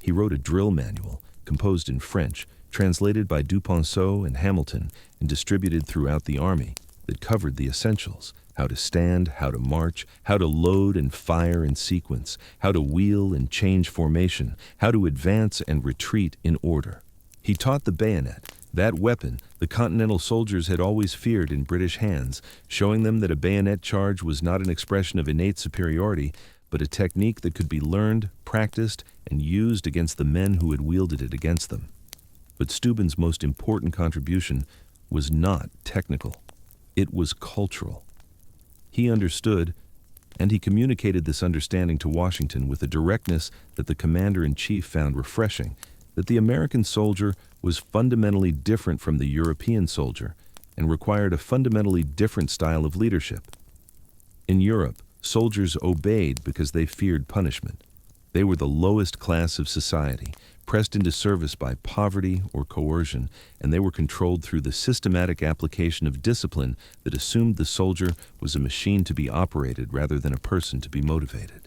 He wrote a drill manual, composed in French, translated by Duponceau and Hamilton, and distributed throughout the army, that covered the essentials: how to stand, how to march, how to load and fire in sequence, how to wheel and change formation, how to advance and retreat in order. He taught the bayonet, that weapon the Continental soldiers had always feared in British hands, showing them that a bayonet charge was not an expression of innate superiority, but a technique that could be learned, practiced, and used against the men who had wielded it against them. But Steuben's most important contribution was not technical. It was cultural. He understood, and he communicated this understanding to Washington with a directness that the commander-in-chief found refreshing, that the American soldier was fundamentally different from the European soldier and required a fundamentally different style of leadership. In Europe, soldiers obeyed because they feared punishment. They were the lowest class of society, pressed into service by poverty or coercion, and they were controlled through the systematic application of discipline that assumed the soldier was a machine to be operated rather than a person to be motivated.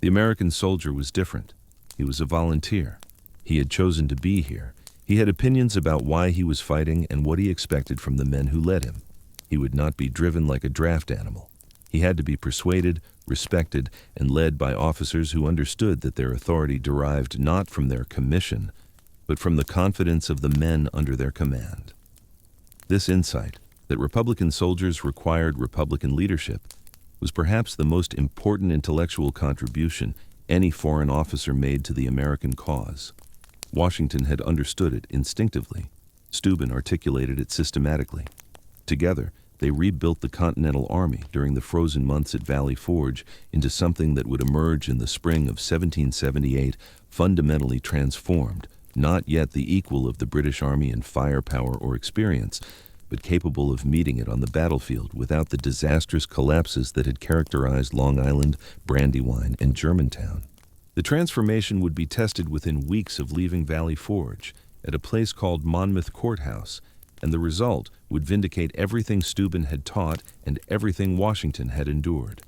The American soldier was different. He was a volunteer. He had chosen to be here. He had opinions about why he was fighting and what he expected from the men who led him. He would not be driven like a draft animal. He had to be persuaded, respected, and led by officers who understood that their authority derived not from their commission, but from the confidence of the men under their command. This insight, that Republican soldiers required Republican leadership, was perhaps the most important intellectual contribution any foreign officer made to the American cause. Washington had understood it instinctively. Steuben articulated it systematically. Together, they rebuilt the Continental Army during the frozen months at Valley Forge into something that would emerge in the spring of 1778 fundamentally transformed, not yet the equal of the British Army in firepower or experience, but capable of meeting it on the battlefield without the disastrous collapses that had characterized Long Island, Brandywine, and Germantown. The transformation would be tested within weeks of leaving Valley Forge at a place called Monmouth Courthouse, and the result would vindicate everything Steuben had taught and everything Washington had endured.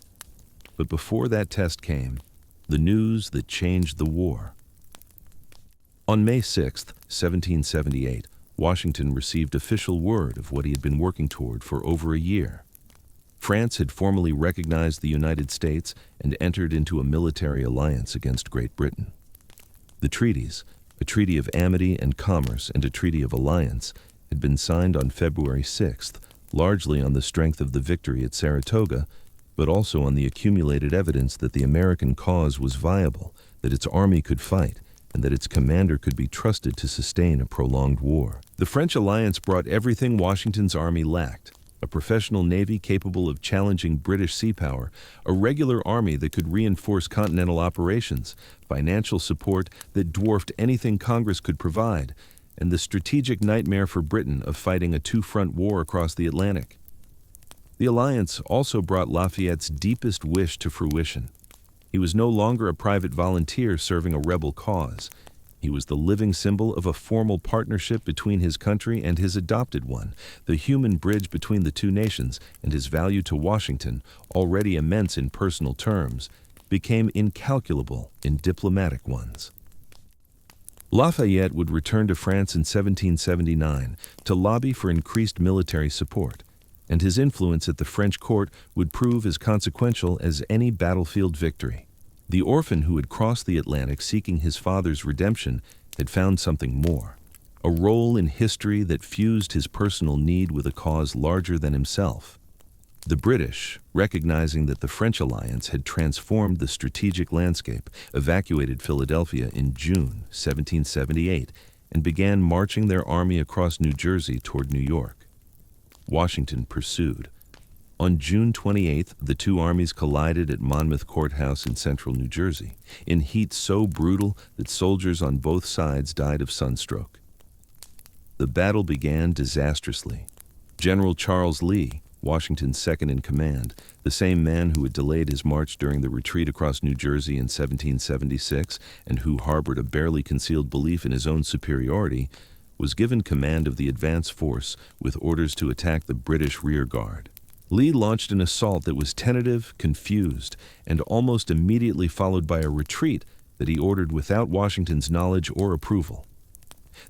But before that test came, the news that changed the war. On May 6, 1778, Washington received official word of what he had been working toward for over a year. France had formally recognized the United States and entered into a military alliance against Great Britain. The treaties, a treaty of amity and commerce and a treaty of alliance, had been signed on February 6th, largely on the strength of the victory at Saratoga, but also on the accumulated evidence that the American cause was viable, that its army could fight, and that its commander could be trusted to sustain a prolonged war. The French alliance brought everything Washington's army lacked: a professional navy capable of challenging British sea power, a regular army that could reinforce continental operations, financial support that dwarfed anything Congress could provide, and the strategic nightmare for Britain of fighting a two-front war across the Atlantic. The alliance also brought Lafayette's deepest wish to fruition. He was no longer a private volunteer serving a rebel cause. He was the living symbol of a formal partnership between his country and his adopted one, the human bridge between the two nations, and his value to Washington, already immense in personal terms, became incalculable in diplomatic ones. Lafayette would return to France in 1779 to lobby for increased military support, and his influence at the French court would prove as consequential as any battlefield victory. The orphan who had crossed the Atlantic seeking his father's redemption had found something more, a role in history that fused his personal need with a cause larger than himself. The British, recognizing that the French alliance had transformed the strategic landscape, evacuated Philadelphia in June 1778 and began marching their army across New Jersey toward New York. Washington pursued. On June 28th, the two armies collided at Monmouth Courthouse in central New Jersey, in heat so brutal that soldiers on both sides died of sunstroke. The battle began disastrously. General Charles Lee, Washington's second in command, the same man who had delayed his march during the retreat across New Jersey in 1776 and who harbored a barely concealed belief in his own superiority, was given command of the advance force with orders to attack the British rear guard. Lee launched an assault that was tentative, confused, and almost immediately followed by a retreat that he ordered without Washington's knowledge or approval.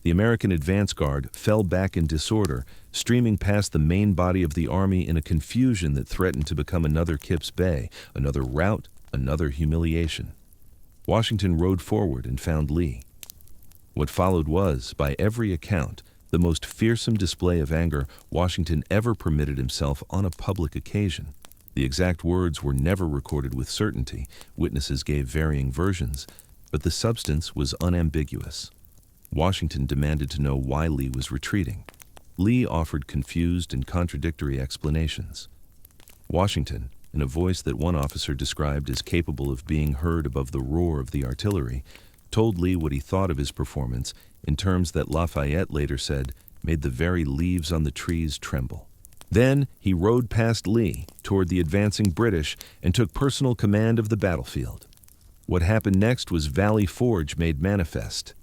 The American advance guard fell back in disorder, streaming past the main body of the army in a confusion that threatened to become another Kip's Bay, another rout, another humiliation. Washington rode forward and found Lee. What followed was, by every account, the most fearsome display of anger Washington ever permitted himself on a public occasion. The exact words were never recorded with certainty. Witnesses gave varying versions, but the substance was unambiguous. Washington demanded to know why Lee was retreating. Lee offered confused and contradictory explanations. Washington, in a voice that one officer described as capable of being heard above the roar of the artillery, told Lee what he thought of his performance in terms that Lafayette later said made the very leaves on the trees tremble. Then he rode past Lee toward the advancing British and took personal command of the battlefield. What happened next was Valley Forge made manifest.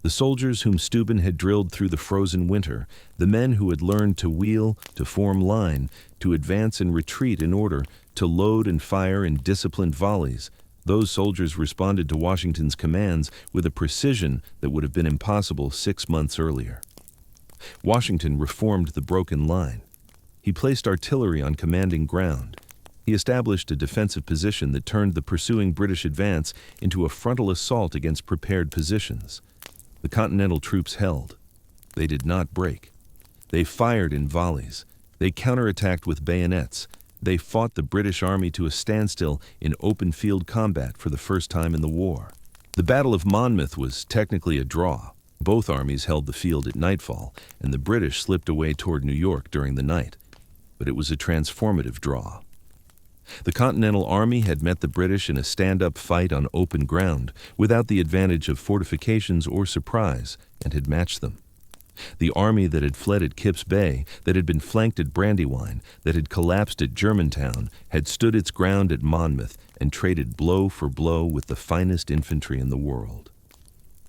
The soldiers whom Steuben had drilled through the frozen winter, the men who had learned to wheel, to form line, to advance and retreat in order, to load and fire in disciplined volleys, Those soldiers responded to Washington's commands with a precision that would have been impossible 6 months earlier. Washington reformed the broken line. He placed artillery on commanding ground. He established a defensive position that turned the pursuing British advance into a frontal assault against prepared positions. The Continental troops held. They did not break. They fired in volleys. They counterattacked with bayonets. They fought the British Army to a standstill in open field combat for the first time in the war. The Battle of Monmouth was technically a draw. Both armies held the field at nightfall, and the British slipped away toward New York during the night. But it was a transformative draw. The Continental Army had met the British in a stand-up fight on open ground, without the advantage of fortifications or surprise, and had matched them. The army that had fled at Kip's Bay, that had been flanked at Brandywine, that had collapsed at Germantown, had stood its ground at Monmouth and traded blow for blow with the finest infantry in the world.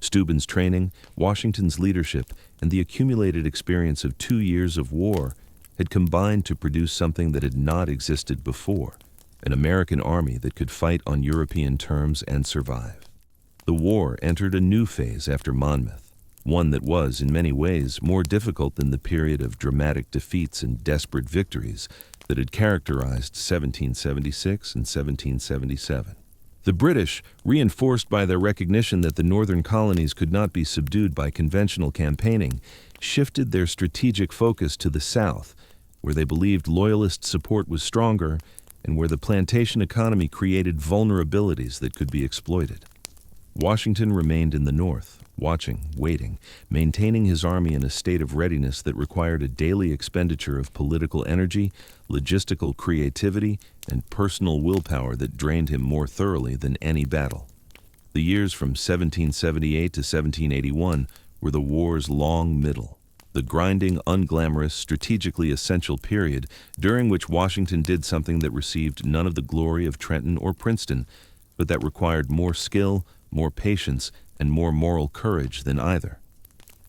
Steuben's training, Washington's leadership, and the accumulated experience of 2 years of war had combined to produce something that had not existed before, an American army that could fight on European terms and survive. The war entered a new phase after Monmouth, one that was, in many ways, more difficult than the period of dramatic defeats and desperate victories that had characterized 1776 and 1777. The British, reinforced by their recognition that the northern colonies could not be subdued by conventional campaigning, shifted their strategic focus to the south, where they believed loyalist support was stronger and where the plantation economy created vulnerabilities that could be exploited. Washington remained in the north, watching, waiting, maintaining his army in a state of readiness that required a daily expenditure of political energy, logistical creativity, and personal willpower that drained him more thoroughly than any battle. The years from 1778 to 1781 were the war's long middle, the grinding, unglamorous, strategically essential period during which Washington did something that received none of the glory of Trenton or Princeton, but that required more skill, more patience, and more moral courage than either.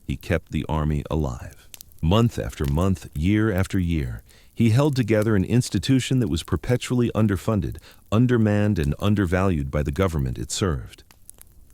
He kept the army alive. Month after month, year after year, he held together an institution that was perpetually underfunded, undermanned, and undervalued by the government it served.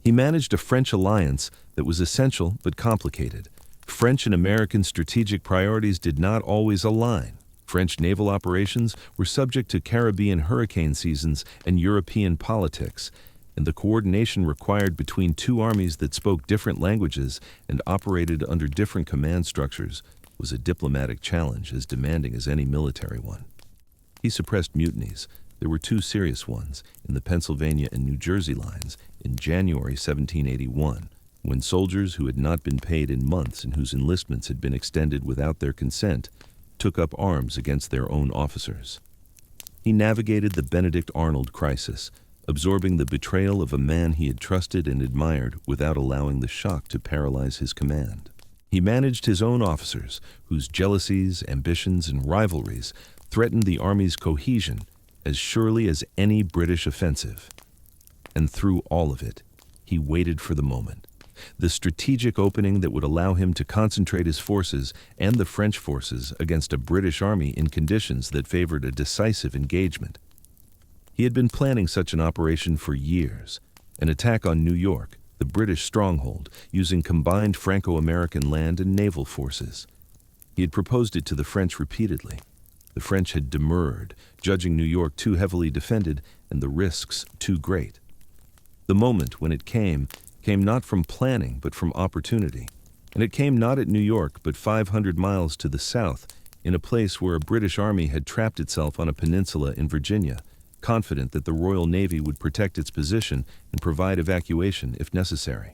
He managed a French alliance that was essential but complicated. French and American strategic priorities did not always align. French naval operations were subject to Caribbean hurricane seasons and European politics, and the coordination required between two armies that spoke different languages and operated under different command structures was a diplomatic challenge as demanding as any military one. He suppressed mutinies. There were 2 serious ones in the Pennsylvania and New Jersey lines in January 1781, when soldiers who had not been paid in months and whose enlistments had been extended without their consent took up arms against their own officers. He navigated the Benedict Arnold crisis, absorbing the betrayal of a man he had trusted and admired without allowing the shock to paralyze his command. He managed his own officers, whose jealousies, ambitions, and rivalries threatened the army's cohesion as surely as any British offensive. And through all of it, he waited for the moment, the strategic opening that would allow him to concentrate his forces and the French forces against a British army in conditions that favored a decisive engagement. He had been planning such an operation for years, an attack on New York, the British stronghold, using combined Franco-American land and naval forces. He had proposed it to the French repeatedly. The French had demurred, judging New York too heavily defended and the risks too great. The moment when it came not from planning but from opportunity, and it came not at New York but 500 miles to the south, in a place where a British army had trapped itself on a peninsula in Virginia, confident that the Royal Navy would protect its position and provide evacuation if necessary.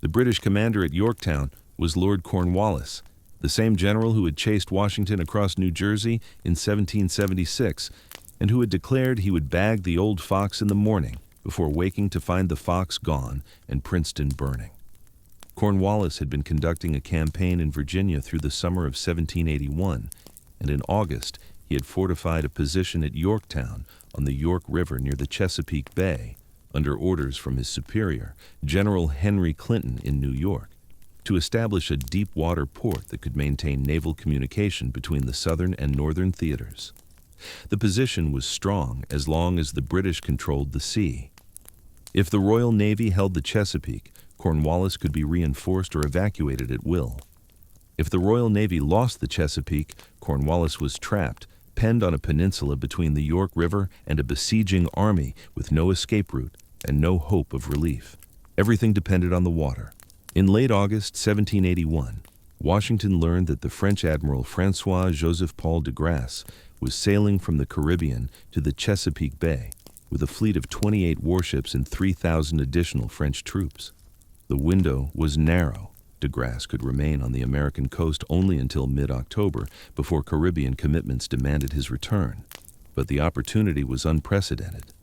The British commander at Yorktown was Lord Cornwallis, the same general who had chased Washington across New Jersey in 1776 and who had declared he would bag the old fox in the morning before waking to find the fox gone and Princeton burning. Cornwallis had been conducting a campaign in Virginia through the summer of 1781, and in August he had fortified a position at Yorktown on the York River near the Chesapeake Bay, under orders from his superior, General Henry Clinton in New York, to establish a deep-water port that could maintain naval communication between the southern and northern theaters. The position was strong as long as the British controlled the sea. If the Royal Navy held the Chesapeake, Cornwallis could be reinforced or evacuated at will. If the Royal Navy lost the Chesapeake, Cornwallis was trapped, penned on a peninsula between the York River and a besieging army with no escape route and no hope of relief. Everything depended on the water. In late August 1781, Washington learned that the French Admiral François-Joseph Paul de Grasse was sailing from the Caribbean to the Chesapeake Bay with a fleet of 28 warships and 3,000 additional French troops. The window was narrow. De Grasse could remain on the American coast only until mid-October before Caribbean commitments demanded his return. But the opportunity was unprecedented.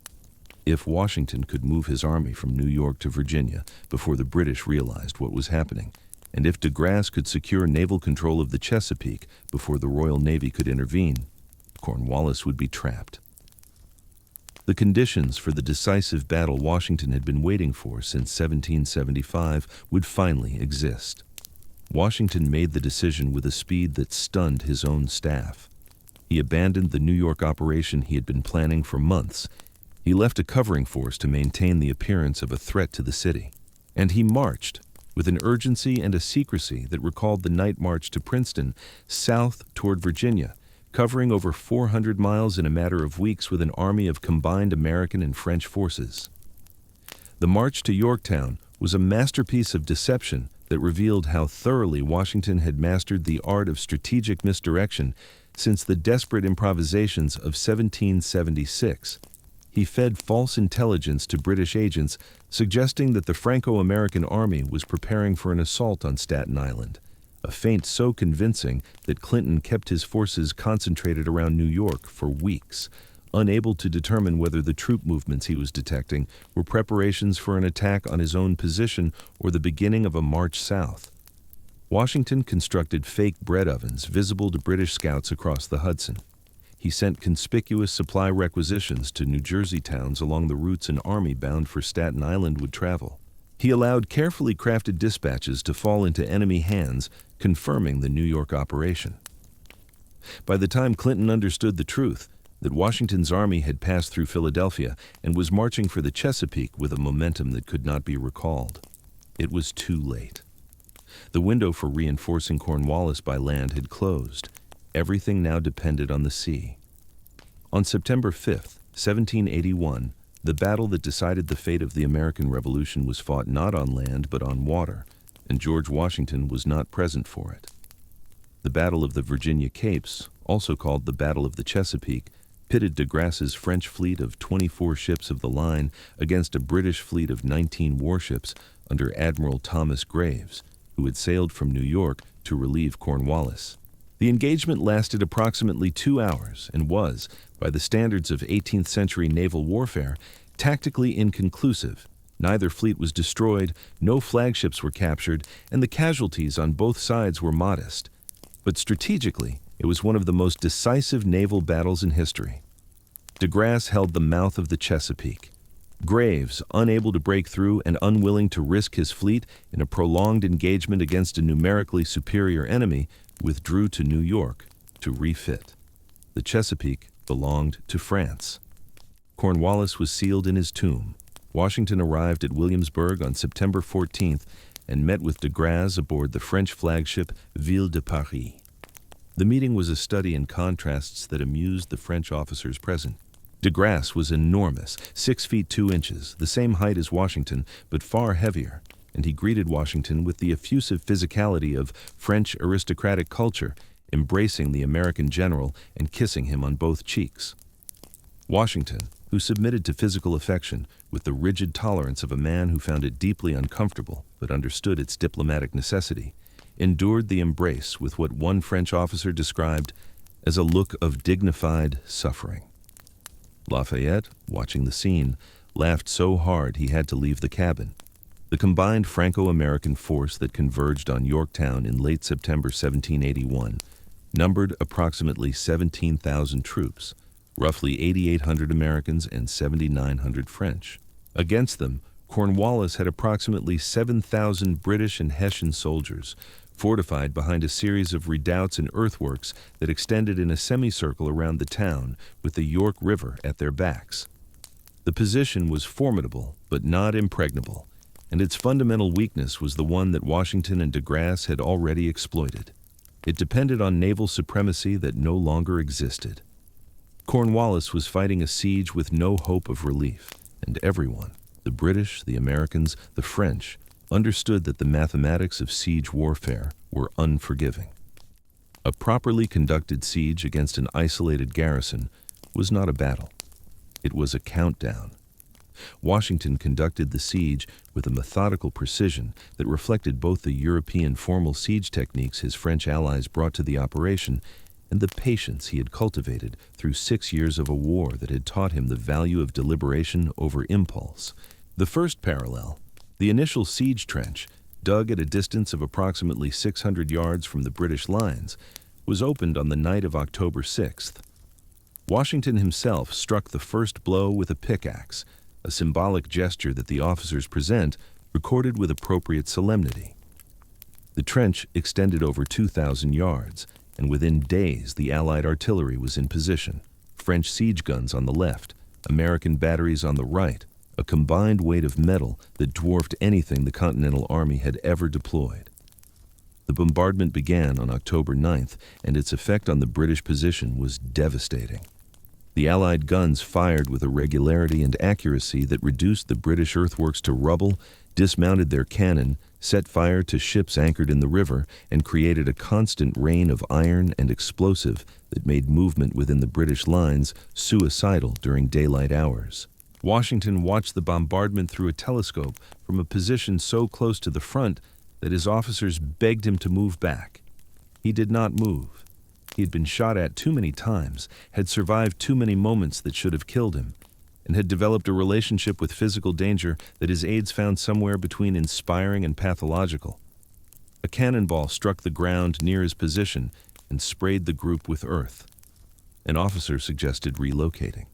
If Washington could move his army from New York to Virginia before the British realized what was happening, and if de Grasse could secure naval control of the Chesapeake before the Royal Navy could intervene, Cornwallis would be trapped. The conditions for the decisive battle Washington had been waiting for since 1775 would finally exist. Washington made the decision with a speed that stunned his own staff. He abandoned the New York operation he had been planning for months. He left a covering force to maintain the appearance of a threat to the city. And he marched, with an urgency and a secrecy that recalled the night march to Princeton, south toward Virginia, covering over 400 miles in a matter of weeks with an army of combined American and French forces. The march to Yorktown was a masterpiece of deception that revealed how thoroughly Washington had mastered the art of strategic misdirection since the desperate improvisations of 1776. He fed false intelligence to British agents, suggesting that the Franco-American army was preparing for an assault on Staten Island, a feint so convincing that Clinton kept his forces concentrated around New York for weeks, unable to determine whether the troop movements he was detecting were preparations for an attack on his own position or the beginning of a march south. Washington constructed fake bread ovens visible to British scouts across the Hudson. He sent conspicuous supply requisitions to New Jersey towns along the routes an army bound for Staten Island would travel. He allowed carefully crafted dispatches to fall into enemy hands, confirming the New York operation. By the time Clinton understood the truth, that Washington's army had passed through Philadelphia and was marching for the Chesapeake with a momentum that could not be recalled, it was too late. The window for reinforcing Cornwallis by land had closed. Everything now depended on the sea. On September 5, 1781, the battle that decided the fate of the American Revolution was fought not on land but on water, and George Washington was not present for it. The Battle of the Virginia Capes, also called the Battle of the Chesapeake, pitted de Grasse's French fleet of 24 ships of the line against a British fleet of 19 warships under Admiral Thomas Graves, who had sailed from New York to relieve Cornwallis. The engagement lasted approximately 2 hours and was, by the standards of 18th century naval warfare, tactically inconclusive. Neither fleet was destroyed, no flagships were captured, and the casualties on both sides were modest. But strategically, it was one of the most decisive naval battles in history. De Grasse held the mouth of the Chesapeake. Graves, unable to break through and unwilling to risk his fleet in a prolonged engagement against a numerically superior enemy, withdrew to New York to refit. The Chesapeake belonged to France. Cornwallis was sealed in his tomb. Washington arrived at Williamsburg on September 14th and met with de Grasse aboard the French flagship Ville de Paris. The meeting was a study in contrasts that amused the French officers present. De Grasse was enormous, 6 feet 2 inches, the same height as Washington, but far heavier, and he greeted Washington with the effusive physicality of French aristocratic culture, embracing the American general and kissing him on both cheeks. Washington, who submitted to physical affection with the rigid tolerance of a man who found it deeply uncomfortable but understood its diplomatic necessity, endured the embrace with what one French officer described as a look of dignified suffering. Lafayette, watching the scene, laughed so hard he had to leave the cabin. The combined Franco-American force that converged on Yorktown in late September 1781 numbered approximately 17,000 troops, roughly 8,800 Americans and 7,900 French. Against them, Cornwallis had approximately 7,000 British and Hessian soldiers, fortified behind a series of redoubts and earthworks that extended in a semicircle around the town, with the York River at their backs. The position was formidable, but not impregnable, and its fundamental weakness was the one that Washington and de Grasse had already exploited. It depended on naval supremacy that no longer existed. Cornwallis was fighting a siege with no hope of relief, and everyone, the British, the Americans, the French, understood that the mathematics of siege warfare were unforgiving. A properly conducted siege against an isolated garrison was not a battle. It was a countdown. Washington conducted the siege with a methodical precision that reflected both the European formal siege techniques his French allies brought to the operation and the patience he had cultivated through 6 years of a war that had taught him the value of deliberation over impulse. The first parallel, the initial siege trench, dug at a distance of approximately 600 yards from the British lines, was opened on the night of October 6th. Washington himself struck the first blow with a pickaxe, a symbolic gesture that the officers present, recorded with appropriate solemnity. The trench extended over 2,000 yards, and within days the Allied artillery was in position, French siege guns on the left, American batteries on the right, a combined weight of metal that dwarfed anything the Continental Army had ever deployed. The bombardment began on October 9th, and its effect on the British position was devastating. The Allied guns fired with a regularity and accuracy that reduced the British earthworks to rubble, dismounted their cannon, set fire to ships anchored in the river, and created a constant rain of iron and explosive that made movement within the British lines suicidal during daylight hours. Washington watched the bombardment through a telescope from a position so close to the front that his officers begged him to move back. He did not move. He had been shot at too many times, had survived too many moments that should have killed him, and had developed a relationship with physical danger that his aides found somewhere between inspiring and pathological. A cannonball struck the ground near his position and sprayed the group with earth. An officer suggested relocating.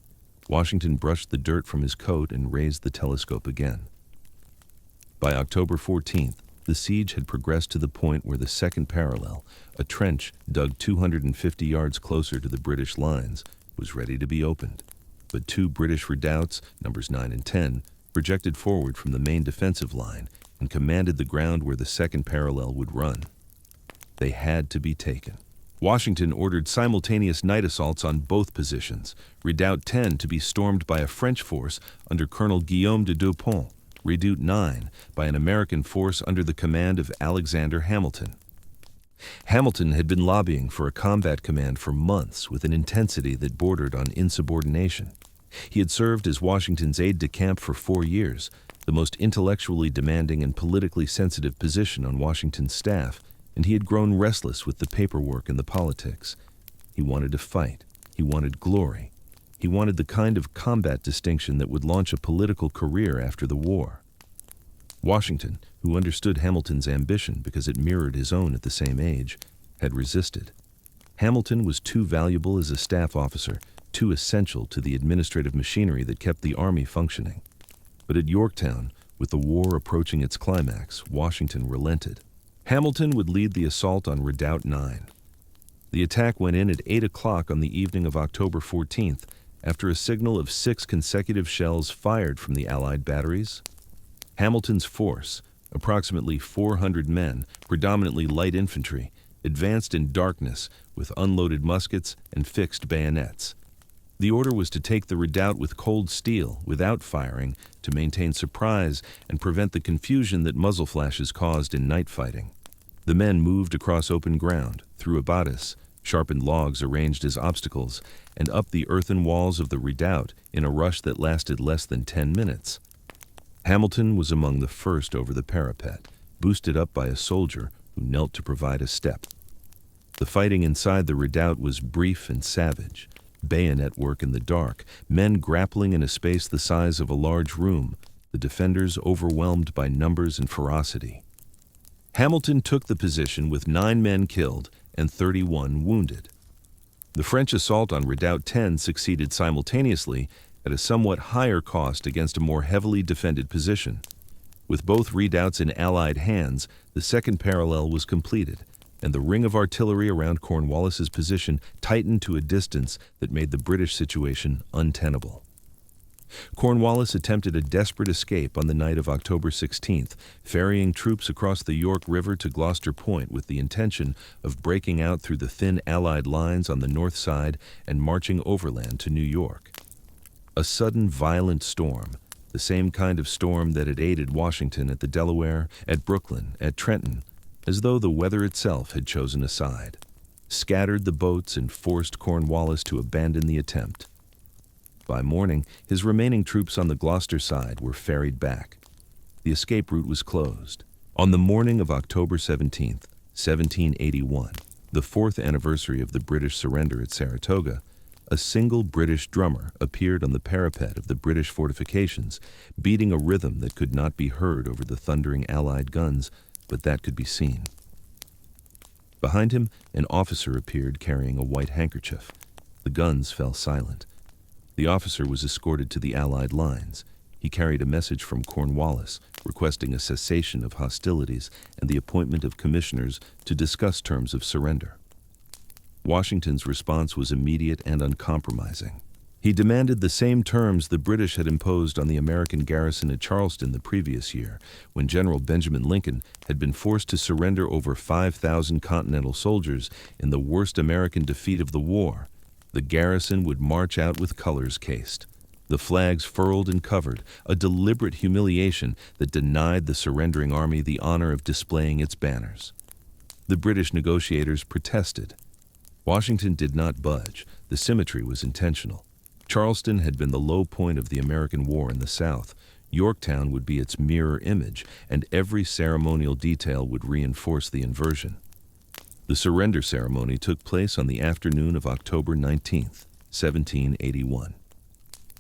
Washington brushed the dirt from his coat and raised the telescope again. By October 14th, the siege had progressed to the point where the second parallel, a trench dug 250 yards closer to the British lines, was ready to be opened. But 2 British redoubts, numbers 9 and 10, projected forward from the main defensive line and commanded the ground where the second parallel would run. They had to be taken. Washington ordered simultaneous night assaults on both positions, Redoubt 10 to be stormed by a French force under Colonel Guillaume de Dupont, Redoubt 9 by an American force under the command of Alexander Hamilton. Hamilton had been lobbying for a combat command for months with an intensity that bordered on insubordination. He had served as Washington's aide-de-camp for 4 years, the most intellectually demanding and politically sensitive position on Washington's staff, and he had grown restless with the paperwork and the politics. He wanted to fight. He wanted glory. He wanted the kind of combat distinction that would launch a political career after the war. Washington, who understood Hamilton's ambition because it mirrored his own at the same age, had resisted. Hamilton was too valuable as a staff officer, too essential to the administrative machinery that kept the Army functioning. But at Yorktown, with the war approaching its climax, Washington relented. Hamilton would lead the assault on Redoubt 9. The attack went in at 8 o'clock on the evening of October 14th, after a signal of 6 consecutive shells fired from the Allied batteries. Hamilton's force, approximately 400 men, predominantly light infantry, advanced in darkness with unloaded muskets and fixed bayonets. The order was to take the redoubt with cold steel, without firing, to maintain surprise and prevent the confusion that muzzle flashes caused in night fighting. The men moved across open ground, through abatis, sharpened logs arranged as obstacles, and up the earthen walls of the redoubt in a rush that lasted less than 10 minutes. Hamilton was among the first over the parapet, boosted up by a soldier who knelt to provide a step. The fighting inside the redoubt was brief and savage. Bayonet work in the dark, men grappling in a space the size of a large room, the defenders overwhelmed by numbers and ferocity. Hamilton took the position with 9 men killed and 31 wounded. The French assault on Redoubt 10 succeeded simultaneously at a somewhat higher cost against a more heavily defended position. With both redoubts in Allied hands, the second parallel was completed, and the ring of artillery around Cornwallis's position tightened to a distance that made the British situation untenable. Cornwallis attempted a desperate escape on the night of October 16th, ferrying troops across the York River to Gloucester Point with the intention of breaking out through the thin Allied lines on the north side and marching overland to New York. A sudden violent storm, the same kind of storm that had aided Washington at the Delaware, at Brooklyn, at Trenton, as though the weather itself had chosen a side, scattered the boats and forced Cornwallis to abandon the attempt. By morning, his remaining troops on the Gloucester side were ferried back. The escape route was closed. On the morning of October 17, 1781, the 4th anniversary of the British surrender at Saratoga, a single British drummer appeared on the parapet of the British fortifications, beating a rhythm that could not be heard over the thundering Allied guns, but that could be seen. Behind him, an officer appeared carrying a white handkerchief. The guns fell silent. The officer was escorted to the Allied lines. He carried a message from Cornwallis requesting a cessation of hostilities and the appointment of commissioners to discuss terms of surrender. Washington's response was immediate and uncompromising. He demanded the same terms the British had imposed on the American garrison at Charleston the previous year, when General Benjamin Lincoln had been forced to surrender over 5,000 Continental soldiers in the worst American defeat of the war. The garrison would march out with colors cased, the flags furled and covered, a deliberate humiliation that denied the surrendering army the honor of displaying its banners. The British negotiators protested. Washington did not budge. The symmetry was intentional. Charleston had been the low point of the American war in the South. Yorktown would be its mirror image, and every ceremonial detail would reinforce the inversion. The surrender ceremony took place on the afternoon of October 19, 1781.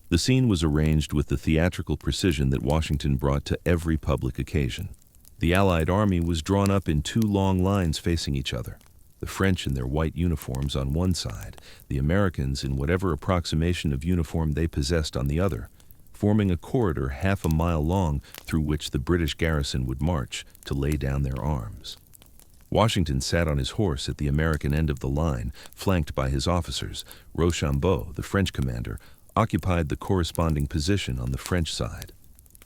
The scene was arranged with the theatrical precision that Washington brought to every public occasion. The Allied army was drawn up in 2 long lines facing each other, the French in their white uniforms on one side, the Americans in whatever approximation of uniform they possessed on the other, forming a corridor half a mile long through which the British garrison would march to lay down their arms. Washington sat on his horse at the American end of the line, flanked by his officers. Rochambeau, the French commander, occupied the corresponding position on the French side.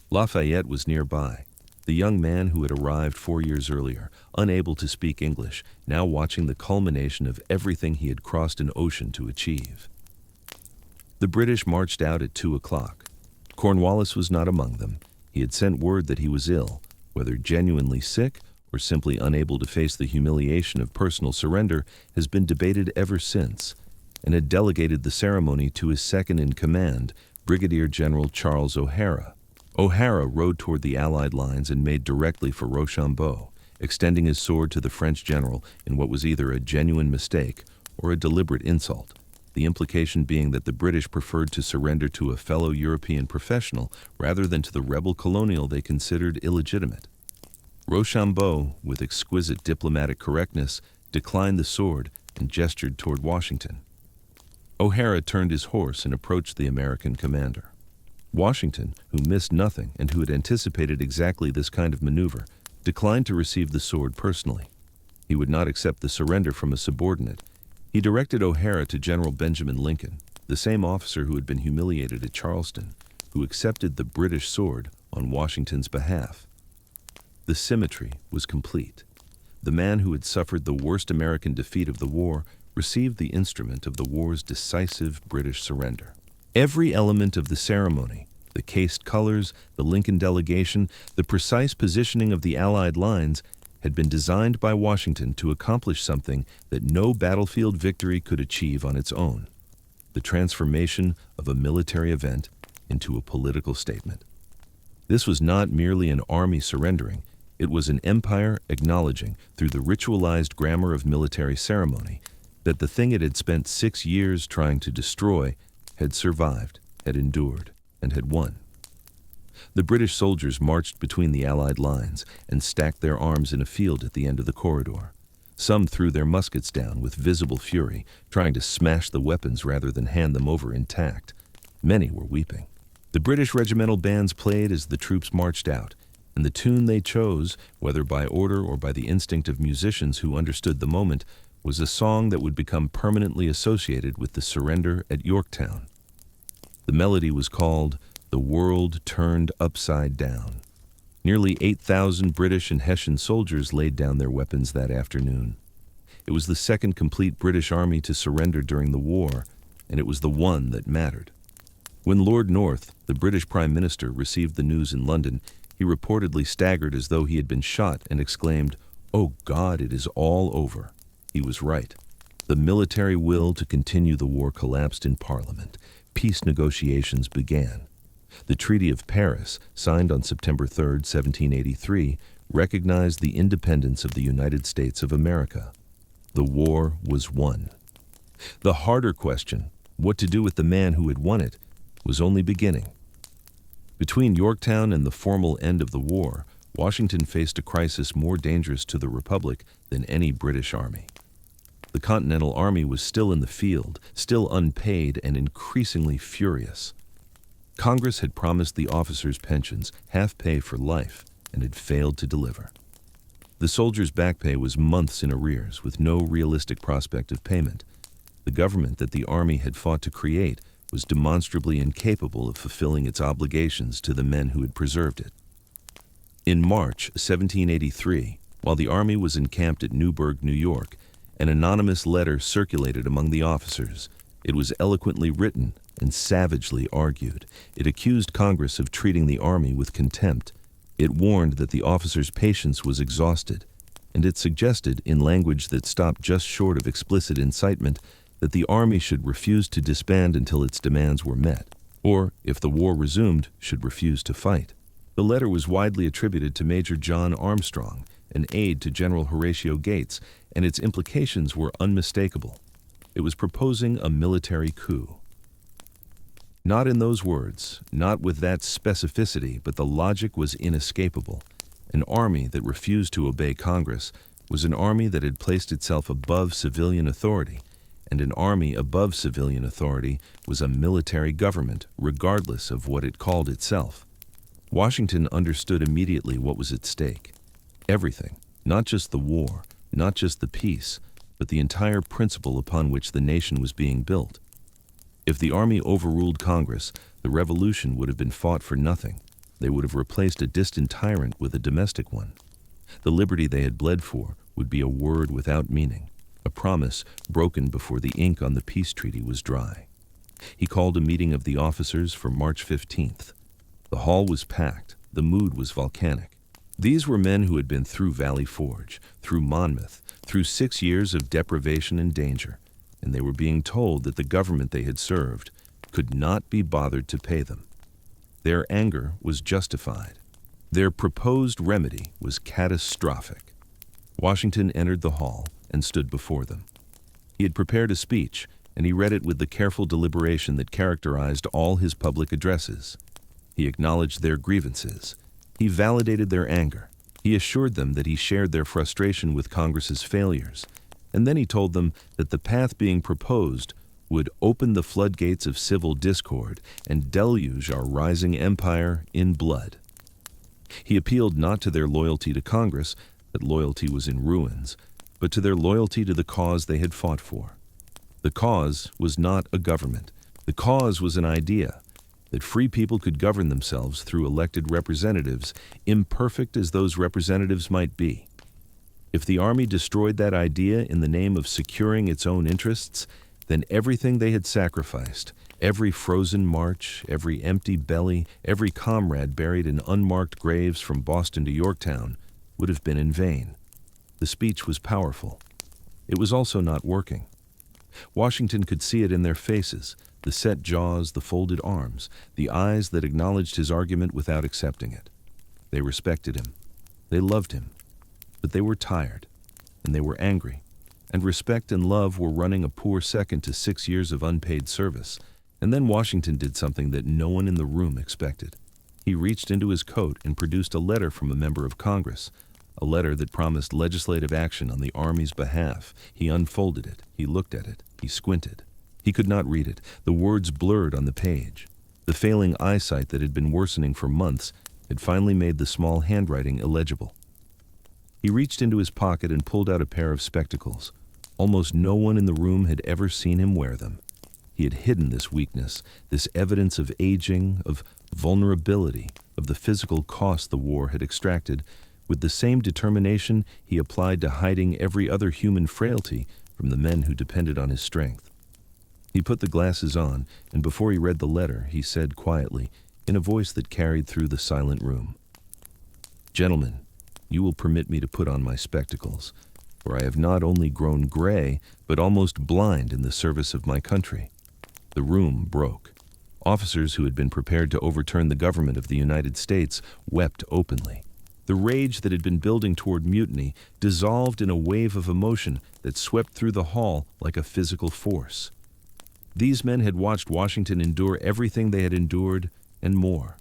Lafayette was nearby, the young man who had arrived 4 years earlier, unable to speak English, now watching the culmination of everything he had crossed an ocean to achieve. The British marched out at 2 o'clock. Cornwallis was not among them. He had sent word that he was ill, whether genuinely sick or simply unable to face the humiliation of personal surrender has been debated ever since, and had delegated the ceremony to his second-in-command, Brigadier General Charles O'Hara. O'Hara rode toward the Allied lines and made directly for Rochambeau, extending his sword to the French general in what was either a genuine mistake or a deliberate insult, the implication being that the British preferred to surrender to a fellow European professional rather than to the rebel colonial they considered illegitimate. Rochambeau, with exquisite diplomatic correctness, declined the sword and gestured toward Washington. O'Hara turned his horse and approached the American commander. Washington, who missed nothing and who had anticipated exactly this kind of maneuver, declined to receive the sword personally. He would not accept the surrender from a subordinate. He directed O'Hara to General Benjamin Lincoln, the same officer who had been humiliated at Charleston, who accepted the British sword on Washington's behalf. The symmetry was complete. The man who had suffered the worst American defeat of the war received the instrument of the war's decisive British surrender. Every element of the ceremony, the cased colors, the Lincoln delegation, the precise positioning of the Allied lines, had been designed by Washington to accomplish something that no battlefield victory could achieve on its own: the transformation of a military event into a political statement. This was not merely an army surrendering. It was an empire acknowledging, through the ritualized grammar of military ceremony, that the thing it had spent 6 years trying to destroy had survived, had endured, and had won. The British soldiers marched between the Allied lines and stacked their arms in a field at the end of the corridor. Some threw their muskets down with visible fury, trying to smash the weapons rather than hand them over intact. Many were weeping. The British regimental bands played as the troops marched out, and the tune they chose, whether by order or by the instinct of musicians who understood the moment, was a song that would become permanently associated with the surrender at Yorktown. The melody was called "The World Turned Upside Down." Nearly 8,000 British and Hessian soldiers laid down their weapons that afternoon. It was the second complete British army to surrender during the war, and it was the one that mattered. When Lord North, the British Prime Minister, received the news in London, he reportedly staggered as though he had been shot and exclaimed, "Oh God, it is all over." He was right. The military will to continue the war collapsed in Parliament. Peace negotiations began. The Treaty of Paris, signed on September 3, 1783, recognized the independence of the United States of America. The war was won. The harder question, what to do with the man who had won it, was only beginning. Between Yorktown and the formal end of the war, Washington faced a crisis more dangerous to the Republic than any British army. The Continental Army was still in the field, still unpaid and increasingly furious. Congress had promised the officers' pensions, half pay for life, and had failed to deliver. The soldiers' back pay was months in arrears, with no realistic prospect of payment. The government that the Army had fought to create was demonstrably incapable of fulfilling its obligations to the men who had preserved it. In March 1783, while the Army was encamped at Newberg, New York, an anonymous letter circulated among the officers. It was eloquently written and savagely argued. It accused Congress of treating the Army with contempt. It warned that the officers' patience was exhausted, and it suggested, in language that stopped just short of explicit incitement, that the Army should refuse to disband until its demands were met, or, if the war resumed, should refuse to fight. The letter was widely attributed to Major John Armstrong, an aide to General Horatio Gates, and its implications were unmistakable. It was proposing a military coup. Not in those words, not with that specificity, but the logic was inescapable. An army that refused to obey Congress was an army that had placed itself above civilian authority, and an army above civilian authority was a military government, regardless of what it called itself. Washington understood immediately what was at stake. Everything, not just the war, not just the peace, but the entire principle upon which the nation was being built. If the Army overruled Congress, the revolution would have been fought for nothing. They would have replaced a distant tyrant with a domestic one. The liberty they had bled for would be a word without meaning, a promise broken before the ink on the peace treaty was dry. He called a meeting of the officers for March 15th. The hall was packed. The mood was volcanic. These were men who had been through Valley Forge, through Monmouth, through 6 years of deprivation and danger, and they were being told that the government they had served could not be bothered to pay them. Their anger was justified. Their proposed remedy was catastrophic. Washington entered the hall and stood before them. He had prepared a speech, and he read it with the careful deliberation that characterized all his public addresses. He acknowledged their grievances. He validated their anger. He assured them that he shared their frustration with Congress's failures. And then he told them that the path being proposed would open the floodgates of civil discord and deluge our rising empire in blood. He appealed not to their loyalty to Congress, that loyalty was in ruins, but to their loyalty to the cause they had fought for. The cause was not a government. The cause was an idea, that free people could govern themselves through elected representatives, imperfect as those representatives might be. If the Army destroyed that idea in the name of securing its own interests, then everything they had sacrificed, every frozen march, every empty belly, every comrade buried in unmarked graves from Boston to Yorktown, would have been in vain. The speech was powerful. It was also not working. Washington could see it in their faces, the set jaws, the folded arms, the eyes that acknowledged his argument without accepting it. They respected him. They loved him. But they were tired, and they were angry, and respect and love were running a poor second to 6 years of unpaid service. And then Washington did something that no one in the room expected. He reached into his coat and produced a letter from a member of Congress, a letter that promised legislative action on the Army's behalf. He unfolded it. He looked at it. He squinted. He could not read it. The words blurred on the page. The failing eyesight that had been worsening for months had finally made the small handwriting illegible. He reached into his pocket and pulled out a pair of spectacles. Almost no one in the room had ever seen him wear them. He had hidden this weakness, this evidence of aging, of vulnerability, of the physical cost the war had extracted, with the same determination he applied to hiding every other human frailty from the men who depended on his strength. He put the glasses on, and before he read the letter, he said quietly, in a voice that carried through the silent room, "Gentlemen, you will permit me to put on my spectacles, for I have not only grown gray, but almost blind in the service of my country." The room broke. Officers who had been prepared to overturn the government of the United States wept openly. The rage that had been building toward mutiny dissolved in a wave of emotion that swept through the hall like a physical force. These men had watched Washington endure everything they had endured and more.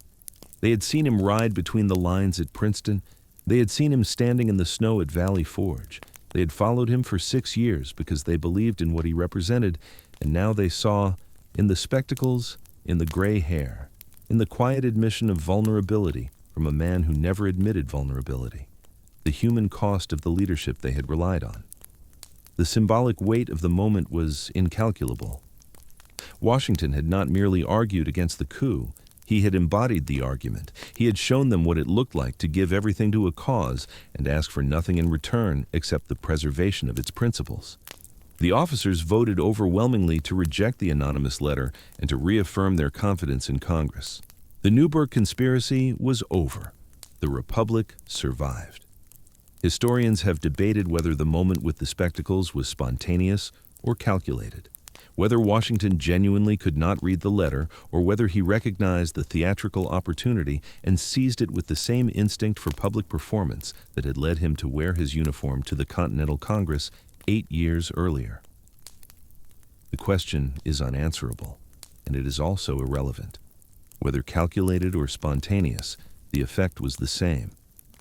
They had seen him ride between the lines at Princeton. They had seen him standing in the snow at Valley Forge. They had followed him for 6 years because they believed in what he represented, and now they saw, in the spectacles, in the gray hair, in the quiet admission of vulnerability from a man who never admitted vulnerability, the human cost of the leadership they had relied on. The symbolic weight of the moment was incalculable. Washington had not merely argued against the coup. He had embodied the argument. He had shown them what it looked like to give everything to a cause and ask for nothing in return except the preservation of its principles. The officers voted overwhelmingly to reject the anonymous letter and to reaffirm their confidence in Congress. The Newberg conspiracy was over. The Republic survived. Historians have debated whether the moment with the spectacles was spontaneous or calculated, whether Washington genuinely could not read the letter, or whether he recognized the theatrical opportunity and seized it with the same instinct for public performance that had led him to wear his uniform to the Continental Congress 8 years earlier. The question is unanswerable, and it is also irrelevant. Whether calculated or spontaneous, the effect was the same.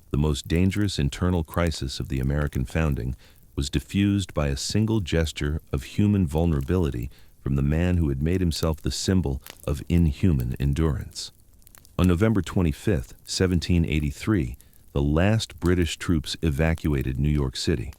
The most dangerous internal crisis of the American founding was diffused by a single gesture of human vulnerability from the man who had made himself the symbol of inhuman endurance. On November 25, 1783, the last British troops evacuated New York City.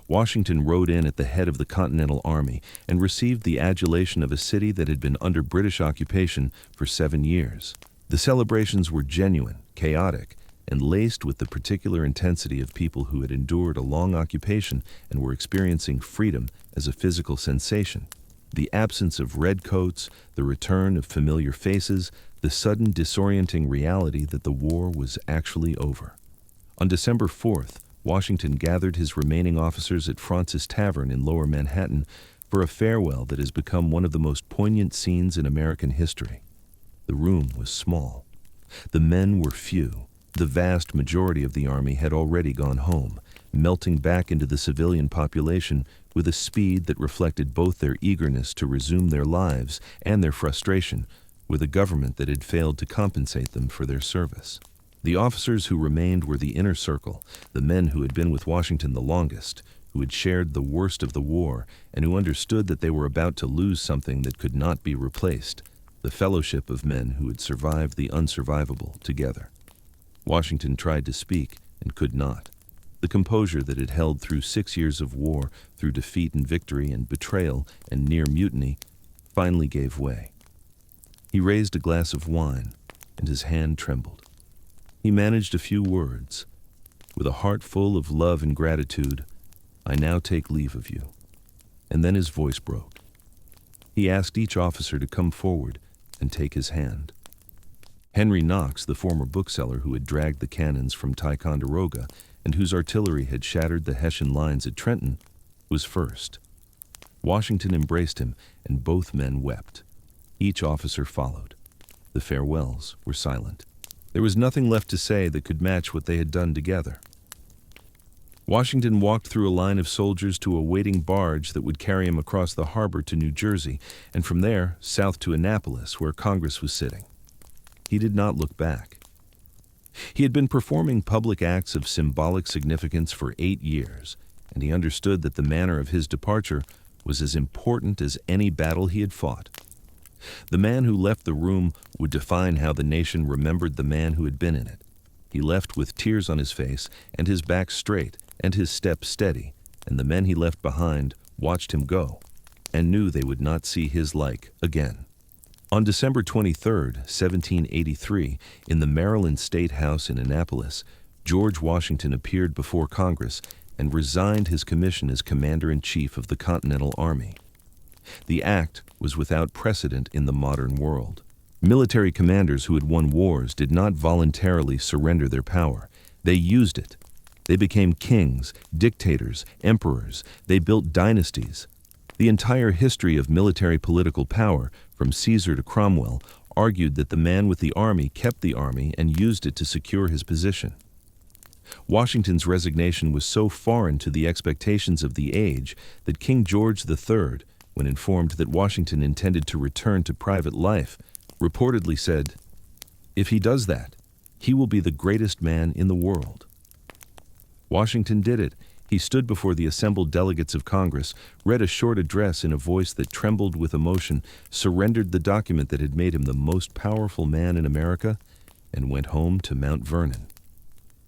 Washington rode in at the head of the Continental Army and received the adulation of a city that had been under British occupation for 7 years. The celebrations were genuine, chaotic, and laced with the particular intensity of people who had endured a long occupation and were experiencing freedom as a physical sensation. The absence of redcoats, the return of familiar faces, the sudden disorienting reality that the war was actually over. On December 4th, Washington gathered his remaining officers at Fraunces Tavern in Lower Manhattan for a farewell that has become one of the most poignant scenes in American history. The room was small. The men were few. The vast majority of the army had already gone home, melting back into the civilian population with a speed that reflected both their eagerness to resume their lives and their frustration with a government that had failed to compensate them for their service. The officers who remained were the inner circle, the men who had been with Washington the longest, who had shared the worst of the war, and who understood that they were about to lose something that could not be replaced, the fellowship of men who had survived the unsurvivable together. Washington tried to speak and could not. The composure that had held through 6 years of war, through defeat and victory and betrayal and near mutiny, finally gave way. He raised a glass of wine, and his hand trembled. He managed a few words. With a heart full of love and gratitude, "I now take leave of you." And then his voice broke. He asked each officer to come forward and take his hand. Henry Knox, the former bookseller who had dragged the cannons from Ticonderoga and whose artillery had shattered the Hessian lines at Trenton, was first. Washington embraced him, and both men wept. Each officer followed. The farewells were silent. There was nothing left to say that could match what they had done together. Washington walked through a line of soldiers to a waiting barge that would carry him across the harbor to New Jersey, and from there south to Annapolis, where Congress was sitting. He did not look back. He had been performing public acts of symbolic significance for 8 years, and he understood that the manner of his departure was as important as any battle he had fought. The man who left the room would define how the nation remembered the man who had been in it. He left with tears on his face and his back straight and his step steady, and the men he left behind watched him go and knew they would not see his like again. On December 23, 1783, in the Maryland State House in Annapolis, George Washington appeared before Congress and resigned his commission as Commander-in-Chief of the Continental Army. The act was without precedent in the modern world. Military commanders who had won wars did not voluntarily surrender their power. They used it. They became kings, dictators, emperors. They built dynasties. The entire history of military political power, from Caesar to Cromwell, argued that the man with the army kept the army and used it to secure his position. Washington's resignation was so foreign to the expectations of the age that King George III, when informed that Washington intended to return to private life, reportedly said, "If he does that, he will be the greatest man in the world." Washington did it. He stood before the assembled delegates of Congress, read a short address in a voice that trembled with emotion, surrendered the document that had made him the most powerful man in America, and went home to Mount Vernon.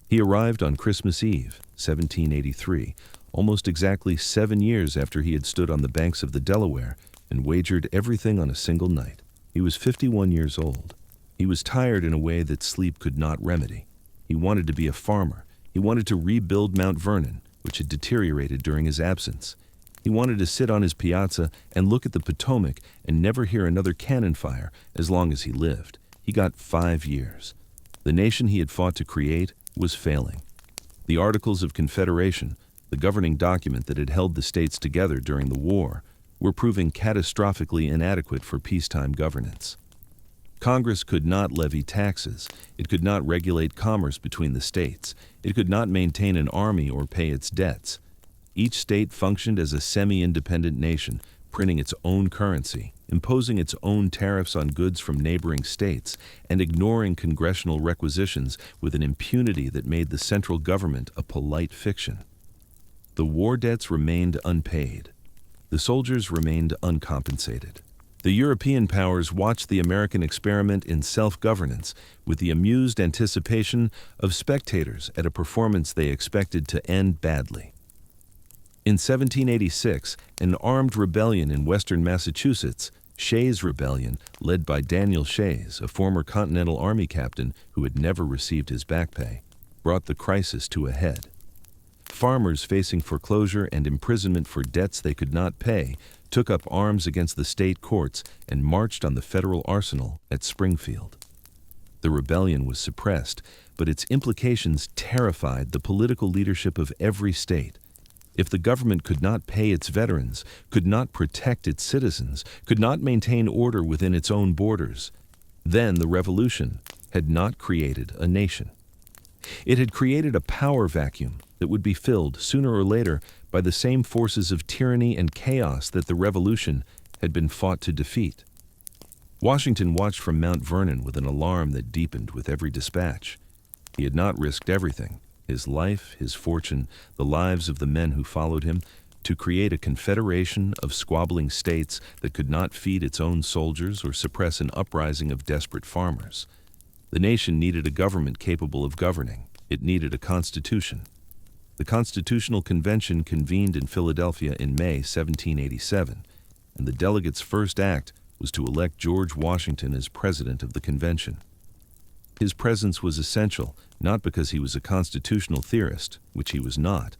He arrived on Christmas Eve, 1783, almost exactly 7 years after he had stood on the banks of the Delaware and wagered everything on a single night. He was 51 years old. He was tired in a way that sleep could not remedy. He wanted to be a farmer. He wanted to rebuild Mount Vernon, which had deteriorated during his absence. He wanted to sit on his piazza and look at the Potomac and never hear another cannon fire as long as he lived. He got 5 years. The nation he had fought to create was failing. The Articles of Confederation, the governing document that had held the states together during the war, were proving catastrophically inadequate for peacetime governance. Congress could not levy taxes. It could not regulate commerce between the states. It could not maintain an army or pay its debts. Each state functioned as a semi-independent nation, printing its own currency, imposing its own tariffs on goods from neighboring states, and ignoring congressional requisitions with an impunity that made the central government a polite fiction. The war debts remained unpaid. The soldiers remained uncompensated. The European powers watched the American experiment in self-governance with the amused anticipation of spectators at a performance they expected to end badly. In 1786, an armed rebellion in western Massachusetts, Shays' Rebellion, led by Daniel Shays, a former Continental Army captain who had never received his back pay, brought the crisis to a head. Farmers facing foreclosure and imprisonment for debts they could not pay took up arms against the state courts and marched on the federal arsenal at Springfield. The rebellion was suppressed, but its implications terrified the political leadership of every state. If the government could not pay its veterans, could not protect its citizens, could not maintain order within its own borders, then the revolution had not created a nation. It had created a power vacuum that would be filled sooner or later by the same forces of tyranny and chaos that the revolution had been fought to defeat. Washington watched from Mount Vernon with an alarm that deepened with every dispatch. He had not risked everything, his life, his fortune, the lives of the men who followed him, to create a confederation of squabbling states that could not feed its own soldiers or suppress an uprising of desperate farmers. The nation needed a government capable of governing. It needed a constitution. The Constitutional Convention convened in Philadelphia in May 1787, and the delegates' first act was to elect George Washington as president of the convention. His presence was essential, not because he was a constitutional theorist, which he was not,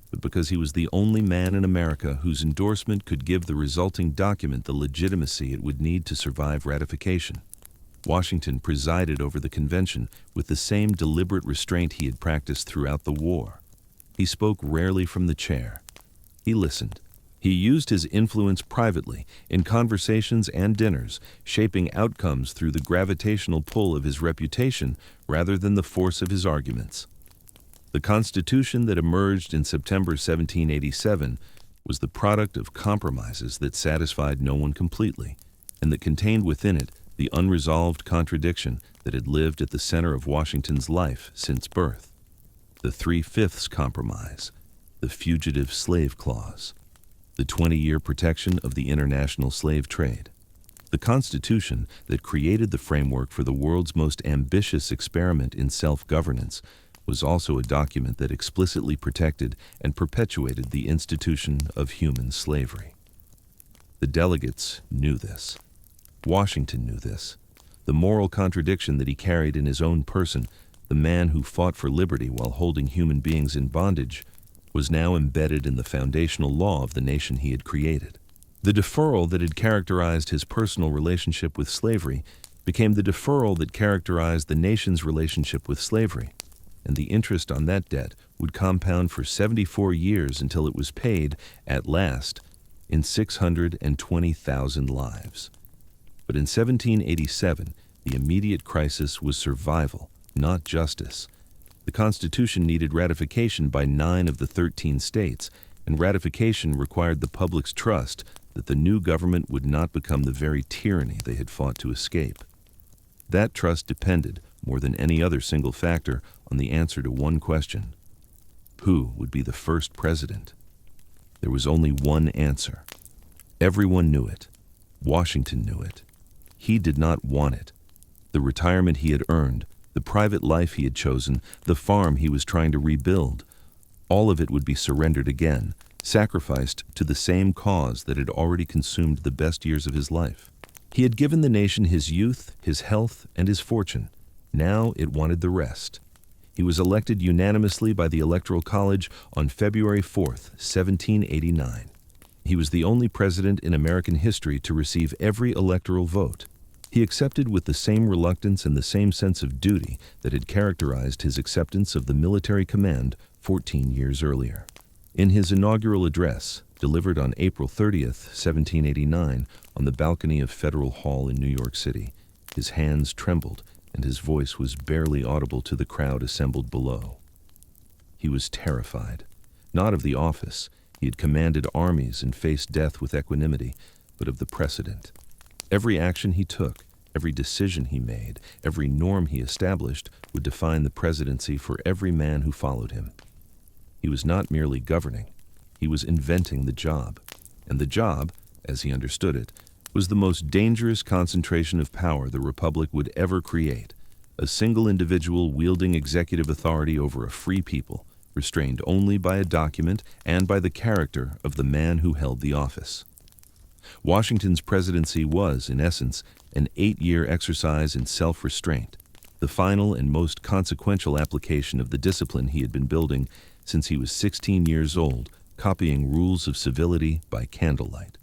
but because he was the only man in America whose endorsement could give the resulting document the legitimacy it would need to survive ratification. Washington presided over the convention with the same deliberate restraint he had practiced throughout the war. He spoke rarely from the chair. He listened. He used his influence privately, in conversations and dinners, shaping outcomes through the gravitational pull of his reputation rather than the force of his arguments. The Constitution that emerged in September 1787 was the product of compromises that satisfied no one completely, and that contained within it the unresolved contradiction that had lived at the center of Washington's life since birth. The 3/5 Compromise, the Fugitive Slave Clause, the 20-year protection of the international slave trade, The Constitution that created the framework for the world's most ambitious experiment in self-governance was also a document that explicitly protected and perpetuated the institution of human slavery. The delegates knew this. Washington knew this. The moral contradiction that he carried in his own person, the man who fought for liberty while holding human beings in bondage, was now embedded in the foundational law of the nation he had created. The deferral that had characterized his personal relationship with slavery became the deferral that characterized the nation's relationship with slavery, and the interest on that debt would compound for 74 years until it was paid, at last, in 620,000 lives. But in 1787, the immediate crisis was survival, not justice. The Constitution needed ratification by 9 of the 13 states, and ratification required the public's trust that the new government would not become the very tyranny they had fought to escape. That trust depended, more than any other single factor, on the answer to one question: who would be the first president? There was only one answer. Everyone knew it. Washington knew it. He did not want it. The retirement he had earned, the private life he had chosen, the farm he was trying to rebuild, all of it would be surrendered again, sacrificed to the same cause that had already consumed the best years of his life. He had given the nation his youth, his health, and his fortune. Now it wanted the rest. He was elected unanimously by the Electoral College on February 4th, 1789. He was the only president in American history to receive every electoral vote. He accepted with the same reluctance and the same sense of duty that had characterized his acceptance of the military command 14 years earlier. In his inaugural address, delivered on April 30th, 1789, on the balcony of Federal Hall in New York City, his hands trembled and his voice was barely audible to the crowd assembled below. He was terrified, not of the office. He had commanded armies and faced death with equanimity, but of the precedent. Every action he took, every decision he made, every norm he established would define the presidency for every man who followed him. He was not merely governing, he was inventing the job. And the job, as he understood it, was the most dangerous concentration of power the Republic would ever create. A single individual wielding executive authority over a free people, restrained only by a document and by the character of the man who held the office. Washington's presidency was, in essence, an 8-year exercise in self-restraint, the final and most consequential application of the discipline he had been building since he was 16 years old, copying rules of civility by candlelight.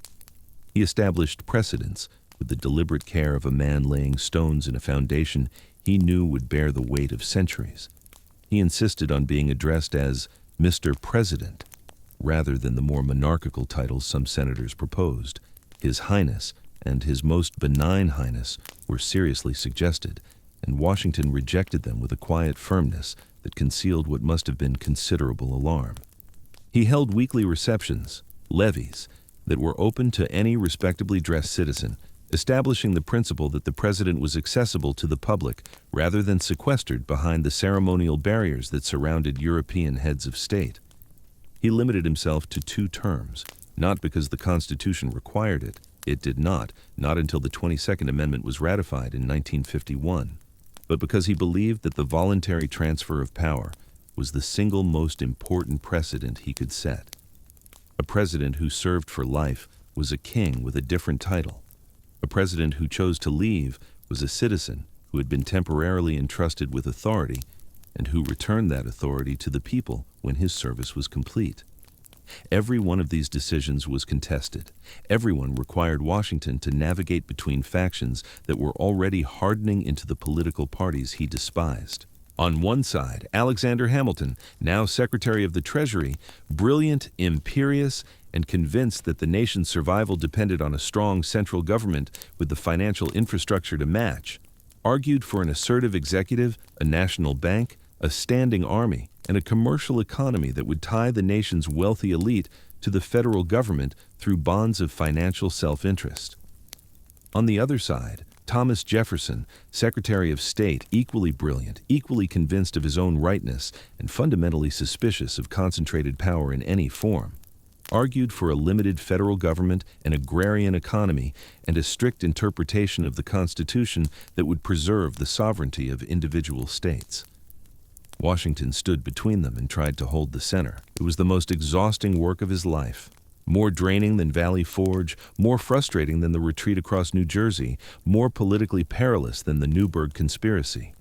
He established precedents with the deliberate care of a man laying stones in a foundation he knew would bear the weight of centuries. He insisted on being addressed as Mr. President, rather than the more monarchical titles some senators proposed. His Highness and His Most Benign Highness were seriously suggested, and Washington rejected them with a quiet firmness that concealed what must have been considerable alarm. He held weekly receptions, levees, that were open to any respectably dressed citizen, establishing the principle that the president was accessible to the public rather than sequestered behind the ceremonial barriers that surrounded European heads of state. He limited himself to 2 terms, not because the Constitution required it. It did not until the 22nd Amendment was ratified in 1951, but because he believed that the voluntary transfer of power was the single most important precedent he could set. A president who served for life was a king with a different title. A president who chose to leave was a citizen who had been temporarily entrusted with authority and who returned that authority to the people when his service was complete. Every one of these decisions was contested. Everyone required Washington to navigate between factions that were already hardening into the political parties he despised. On one side, Alexander Hamilton, now Secretary of the Treasury, brilliant, imperious, and convinced that the nation's survival depended on a strong central government with the financial infrastructure to match, argued for an assertive executive, a national bank, a standing army, and a commercial economy that would tie the nation's wealthy elite to the federal government through bonds of financial self-interest. On the other side, Thomas Jefferson, Secretary of State, equally brilliant, equally convinced of his own rightness, and fundamentally suspicious of concentrated power in any form. argued for a limited federal government, an agrarian economy, and a strict interpretation of the Constitution that would preserve the sovereignty of individual states. Washington stood between them and tried to hold the center. It was the most exhausting work of his life. More draining than Valley Forge, more frustrating than the retreat across New Jersey, more politically perilous than the Newberg conspiracy.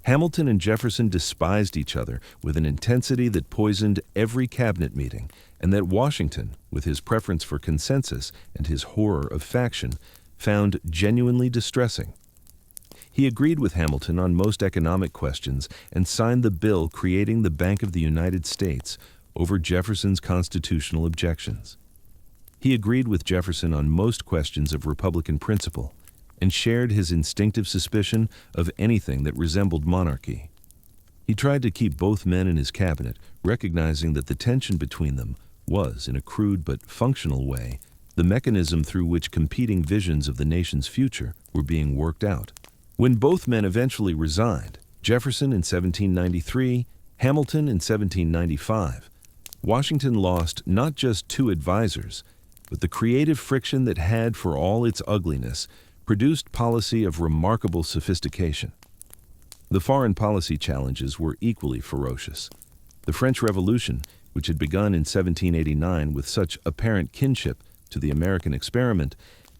Hamilton and Jefferson despised each other with an intensity that poisoned every cabinet meeting, and that Washington, with his preference for consensus and his horror of faction, found genuinely distressing. He agreed with Hamilton on most economic questions and signed the bill creating the Bank of the United States over Jefferson's constitutional objections. He agreed with Jefferson on most questions of Republican principle and shared his instinctive suspicion of anything that resembled monarchy. He tried to keep both men in his cabinet, recognizing that the tension between them was, in a crude but functional way, the mechanism through which competing visions of the nation's future were being worked out. When both men eventually resigned, Jefferson in 1793, Hamilton in 1795, Washington lost not just two advisors, but the creative friction that had, for all its ugliness, produced policy of remarkable sophistication. The foreign policy challenges were equally ferocious. The French Revolution, which had begun in 1789 with such apparent kinship to the American experiment,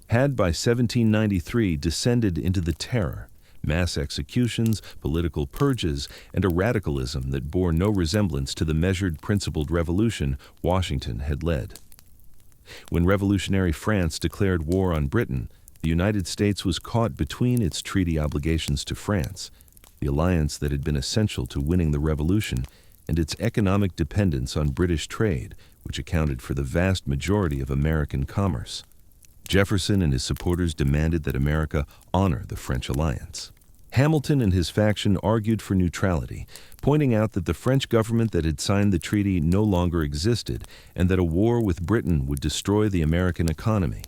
had by 1793 descended into the terror, mass executions, political purges, and a radicalism that bore no resemblance to the measured, principled revolution Washington had led. When revolutionary France declared war on Britain, the United States was caught between its treaty obligations to France, the alliance that had been essential to winning the revolution, and its economic dependence on British trade, which accounted for the vast majority of American commerce. Jefferson and his supporters demanded that America honor the French alliance. Hamilton and his faction argued for neutrality, pointing out that the French government that had signed the treaty no longer existed and that a war with Britain would destroy the American economy.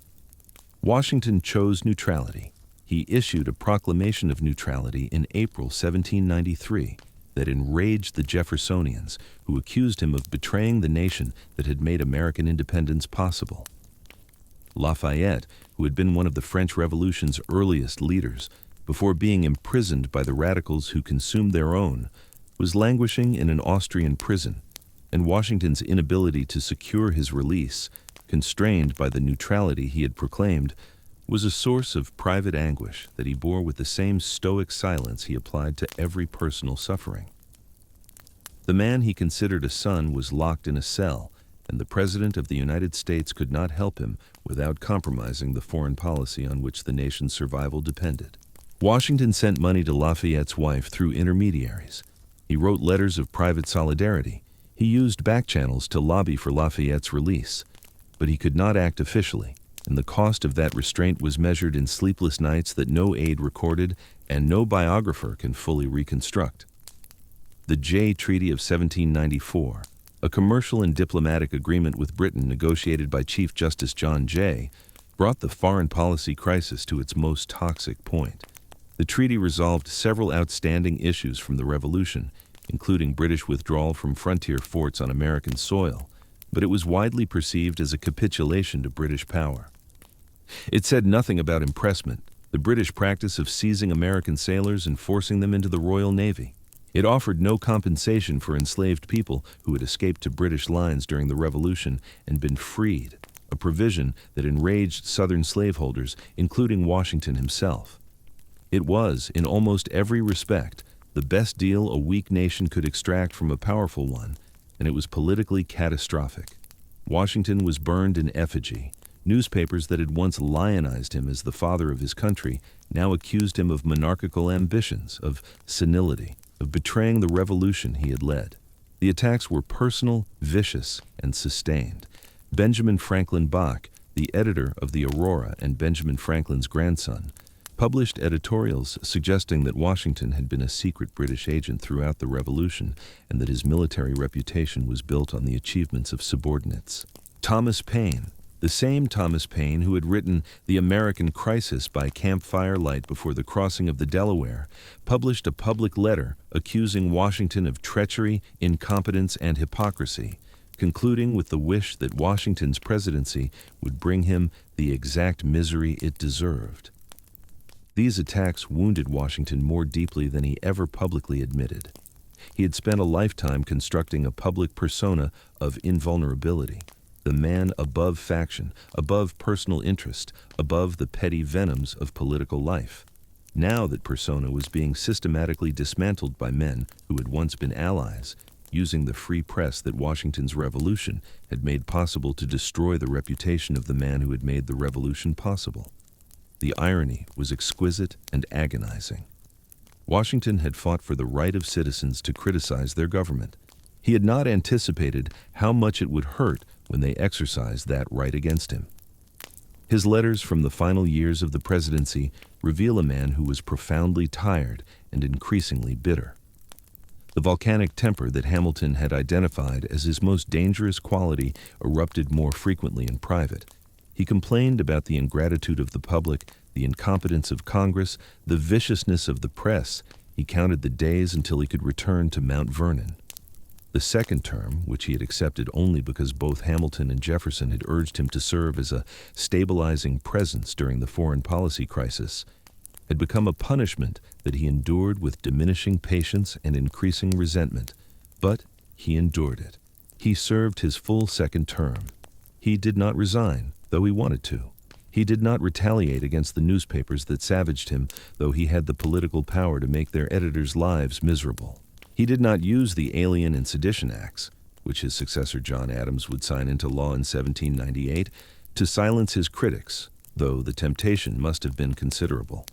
Washington chose neutrality. He issued a proclamation of neutrality in April 1793 that enraged the Jeffersonians, who accused him of betraying the nation that had made American independence possible. Lafayette, who had been one of the French Revolution's earliest leaders, before being imprisoned by the radicals who consumed their own, was languishing in an Austrian prison, and Washington's inability to secure his release, constrained by the neutrality he had proclaimed, was a source of private anguish that he bore with the same stoic silence he applied to every personal suffering. The man he considered a son was locked in a cell, and the President of the United States could not help him without compromising the foreign policy on which the nation's survival depended. Washington sent money to Lafayette's wife through intermediaries. He wrote letters of private solidarity. He used back channels to lobby for Lafayette's release. But he could not act officially, and the cost of that restraint was measured in sleepless nights that no aide recorded and no biographer can fully reconstruct. The Jay Treaty of 1794, a commercial and diplomatic agreement with Britain negotiated by Chief Justice John Jay, brought the foreign policy crisis to its most toxic point. The treaty resolved several outstanding issues from the Revolution, including British withdrawal from frontier forts on American soil, but it was widely perceived as a capitulation to British power. It said nothing about impressment, the British practice of seizing American sailors and forcing them into the Royal Navy. It offered no compensation for enslaved people who had escaped to British lines during the Revolution and been freed, a provision that enraged Southern slaveholders, including Washington himself. It was, in almost every respect, the best deal a weak nation could extract from a powerful one, and it was politically catastrophic. Washington was burned in effigy. Newspapers that had once lionized him as the father of his country now accused him of monarchical ambitions, of senility, of betraying the revolution he had led. The attacks were personal, vicious, and sustained. Benjamin Franklin Bach, the editor of the Aurora and Benjamin Franklin's grandson, published editorials suggesting that Washington had been a secret British agent throughout the Revolution and that his military reputation was built on the achievements of subordinates. Thomas Paine, the same Thomas Paine who had written The American Crisis by Campfire Light before the crossing of the Delaware, published a public letter accusing Washington of treachery, incompetence, and hypocrisy, concluding with the wish that Washington's presidency would bring him the exact misery it deserved. These attacks wounded Washington more deeply than he ever publicly admitted. He had spent a lifetime constructing a public persona of invulnerability, the man above faction, above personal interest, above the petty venoms of political life. Now that persona was being systematically dismantled by men who had once been allies, using the free press that Washington's revolution had made possible to destroy the reputation of the man who had made the revolution possible. The irony was exquisite and agonizing. Washington had fought for the right of citizens to criticize their government. He had not anticipated how much it would hurt when they exercised that right against him. His letters from the final years of the presidency reveal a man who was profoundly tired and increasingly bitter. The volcanic temper that Hamilton had identified as his most dangerous quality erupted more frequently in private. He complained about the ingratitude of the public, the incompetence of Congress, the viciousness of the press. He counted the days until he could return to Mount Vernon. The second term, which he had accepted only because both Hamilton and Jefferson had urged him to serve as a stabilizing presence during the foreign policy crisis, had become a punishment that he endured with diminishing patience and increasing resentment. But he endured it. He served his full second term. He did not resign, though he wanted to. He did not retaliate against the newspapers that savaged him, though he had the political power to make their editors' lives miserable. He did not use the Alien and Sedition Acts, which his successor John Adams would sign into law in 1798, to silence his critics, though the temptation must have been considerable.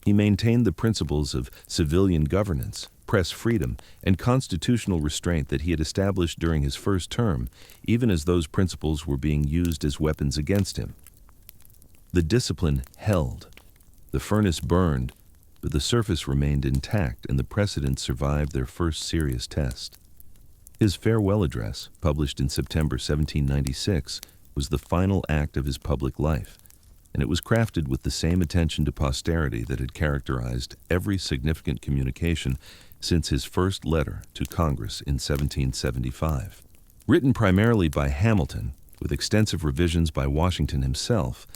He maintained the principles of civilian governance, press freedom, and constitutional restraint that he had established during his first term, even as those principles were being used as weapons against him. The discipline held. The furnace burned, but the surface remained intact and the precedents survived their first serious test. His farewell address, published in September 1796, was the final act of his public life, and it was crafted with the same attention to posterity that had characterized every significant communication since his first letter to Congress in 1775. Written primarily by Hamilton, with extensive revisions by Washington himself,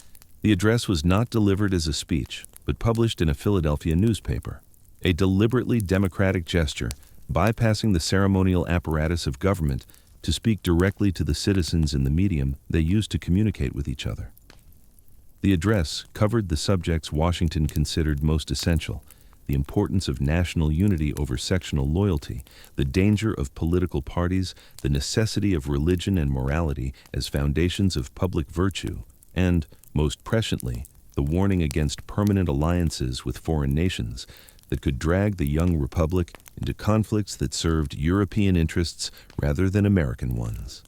the address was not delivered as a speech, but published in a Philadelphia newspaper, a deliberately democratic gesture, bypassing the ceremonial apparatus of government to speak directly to the citizens in the medium they used to communicate with each other. The address covered the subjects Washington considered most essential: the importance of national unity over sectional loyalty, the danger of political parties, the necessity of religion and morality as foundations of public virtue, and, most presciently, the warning against permanent alliances with foreign nations that could drag the young republic into conflicts that served European interests rather than American ones.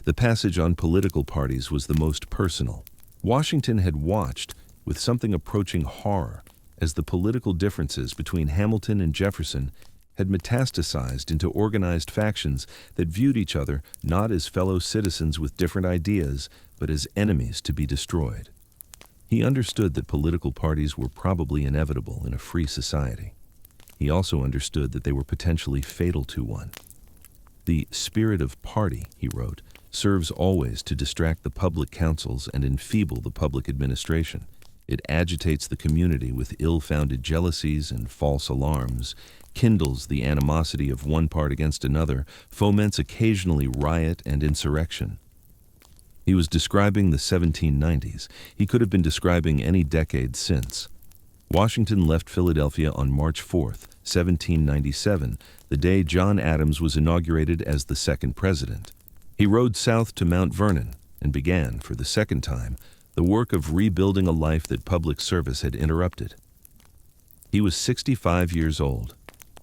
The passage on political parties was the most personal. Washington had watched, with something approaching horror, as the political differences between Hamilton and Jefferson had metastasized into organized factions that viewed each other not as fellow citizens with different ideas, but as enemies to be destroyed. He understood that political parties were probably inevitable in a free society. He also understood that they were potentially fatal to one. The spirit of party, he wrote, serves always to distract the public councils and enfeeble the public administration. It agitates the community with ill-founded jealousies and false alarms, kindles the animosity of one part against another, foments occasionally riot and insurrection. He was describing the 1790s. He could have been describing any decade since. Washington left Philadelphia on March 4, 1797, the day John Adams was inaugurated as the second president. He rode south to Mount Vernon and began, for the second time, the work of rebuilding a life that public service had interrupted. He was 65 years old.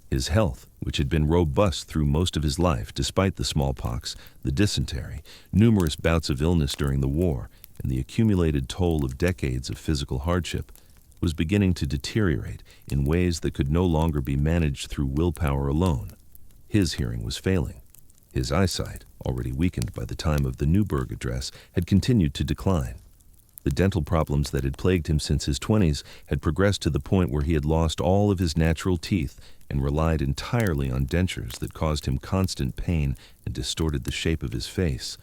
His health, which had been robust through most of his life despite the smallpox, the dysentery, numerous bouts of illness during the war, and the accumulated toll of decades of physical hardship, was beginning to deteriorate in ways that could no longer be managed through willpower alone. His hearing was failing. His eyesight, already weakened by the time of the Newberg address, had continued to decline. The dental problems that had plagued him since his 20s had progressed to the point where he had lost all of his natural teeth and relied entirely on dentures that caused him constant pain and distorted the shape of his face.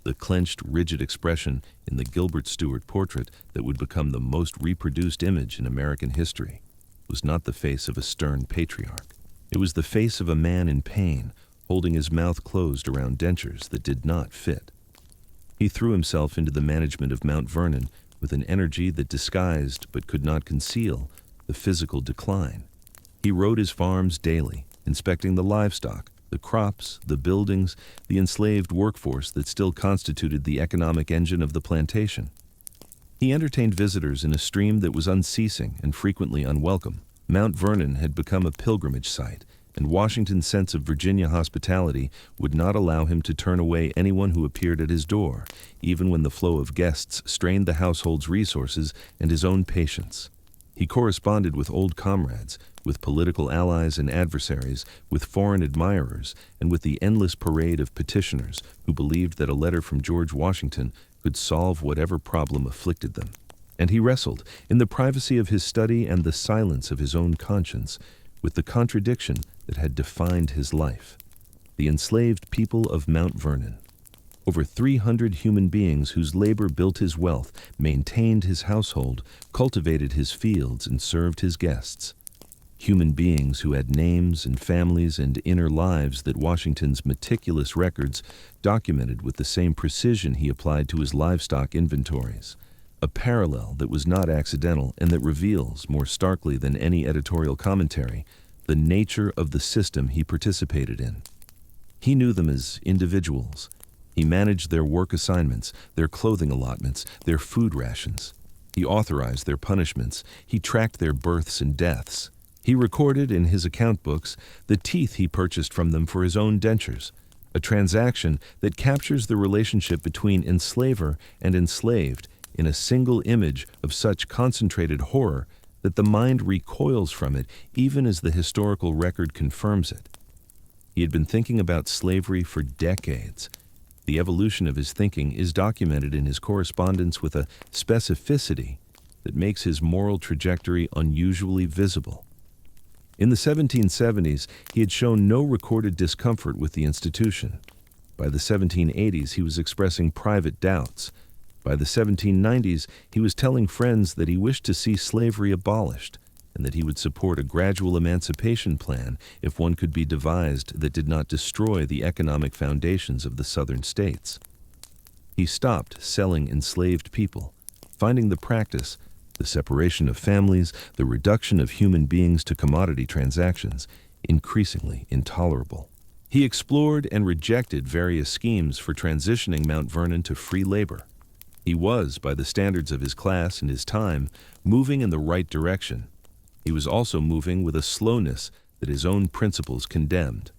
The clenched, rigid expression in the Gilbert Stuart portrait that would become the most reproduced image in American history was not the face of a stern patriarch. It was the face of a man in pain, holding his mouth closed around dentures that did not fit. He threw himself into the management of Mount Vernon with an energy that disguised but could not conceal the physical decline. He rode his farms daily, inspecting the livestock, the crops, the buildings, the enslaved workforce that still constituted the economic engine of the plantation. He entertained visitors in a stream that was unceasing and frequently unwelcome. Mount Vernon had become a pilgrimage site, and Washington's sense of Virginia hospitality would not allow him to turn away anyone who appeared at his door, even when the flow of guests strained the household's resources and his own patience. He corresponded with old comrades, with political allies and adversaries, with foreign admirers, and with the endless parade of petitioners who believed that a letter from George Washington could solve whatever problem afflicted them. And he wrestled, in the privacy of his study and the silence of his own conscience, with the contradiction that had defined his life. The enslaved people of Mount Vernon. Over 300 human beings whose labor built his wealth, maintained his household, cultivated his fields, and served his guests. Human beings who had names and families and inner lives that Washington's meticulous records documented with the same precision he applied to his livestock inventories. A parallel that was not accidental and that reveals, more starkly than any editorial commentary, the nature of the system he participated in. He knew them as individuals. He managed their work assignments, their clothing allotments, their food rations. He authorized their punishments. He tracked their births and deaths. He recorded in his account books the teeth he purchased from them for his own dentures, a transaction that captures the relationship between enslaver and enslaved in a single image of such concentrated horror that the mind recoils from it even as the historical record confirms it. He had been thinking about slavery for decades. The evolution of his thinking is documented in his correspondence with a specificity that makes his moral trajectory unusually visible. In the 1770s, he had shown no recorded discomfort with the institution. By the 1780s, he was expressing private doubts. By the 1790s, he was telling friends that he wished to see slavery abolished and that he would support a gradual emancipation plan if one could be devised that did not destroy the economic foundations of the southern states. He stopped selling enslaved people, finding the practice, the separation of families, the reduction of human beings to commodity transactions, increasingly intolerable. He explored and rejected various schemes for transitioning Mount Vernon to free labor. He was, by the standards of his class and his time, moving in the right direction. He was also moving with a slowness that his own principles condemned.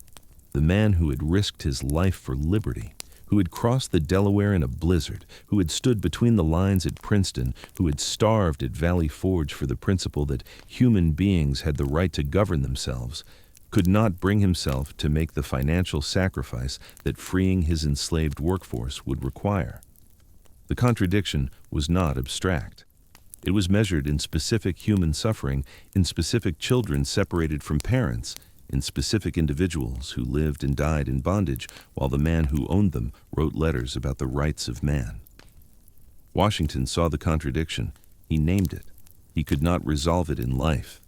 The man who had risked his life for liberty, who had crossed the Delaware in a blizzard, who had stood between the lines at Princeton, who had starved at Valley Forge for the principle that human beings had the right to govern themselves, could not bring himself to make the financial sacrifice that freeing his enslaved workforce would require. The contradiction was not abstract. It was measured in specific human suffering, in specific children separated from parents, in specific individuals who lived and died in bondage while the man who owned them wrote letters about the rights of man. Washington saw the contradiction. He named it. He could not resolve it in life.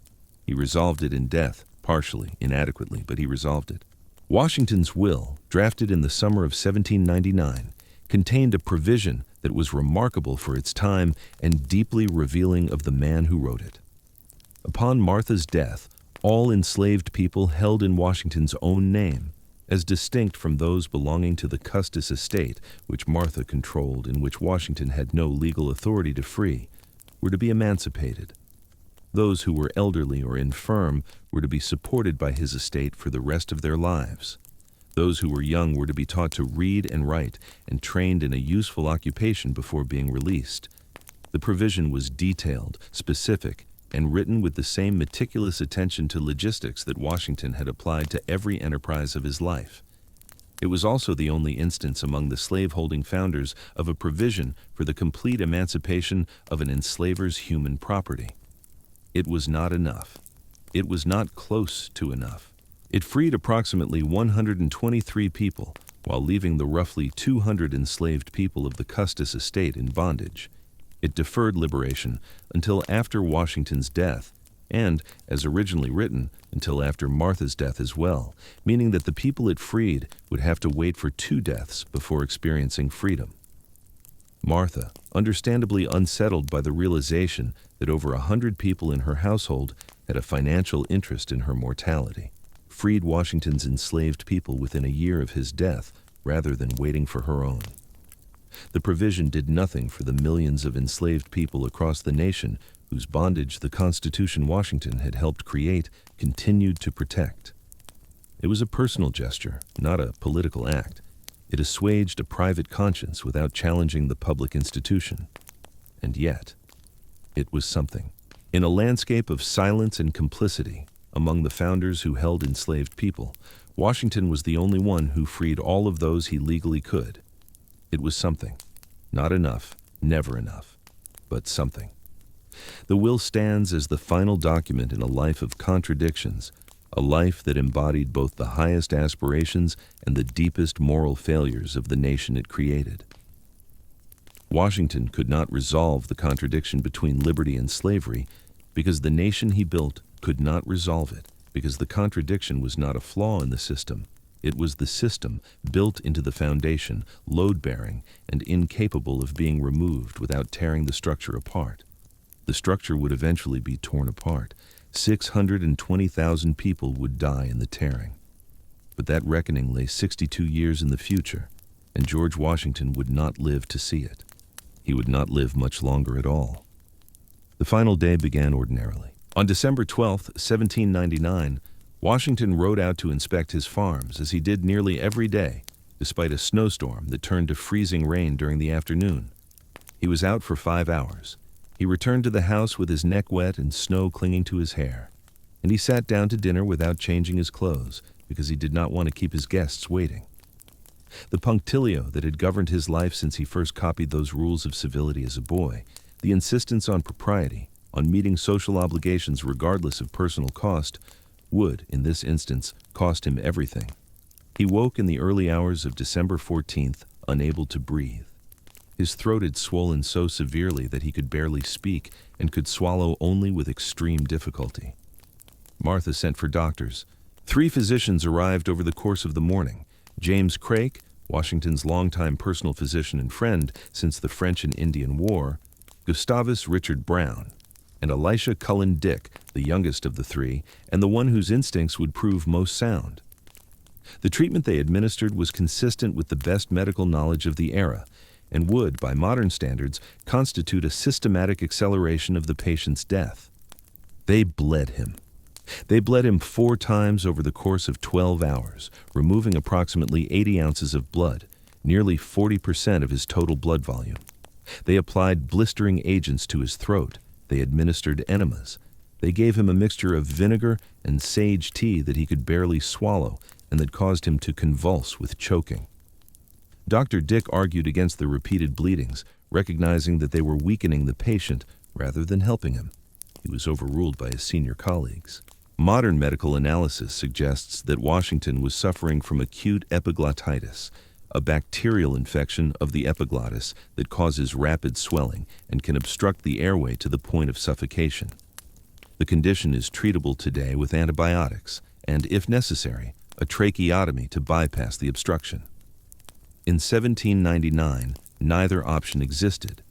He resolved it in death, partially, inadequately, but he resolved it. Washington's will, drafted in the summer of 1799, contained a provision that was remarkable for its time and deeply revealing of the man who wrote it. Upon Martha's death, all enslaved people held in Washington's own name, as distinct from those belonging to the Custis estate, which Martha controlled and which Washington had no legal authority to free, were to be emancipated. Those who were elderly or infirm were to be supported by his estate for the rest of their lives. Those who were young were to be taught to read and write and trained in a useful occupation before being released. The provision was detailed, specific, and written with the same meticulous attention to logistics that Washington had applied to every enterprise of his life. It was also the only instance among the slaveholding founders of a provision for the complete emancipation of an enslaver's human property. It was not enough. It was not close to enough. It freed approximately 123 people, while leaving the roughly 200 enslaved people of the Custis estate in bondage. It deferred liberation until after Washington's death, and, as originally written, until after Martha's death as well, meaning that the people it freed would have to wait for 2 deaths before experiencing freedom. Martha, understandably unsettled by the realization that over 100 people in her household had a financial interest in her mortality, freed Washington's enslaved people within a year of his death rather than waiting for her own. The provision did nothing for the millions of enslaved people across the nation whose bondage the Constitution Washington had helped create continued to protect. It was a personal gesture, not a political act. It assuaged a private conscience without challenging the public institution. And yet, it was something. In a landscape of silence and complicity among the founders who held enslaved people, Washington was the only one who freed all of those he legally could. It was something. Not enough, never enough, but something. The will stands as the final document in a life of contradictions, a life that embodied both the highest aspirations and the deepest moral failures of the nation it created. Washington could not resolve the contradiction between liberty and slavery because the nation he built could not resolve it, because the contradiction was not a flaw in the system. It was the system built into the foundation, load-bearing, and incapable of being removed without tearing the structure apart. The structure would eventually be torn apart. 620,000 people would die in the tearing. But that reckoning lay 62 years in the future, and George Washington would not live to see it. He would not live much longer at all. The final day began ordinarily. On December 12, 1799, Washington rode out to inspect his farms, as he did nearly every day, despite a snowstorm that turned to freezing rain during the afternoon. He was out for 5 hours. He returned to the house with his neck wet and snow clinging to his hair, and he sat down to dinner without changing his clothes because he did not want to keep his guests waiting. The punctilio that had governed his life since he first copied those rules of civility as a boy, the insistence on propriety, on meeting social obligations regardless of personal cost, would, in this instance, cost him everything. He woke in the early hours of December 14th, unable to breathe. His throat had swollen so severely that he could barely speak and could swallow only with extreme difficulty. Martha sent for doctors. 3 physicians arrived over the course of the morning. James Craik, Washington's longtime personal physician and friend since the French and Indian War, Gustavus Richard Brown, and Elisha Cullen Dick, the youngest of the 3, and the one whose instincts would prove most sound. The treatment they administered was consistent with the best medical knowledge of the era, and would, by modern standards, constitute a systematic acceleration of the patient's death. They bled him. They bled him 4 times over the course of 12 hours, removing approximately 80 ounces of blood, nearly 40% of his total blood volume. They applied blistering agents to his throat. They administered enemas. They gave him a mixture of vinegar and sage tea that he could barely swallow and that caused him to convulse with choking. Dr. Dick argued against the repeated bleedings, recognizing that they were weakening the patient rather than helping him. He was overruled by his senior colleagues. Modern medical analysis suggests that Washington was suffering from acute epiglottitis, a bacterial infection of the epiglottis that causes rapid swelling and can obstruct the airway to the point of suffocation. The condition is treatable today with antibiotics and, if necessary, a tracheotomy to bypass the obstruction. In 1799, neither option existed.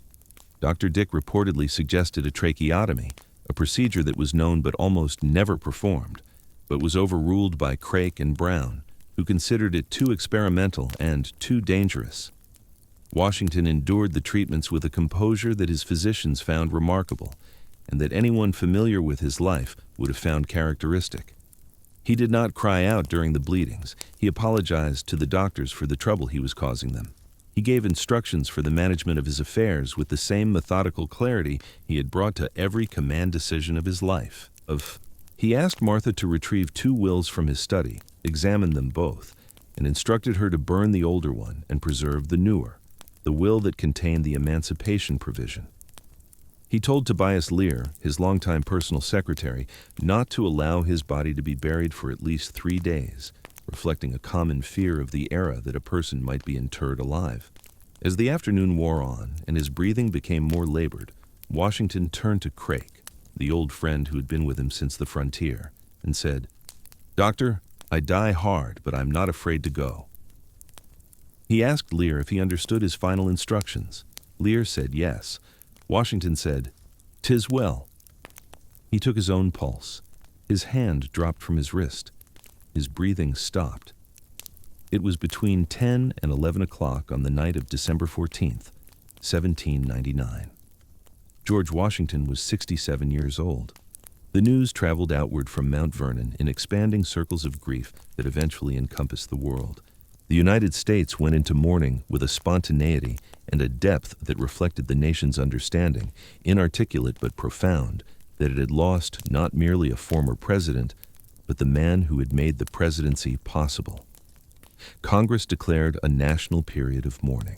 Dr. Dick reportedly suggested a tracheotomy, a procedure that was known but almost never performed, but was overruled by Craik and Brown, who considered it too experimental and too dangerous. Washington endured the treatments with a composure that his physicians found remarkable, and that anyone familiar with his life would have found characteristic. He did not cry out during the bleedings. He apologized to the doctors for the trouble he was causing them. He gave instructions for the management of his affairs with the same methodical clarity he had brought to every command decision of his life. He asked Martha to retrieve 2 wills from his study, examine them both, and instructed her to burn the older one and preserve the newer, the will that contained the emancipation provision. He told Tobias Lear, his longtime personal secretary, not to allow his body to be buried for at least 3 days, reflecting a common fear of the era that a person might be interred alive. As the afternoon wore on and his breathing became more labored, Washington turned to Craik, the old friend who had been with him since the frontier, and said, "Doctor, I die hard, but I'm not afraid to go." He asked Lear if he understood his final instructions. Lear said yes. Washington said, "'Tis well." He took his own pulse. His hand dropped from his wrist. His breathing stopped. It was between 10 and 11 o'clock on the night of December 14th, 1799. George Washington was 67 years old. The news traveled outward from Mount Vernon in expanding circles of grief that eventually encompassed the world. The United States went into mourning with a spontaneity and a depth that reflected the nation's understanding, inarticulate but profound, that it had lost not merely a former president, but the man who had made the presidency possible. Congress declared a national period of mourning.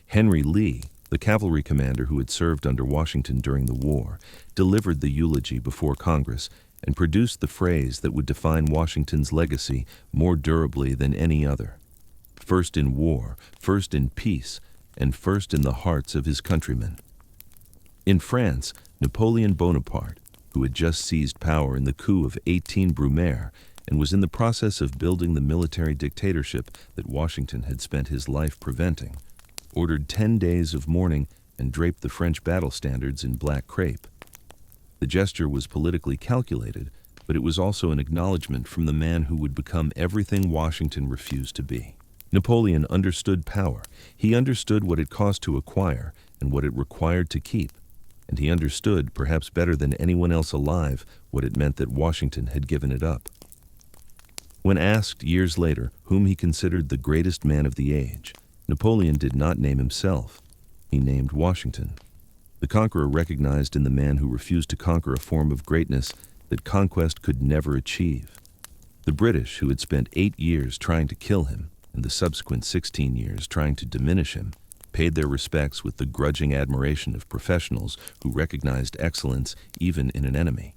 Henry Lee, the cavalry commander who had served under Washington during the war, delivered the eulogy before Congress and produced the phrase that would define Washington's legacy more durably than any other: first in war, first in peace, and first in the hearts of his countrymen. In France, Napoleon Bonaparte, who had just seized power in the coup of 18 Brumaire and was in the process of building the military dictatorship that Washington had spent his life preventing, ordered 10 days of mourning and draped the French battle standards in black crepe. The gesture was politically calculated, but it was also an acknowledgement from the man who would become everything Washington refused to be. Napoleon understood power. He understood what it cost to acquire and what it required to keep. And he understood, perhaps better than anyone else alive, what it meant that Washington had given it up. When asked years later whom he considered the greatest man of the age, Napoleon did not name himself. He named Washington. The conqueror recognized in the man who refused to conquer a form of greatness that conquest could never achieve. The British, who had spent 8 years trying to kill him, and the subsequent 16 years trying to diminish him, paid their respects with the grudging admiration of professionals who recognized excellence even in an enemy.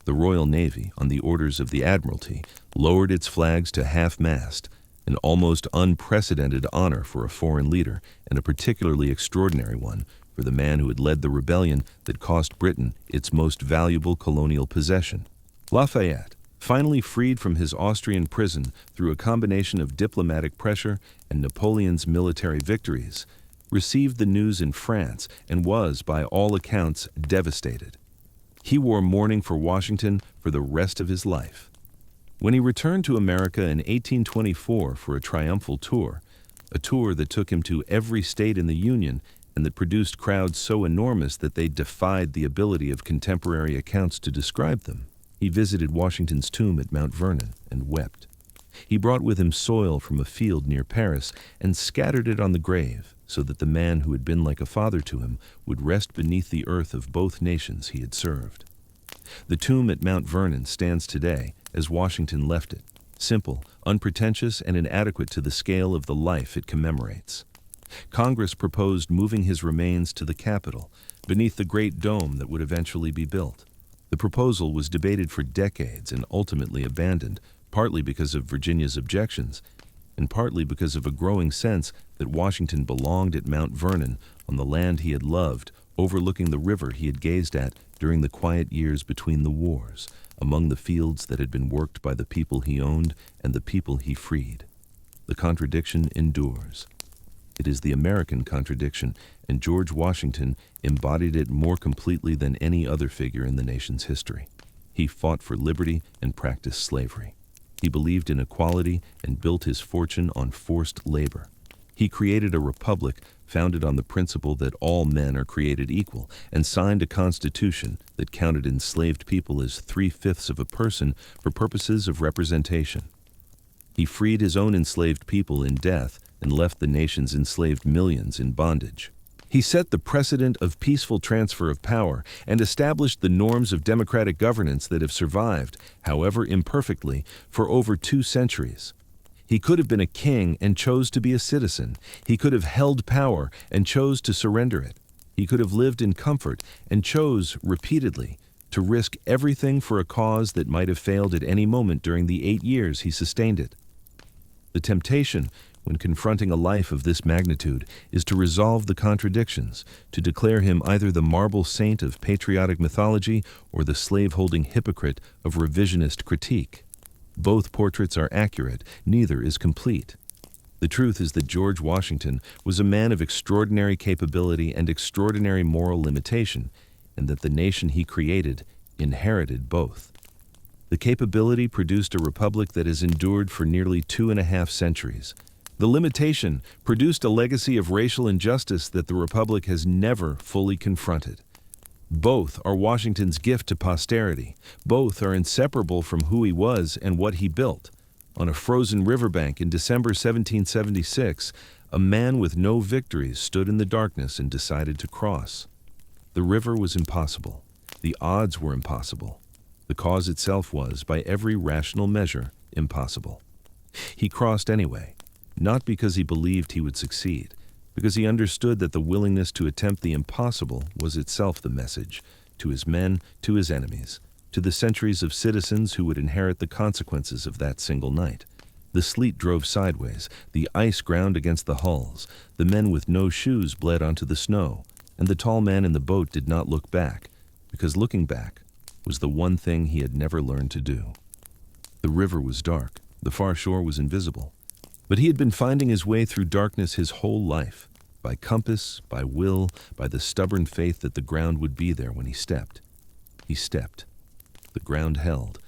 The Royal Navy, on the orders of the Admiralty, lowered its flags to half-mast, an almost unprecedented honor for a foreign leader, and a particularly extraordinary one for the man who had led the rebellion that cost Britain its most valuable colonial possession. Lafayette, finally freed from his Austrian prison through a combination of diplomatic pressure and Napoleon's military victories, received the news in France and was, by all accounts, devastated. He wore mourning for Washington for the rest of his life. When he returned to America in 1824 for a triumphal tour, a tour that took him to every state in the Union and that produced crowds so enormous that they defied the ability of contemporary accounts to describe them, he visited Washington's tomb at Mount Vernon and wept. He brought with him soil from a field near Paris and scattered it on the grave so that the man who had been like a father to him would rest beneath the earth of both nations he had served. The tomb at Mount Vernon stands today as Washington left it, simple, unpretentious, and inadequate to the scale of the life it commemorates. Congress proposed moving his remains to the Capitol, beneath the great dome that would eventually be built. The proposal was debated for decades and ultimately abandoned, partly because of Virginia's objections, and partly because of a growing sense that Washington belonged at Mount Vernon, on the land he had loved, overlooking the river he had gazed at during the quiet years between the wars, among the fields that had been worked by the people he owned and the people he freed. The contradiction endures. It is the American contradiction, and George Washington embodied it more completely than any other figure in the nation's history. He fought for liberty and practiced slavery. He believed in equality and built his fortune on forced labor. He created a republic founded on the principle that all men are created equal, and signed a constitution that counted enslaved people as 3/5 of a person for purposes of representation. He freed his own enslaved people in death and left the nation's enslaved millions in bondage. He set the precedent of peaceful transfer of power and established the norms of democratic governance that have survived, however imperfectly, for over 2 centuries. He could have been a king and chose to be a citizen. He could have held power and chose to surrender it. He could have lived in comfort and chose, repeatedly, to risk everything for a cause that might have failed at any moment during the 8 years he sustained it. The temptation, when confronting a life of this magnitude, is to resolve the contradictions, to declare him either the marble saint of patriotic mythology or the slave-holding hypocrite of revisionist critique. Both portraits are accurate, neither is complete. The truth is that George Washington was a man of extraordinary capability and extraordinary moral limitation, and that the nation he created inherited both. The capability produced a republic that has endured for nearly 2.5 centuries. The limitation produced a legacy of racial injustice that the republic has never fully confronted. Both are Washington's gift to posterity. Both are inseparable from who he was and what he built. On a frozen riverbank in December 1776, a man with no victories stood in the darkness and decided to cross. The river was impossible. The odds were impossible. The cause itself was, by every rational measure, impossible. He crossed anyway, not because he believed he would succeed, because he understood that the willingness to attempt the impossible was itself the message, to his men, to his enemies, to the centuries of citizens who would inherit the consequences of that single night. The sleet drove sideways, the ice ground against the hulls, the men with no shoes bled onto the snow, and the tall man in the boat did not look back, because looking back was the one thing he had never learned to do. The river was dark, the far shore was invisible, but he had been finding his way through darkness his whole life, by compass, by will, by the stubborn faith that the ground would be there when he stepped. He stepped. The ground held.